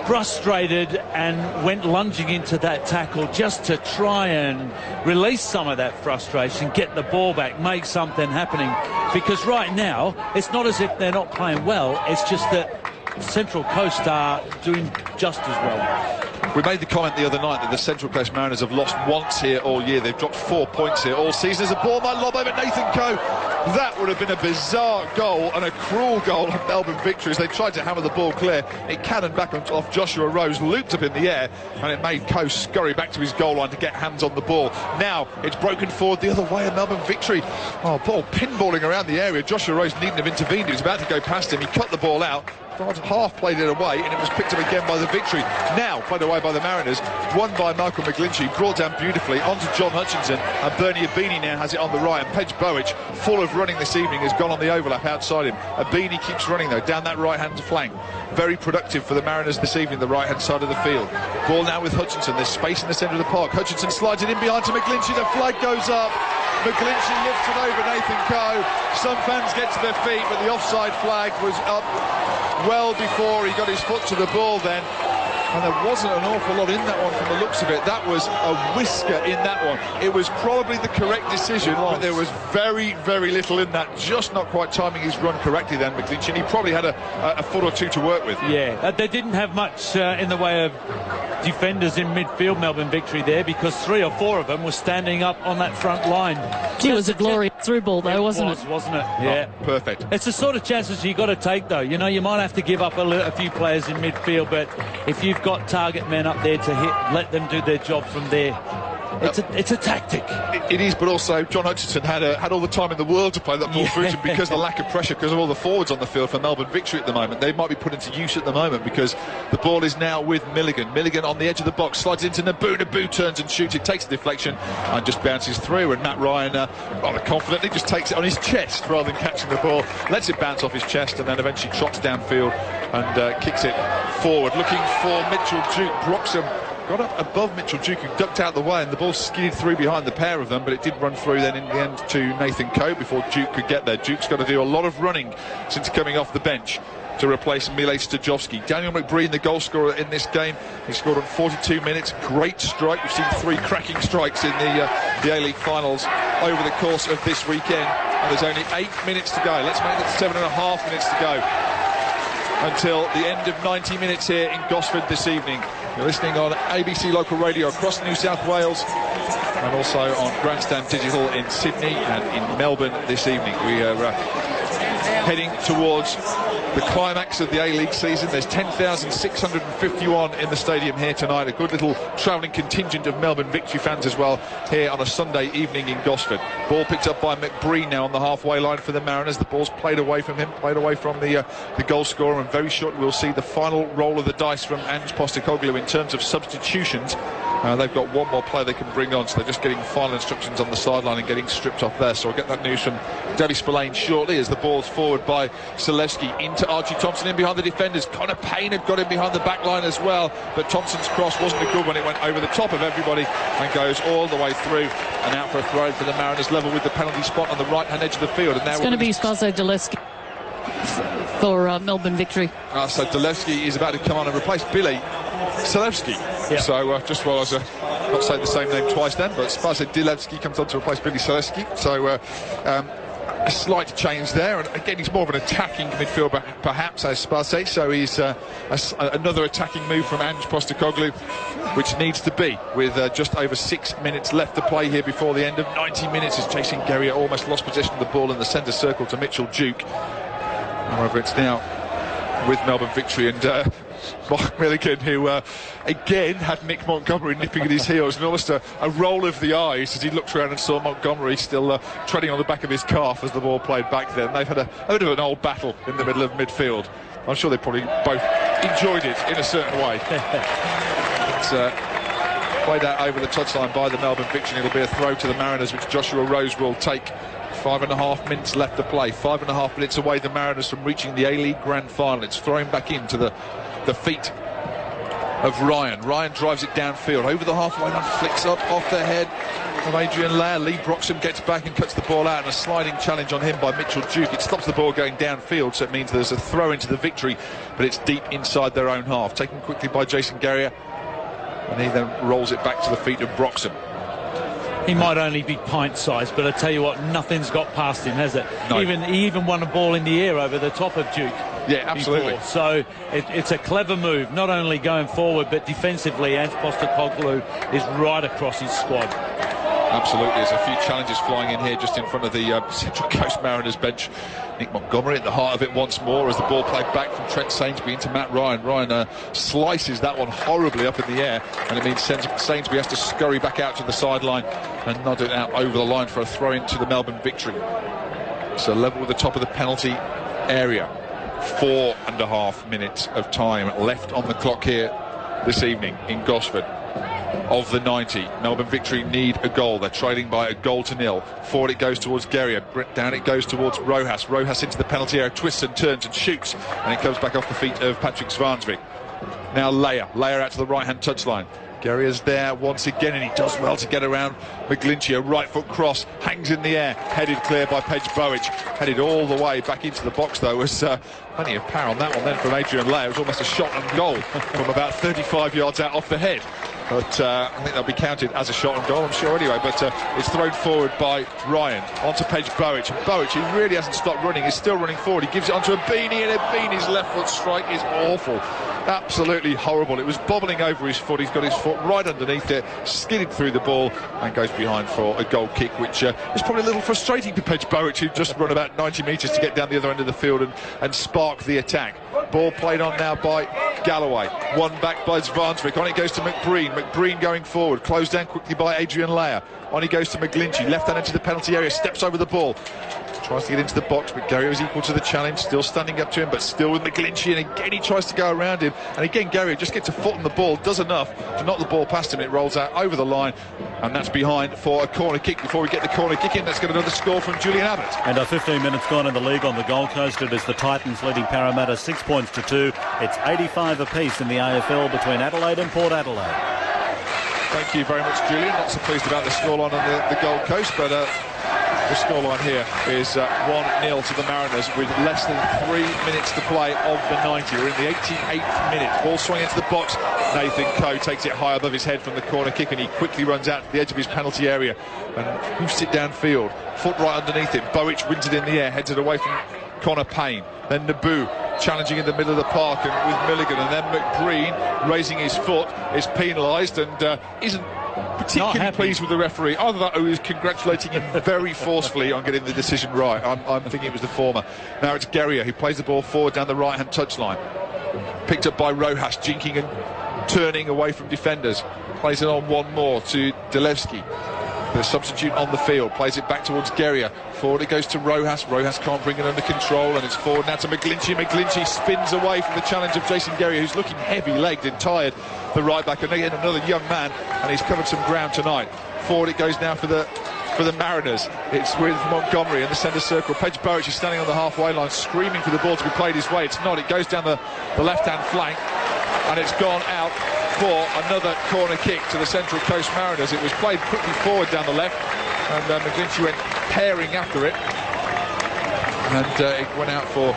frustrated and went lunging into that tackle just to try and release some of that frustration, get the ball back, make something happening. Because right now, it's not as if they're not playing well, it's just that Central Coast are doing just as well. We made the comment the other night that the Central Coast Mariners have lost once here all year. They've dropped 4 points here all season. As a ball might lob over Nathan Coe. That would have been a bizarre goal and a cruel goal of Melbourne Victory as they tried to hammer the ball clear. It cannoned back off Joshua Rose, looped up in the air, and it made Coe scurry back to his goal line to get hands on the ball. Now it's broken forward the other way, and Melbourne Victory, ball pinned pinballing around the area. Joshua Rose needn't have intervened. He was about to go past him. He cut the ball out. France half played it away, and it was picked up again by the Victory. Now played away by the Mariners, won by Malcolm McGlinchey, brought down beautifully onto John Hutchinson, and Bernie Abini now has it on the right. And Pedge Bowich, full of running this evening, has gone on the overlap outside him. Abini keeps running though down that right-hand flank. Very productive for the Mariners this evening, the right-hand side of the field. Ball now with Hutchinson. There's space in the centre of the park. Hutchinson slides it in behind to McGlinchey. The flag goes up. McGlinchey lifts it over Nathan Coe. Some fans get to their feet, but the offside flag was up well before he got his foot to the ball then. And there wasn't an awful lot in that one from the looks of it. That was a whisker in that one. It was probably the correct decision, but there was very, very little in that. Just not quite timing his run correctly then, McGlinchey. And he probably had a foot or two to work with. Yeah, they didn't have much in the way of defenders in midfield, Melbourne Victory there, because 3 or 4 of them were standing up on that front line. It was a glorious through ball though, wasn't it? Wasn't it? Yeah. Oh, perfect. It's the sort of chances you've got to take though. You know, you might have to give up a few players in midfield, but if you've got target men up there to hit, let them do their job from there. It's a tactic. It is, but also John Hutchinson had all the time in the world to play that ball through to, because of the lack of pressure, because of all the forwards on the field for Melbourne Victory at the moment. They might be put into use at the moment because the ball is now with Milligan. Milligan on the edge of the box, slides into Naboo. Naboo turns and shoots. It takes the deflection and just bounces through. And Matt Ryan, rather confidently, just takes it on his chest rather than catching the ball. Lets it bounce off his chest and then eventually trots downfield and kicks it forward. Looking for Mitchell Duke. Broxham got up above Mitchell Duke, who ducked out the way, and the ball skidded through behind the pair of them, but it did run through then in the end to Nathan Coe before Duke could get there. Duke's got to do a lot of running since coming off the bench to replace Mile Stajovski. Daniel McBreen, the goal scorer in this game, he scored on 42 minutes. Great strike. We've seen 3 cracking strikes in the A-League finals over the course of this weekend, and there's only 8 minutes to go. Let's make it 7.5 minutes to go until the end of 90 minutes here in Gosford this evening. You're listening on ABC Local Radio across New South Wales and also on Grandstand Digital in Sydney and in Melbourne this evening. We are heading towards the climax of the A-League season. There's 10,651 in the stadium here tonight. A good little travelling contingent of Melbourne Victory fans as well here on a Sunday evening in Gosford. Ball picked up by McBreen now on the halfway line for the Mariners. The ball's played away from him, played away from the goal scorer, and very shortly we'll see the final roll of the dice from Ange Postecoglou in terms of substitutions. They've got one more player they can bring on, so they're just getting final instructions on the sideline and getting stripped off there. So I'll get that news from Davy Spillane shortly as the ball's forward by Zalewski into Archie Thompson in behind the defenders. Connor Payne had got in behind the back line as well, but Thompson's cross wasn't a good one. It went over the top of everybody and goes all the way through and out for a throw for the Mariners, level with the penalty spot on the right-hand edge of the field. And now it's going to be Spazo Zalewski for Melbourne Victory. So Zalewski is about to come on and replace Billy Zalewski. Yeah. So just while I was not saying the same name twice then, but Spazo Zalewski comes on to replace Billy Zalewski. So a slight change there, and again he's more of an attacking midfielder perhaps as Spazo, so he's another attacking move from Ange Postecoglou, which needs to be with just over 6 minutes left to play here before the end of 90 minutes as Jason Guerrier almost lost possession of the ball in the centre circle to Mitchell Duke. However, it's now with Melbourne Victory and Mark Milligan, who again had Nick Montgomery nipping at his heels, and almost a roll of the eyes as he looked around and saw Montgomery still treading on the back of his calf as the ball played back there. And they've had a bit of an old battle in the middle of midfield. I'm sure they probably both enjoyed it in a certain way. It's played out over the touchline by the Melbourne Victory. It'll be a throw to the Mariners, which Joshua Rose will take. 5.5 minutes left to play. 5.5 minutes away the Mariners from reaching the A-League Grand Final. It's thrown back into the feet of Ryan. Ryan drives it downfield over the halfway line, flicks up off the head of Adrian Lair. Lee Broxham gets back and cuts the ball out, and a sliding challenge on him by Mitchell Duke. It stops the ball going downfield, so it means there's a throw into the Victory, but it's deep inside their own half. Taken quickly by Jason Guerrier, and he then rolls it back to the feet of Broxham. He might only be pint-sized, but I tell you what, nothing's got past him, has it? No. He even won a ball in the air over the top of Duke. Yeah, absolutely. Before. So it's a clever move, not only going forward, but defensively. Ange Postecoglou is right across his squad. Absolutely. There's a few challenges flying in here just in front of the Central Coast Mariners bench. Nick Montgomery at the heart of it once more as the ball played back from Trent Sainsbury into Matt Ryan. Ryan slices that one horribly up in the air, and it means Sainsbury has to scurry back out to the sideline and nod it out over the line for a throw into the Melbourne Victory. So level with the top of the penalty area. 4.5 minutes of time left on the clock here this evening in Gosford. Of the 90, Melbourne Victory need a goal. They're trailing by 1-0. Forward it goes towards Guerrier. Down it goes towards Rojas. Rojas into the penalty area, twists and turns and shoots, and it comes back off the feet of Patrick Zvansvik. Now Leia out to the right-hand touchline. Guerrier's there once again, and he does well to get around McGlinchey. A right foot cross hangs in the air, headed clear by Pej Bowic. Headed all the way back into the box, though. Was plenty of power on that one then from Adrian Leia. It was almost a shot on goal from about 35 yards out off the head. But I think that'll be counted as a shot on goal, I'm sure, anyway. But it's thrown forward by Ryan onto Pej Bowic. And Bowic, he really hasn't stopped running. He's still running forward. He gives it onto Abini, and Abini's left foot strike is awful. Absolutely horrible. It was bobbling over his foot. He's got his foot right underneath it, skidded through the ball, and goes behind for a goal kick, which is probably a little frustrating to Pej Bowic, who just run about 90 metres to get down the other end of the field and spark the attack. Ball played on now by Galloway. One back by Zvansvik. On it goes to McBreen. McBreen going forward. Closed down quickly by Adrian Leia. On he goes to McGlinchey. Left hand into the penalty area. Steps over the ball. Tries to get into the box, but Guerrier is equal to the challenge. Still standing up to him, but still with McGlinchey. And again, he tries to go around him. And again, Guerrier just gets a foot on the ball. Does enough to knock the ball past him. It rolls out over the line. And that's behind for a corner kick. Before we get the corner kick in, let's get another score from Julian Abbott. And 15 minutes gone in the league on the Gold Coast. It is the Titans leading Parramatta 6 points to 2. It's 85 apiece in the AFL between Adelaide and Port Adelaide. Thank you very much, Julian. Not so pleased about the scoreline on the Gold Coast, but the scoreline here is 1-0 to the Mariners with less than 3 minutes to play of the 90. We're in the 88th minute. Ball swung into the box. Nathan Coe takes it high above his head from the corner kick, and he quickly runs out to the edge of his penalty area and boosts it downfield. Foot right underneath it. Bowic wins it in the air, heads it away from Connor Payne. Then Naboo challenging in the middle of the park and with Milligan, and then McBreen raising his foot is penalised and isn't particularly pleased with the referee. Either that or he was congratulating him very forcefully on getting the decision right. I'm thinking it was the former. Now it's Guerrier who plays the ball forward down the right-hand touchline. Picked up by Rojas, jinking and turning away from defenders. Plays it on one more to Delevsky. The substitute on the field, plays it back towards Guerrier. Forward it goes to Rojas. Rojas can't bring it under control, and it's forward now to McGlinchey. McGlinchey spins away from the challenge of Jason Guerrier, who's looking heavy-legged and tired. The right back, and again another young man, and he's covered some ground tonight. Forward it goes now for the Mariners. It's with Montgomery in the centre circle. Pej Bowic is standing on the halfway line, screaming for the ball to be played his way. It's not. It goes down the left-hand flank, and it's gone out for another corner kick to the Central Coast Mariners. It was played quickly forward down the left, and McGlinchey went tearing after it, and it went out for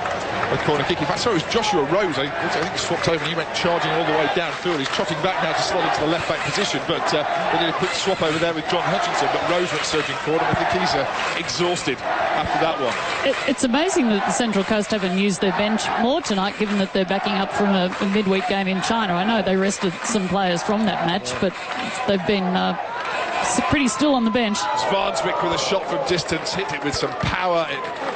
a corner kick. In fact, sorry, it was Joshua Rose. I think he swapped over and he went charging all the way downfield. He's trotting back now to slot into the left back position, but they did a quick swap over there with John Hutchinson, but Rose went surging forward, and I think he's exhausted after that one. It's amazing that the Central Coast haven't used their bench more tonight, given that they're backing up from a midweek game in China. I know they rested some players from that match, but they've been pretty still on the bench. Zvansvik with a shot from distance, hit it with some power. It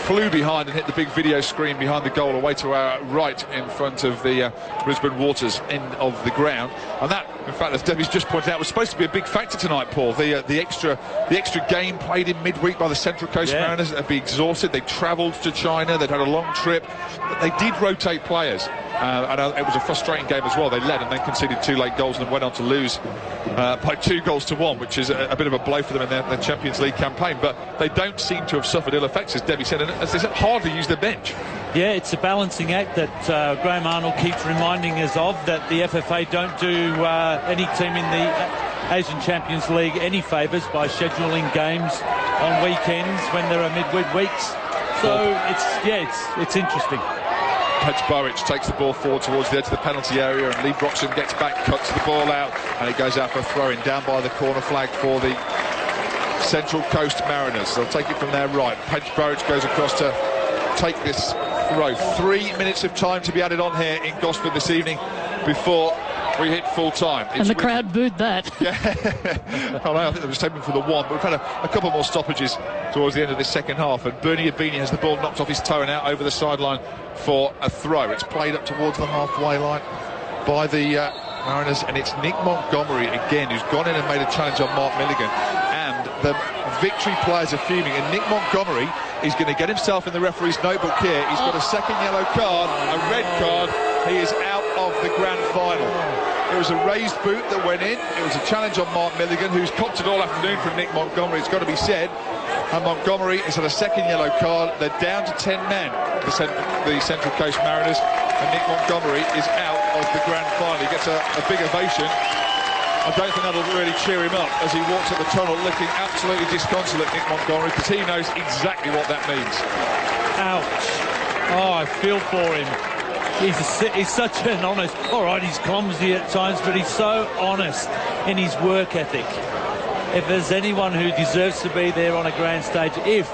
flew behind and hit the big video screen behind the goal away to our right in front of the Brisbane Waters end of the ground. And that, in fact, as Debbie's just pointed out, was supposed to be a big factor tonight, Paul. The extra game played in midweek by the Central Coast Mariners. They'd be exhausted. They travelled to China. They'd had a long trip. But they did rotate players. And it was a frustrating game as well. They led and then conceded 2 late goals and went on to lose by 2-1, which is a bit of a blow for them in their Champions League campaign. But they don't seem to have suffered ill effects, as Debbie said, and as they said, hardly use their bench. Yeah, it's a balancing act that Graham Arnold keeps reminding us of, that the FFA don't do any team in the Asian Champions League any favours by scheduling games on weekends when there are midweek weeks. So it's interesting. Pej Bowic takes the ball forward towards the edge of the penalty area, and Lee Broxham gets back, cuts the ball out, and it goes out for a throw-in down by the corner flag for the Central Coast Mariners. They'll take it from their right. Pej Bowic goes across to take this throw. 3 minutes of time to be added on here in Gosford this evening before we hit full time. And the crowd booed that. Yeah. I think they were just hoping for the one, but we've had a couple more stoppages towards the end of this second half, and Bernie Abini has the ball knocked off his toe and out over the sideline for a throw. It's played up towards the halfway line by the Mariners, and it's Nick Montgomery again who's gone in and made a challenge on Mark Milligan, and the Victory players are fuming, and Nick Montgomery He's going to get himself in the referee's notebook here. He's got a second yellow card, a red card. He is out of the grand final. It was a raised boot that went in. It was a challenge on Mark Milligan, who's copped it all afternoon from Nick Montgomery, it's got to be said. And Montgomery has had a second yellow card. They're down to 10 men, the Central Coast Mariners, and Nick Montgomery is out of the grand final. He gets a big ovation. I don't think that'll really cheer him up as he walks up the tunnel looking absolutely disconsolate, Nick Montgomery, because he knows exactly what that means. Ouch. Oh, I feel for him. He's such an honest... All right, he's clumsy at times, but he's so honest in his work ethic. If there's anyone who deserves to be there on a grand stage, if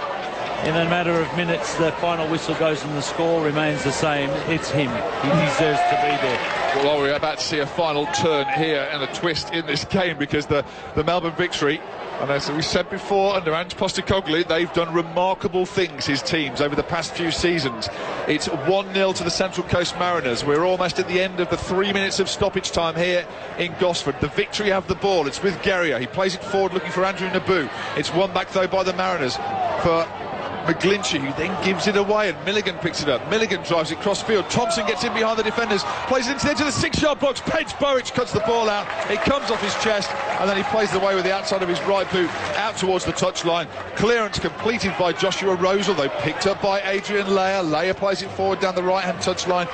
in a matter of minutes the final whistle goes and the score remains the same, it's him. He deserves to be there. Well, we're about to see a final turn here and a twist in this game, because the Melbourne Victory, and as we said before, under Ange Postecoglou, they've done remarkable things, his teams, over the past few seasons. It's 1-0 to the Central Coast Mariners. We're almost at the end of the 3 minutes of stoppage time here in Gosford. The Victory have the ball. It's with Guerrier. He plays it forward looking for Andrew Naboo. It's won back, though, by the Mariners for McGlinchey, who then gives it away, and Milligan picks it up. Milligan drives it cross field. Thompson gets in behind the defenders, plays it into the edge of the 6-yard box. Pedge Bowick cuts the ball out. It comes off his chest, and then he plays it away with the outside of his right boot out towards the touchline. Clearance completed by Joshua Rose, although picked up by Adrian Leyer. Leyer plays it forward down the right-hand touchline,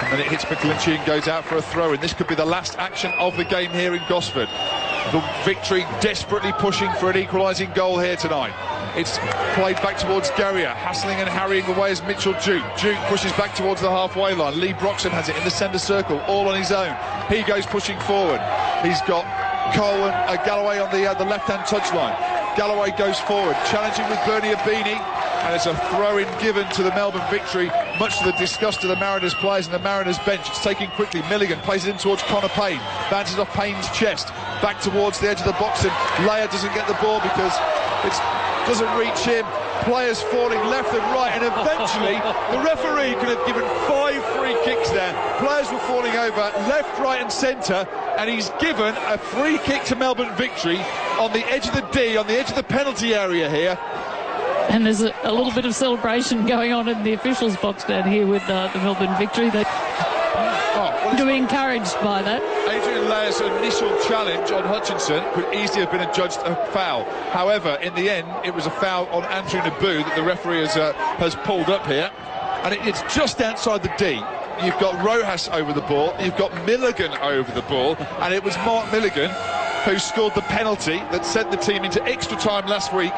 and then it hits McGlinchey and goes out for a throw. And this could be the last action of the game here in Gosford. The Victory desperately pushing for an equalising goal here tonight. It's played back towards Guerrier, hassling and harrying away as Mitchell Duke. Duke pushes back towards the halfway line. Lee Broxton has it in the centre circle, all on his own. He goes pushing forward. He's got Cole and Galloway on the left-hand touchline. Galloway goes forward, challenging with Bernie Abini, and it's a throw-in given to the Melbourne Victory, much to the disgust of the Mariners players and the Mariners bench. It's taken quickly. Milligan plays it in towards Connor Payne, bounces off Payne's chest, back towards the edge of the box, and Leyer doesn't get the ball because it doesn't reach him. Players falling left and right, and eventually the referee could have given 5 free kicks there. Players were falling over left, right and centre, and he's given a free kick to Melbourne Victory on the edge of the D, on the edge of the penalty area here. And there's a little bit of celebration going on in the officials' box down here with the Melbourne Victory. They to be encouraged by that. Adrian Leyer's initial challenge on Hutchinson could easily have been adjudged a foul. However, in the end, it was a foul on Andrew Naboo that the referee has pulled up here, and it's just outside the D. You've got Rojas over the ball, you've got Milligan over the ball, and it was Mark Milligan who scored the penalty that sent the team into extra time last week.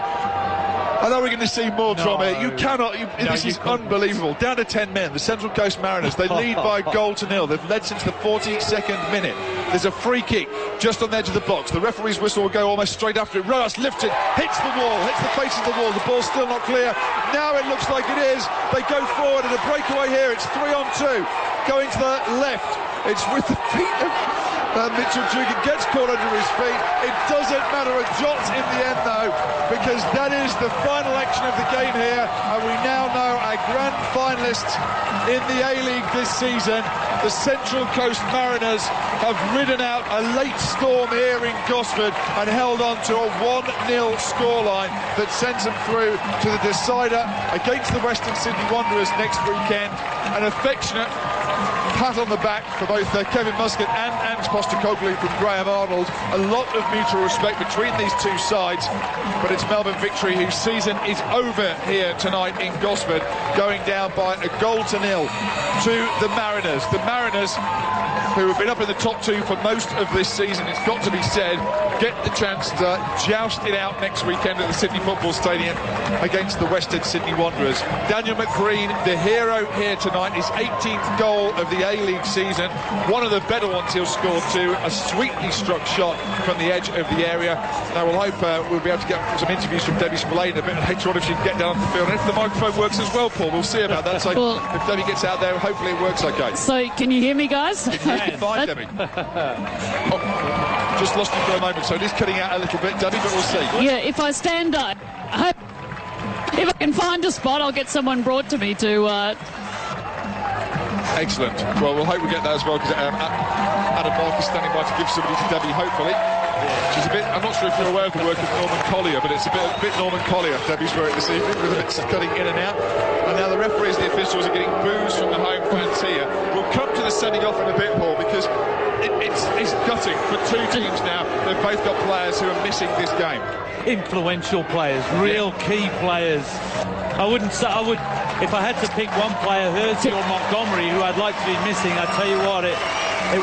I know we're going to see more from it. You cannot. This is unbelievable. Down to 10 men. The Central Coast Mariners. They lead by a goal to nil. They've led since the 42nd minute. There's a free kick just on the edge of the box. The referee's whistle will go almost straight after it. Rojas lifts it, hits the wall, hits the face of the wall. The ball's still not clear. Now it looks like it is. They go forward and a breakaway here. It's 3-on-2. Going to the left. It's with the feet of Mitchell Dugan. Gets caught under his feet. It doesn't matter a jot in the end, though, because that is the final action of the game here, and we now know our grand finalists in the A-League this season. The Central Coast Mariners have ridden out a late storm here in Gosford and held on to a 1-0 scoreline that sends them through to the decider against the Western Sydney Wanderers next weekend. An affectionate pat on the back for both Kevin Muscat and Ange Postecoglou from Graham Arnold. A lot of mutual respect between these two sides, but it's Melbourne Victory whose season is over here tonight in Gosford, going down by a goal to nil to the Mariners. The Mariners, who have been up in the top 2 for most of this season, it's got to be said, get the chance to joust it out next weekend at the Sydney Football Stadium against the Western Sydney Wanderers. Daniel McBreen, the hero here tonight, his 18th goal of the A-League season, one of the better ones he'll score too, a sweetly struck shot from the edge of the area. Now we'll hope we'll be able to get some interviews from Debbie Spillane a bit later on if she can get down on the field, and if the microphone works as well, Paul, we'll see about that. So if Debbie gets out there, hopefully it works okay. So can you hear me, guys? Fine, Debbie. Just lost you for a moment, so it is cutting out a little bit, Debbie, but we'll see. Yeah, if I stand up, if I can find a spot, I'll get someone brought to me to... Excellent. Well, we'll hope we get that as well, because Adam Mark is standing by to give somebody to Debbie, hopefully. She's a bit, I'm not sure if you're aware of the work of Norman Collier, but it's a bit Norman Collier, Debbie's work this evening, with a bit of cutting in and out. And now the referees and the officials are getting boos from the home fans here. We'll come to the sending off in a bit, Paul, because it's gutting for two teams now. They've both got players who are missing this game. Influential players, real key players. I would, if I had to pick one player, Hersey or Montgomery, who I'd like to be missing, I tell you what, it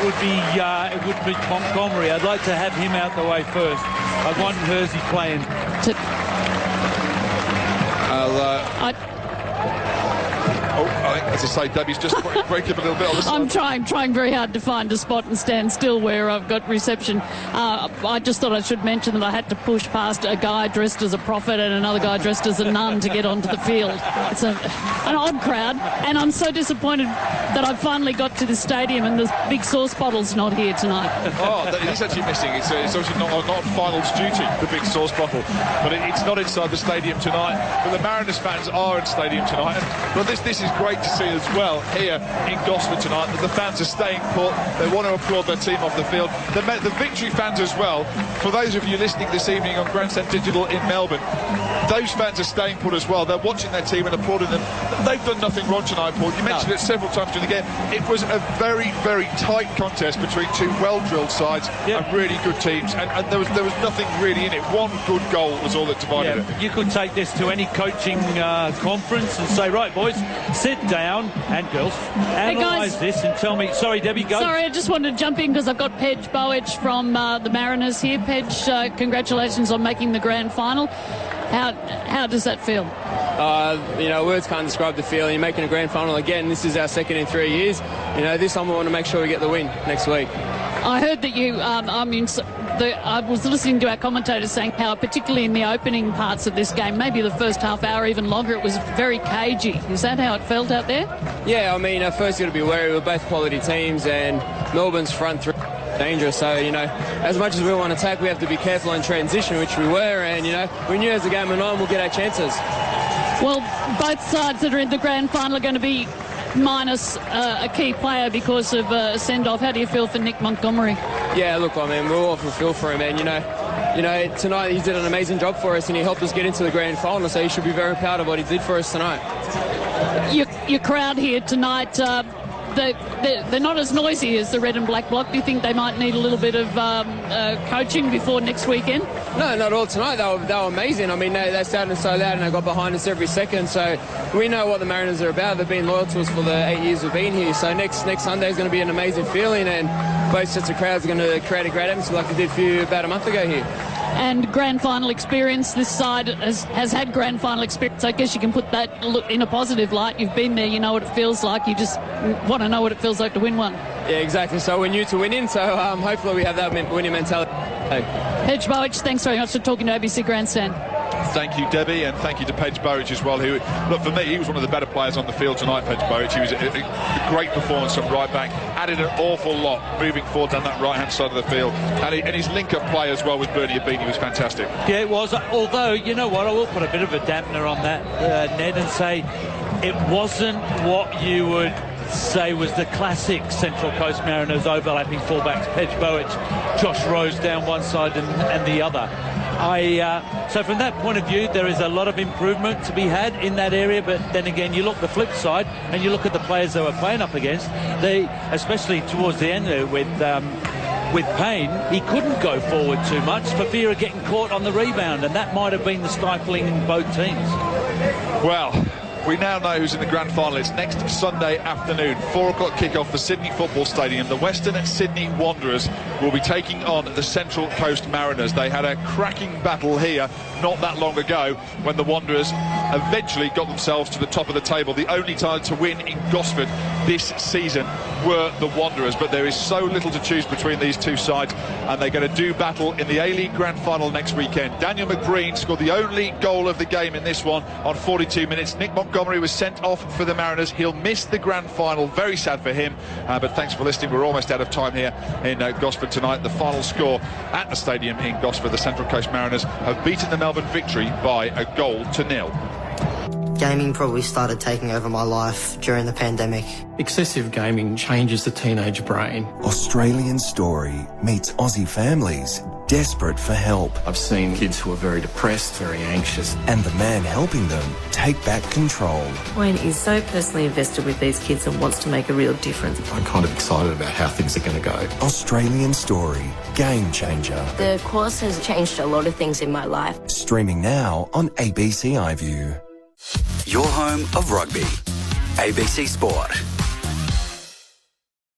would be Montgomery. I'd like to have him out the way first. I want Hersey playing. As I say, Debbie's just breaking up a little bit on the side. I'm trying very hard to find a spot and stand still where I've got reception. I just thought I should mention that I had to push past a guy dressed as a prophet and another guy dressed as a nun to get onto the field. It's an odd crowd, and I'm so disappointed that I finally got to the stadium and the big sauce bottle's not here tonight. He's actually missing. It's obviously not on finals duty, the big sauce bottle, but it's not inside the stadium tonight. But the Mariners fans are in stadium tonight. But this is great to see as well here in Gosford tonight, that the fans are staying put. They want to applaud their team off the field. The Victory fans as well, for those of you listening this evening on Grandstand Digital in Melbourne, those fans are staying put as well. They're watching their team and applauding them. They've done nothing wrong tonight, Paul. You mentioned it several times during the game. It was a very, very tight contest between two well-drilled sides and really good teams, and there was nothing really in it. One good goal was all that divided it. You could take this to any coaching conference and say, right, boys, sit down, and girls, analyse this and tell me. Sorry, Debbie, go. Sorry, I just wanted to jump in because I've got Pedge Bowich from the Mariners here. Pedge, congratulations on making the grand final. How does that feel? Words can't describe the feeling. You're making a grand final again. This is our second in 3 years. This time we want to make sure we get the win next week. I heard that you, I was listening to our commentators saying how, particularly in the opening parts of this game, maybe the first half hour, even longer, it was very cagey. Is that how it felt out there? Yeah, first you've got to be wary. We're both quality teams, and Melbourne's front three dangerous. So, as much as we want to attack, we have to be careful in transition, which we were, and, we knew as the game went on, we'll get our chances. Well, both sides that are in the grand final are going to be minus a key player because of a send-off. How do you feel for Nick Montgomery? Yeah, look, we're all feel for him, and tonight he did an amazing job for us, and he helped us get into the grand final, so he should be very proud of what he did for us tonight. Your crowd here tonight, they're not as noisy as the red and black block. Do you think they might need a little bit of coaching before next weekend? No, not all tonight. They were amazing. They started so loud and they got behind us every second. So we know what the Mariners are about. They've been loyal to us for the 8 years we've been here. So next Sunday is going to be an amazing feeling, and both sets of crowds are going to create a great atmosphere like they did for you about a month ago here. And grand final experience, this side has had grand final experience. I guess you can put that in a positive light. You've been there, you know what it feels like. You just want to know what it feels like to win one. Yeah, exactly. So we're new to winning, so hopefully we have that winning mentality. Pedge Bowich, thanks very much for talking to ABC Grandstand. Thank you, Debbie, and thank you to Pedge Bowich as well, who, look, for me, he was one of the better players on the field tonight, Pedge Bowich. He was a great performance from right back, added an awful lot moving forward down that right-hand side of the field, and his link-up play as well with Bernie Abini was fantastic. Yeah, it was, although, you know what, I will put a bit of a dampener on that, Ned, and say it wasn't what you would say was the classic Central Coast Mariners overlapping fullbacks, Pedge Bowich, Josh Rose down one side and the other. So from that point of view, there is a lot of improvement to be had in that area, but then again, you look the flip side and you look at the players they were playing up against, especially towards the end there with Payne, he couldn't go forward too much for fear of getting caught on the rebound, and that might have been the stifling in both teams. Well, we now know who's in the grand final. It's next Sunday afternoon, 4 o'clock kickoff for Sydney Football Stadium. The Western Sydney Wanderers will be taking on the Central Coast Mariners. They had a cracking battle here not that long ago when the Wanderers eventually got themselves to the top of the table. The only time to win in Gosford this season were the Wanderers, but there is so little to choose between these two sides, and they're going to do battle in the A-League Grand Final next weekend. Daniel McBreen scored the only goal of the game in this one on 42 minutes. Nick Montgomery was sent off for the Mariners. He'll miss the Grand Final. Very sad for him, but thanks for listening. We're almost out of time here in Gosford tonight. The final score at the stadium in Gosford, the Central Coast Mariners have beaten the Melbourne Victory by 1-0. Gaming probably started taking over my life during the pandemic. Excessive gaming changes the teenage brain. Australian Story meets Aussie families desperate for help. I've seen kids who are very depressed, very anxious. And the man helping them take back control. Wayne is so personally invested with these kids and wants to make a real difference. I'm kind of excited about how things are going to go. Australian Story, Game Changer. The course has changed a lot of things in my life. Streaming now on ABC iView. Your home of rugby. ABC Sport.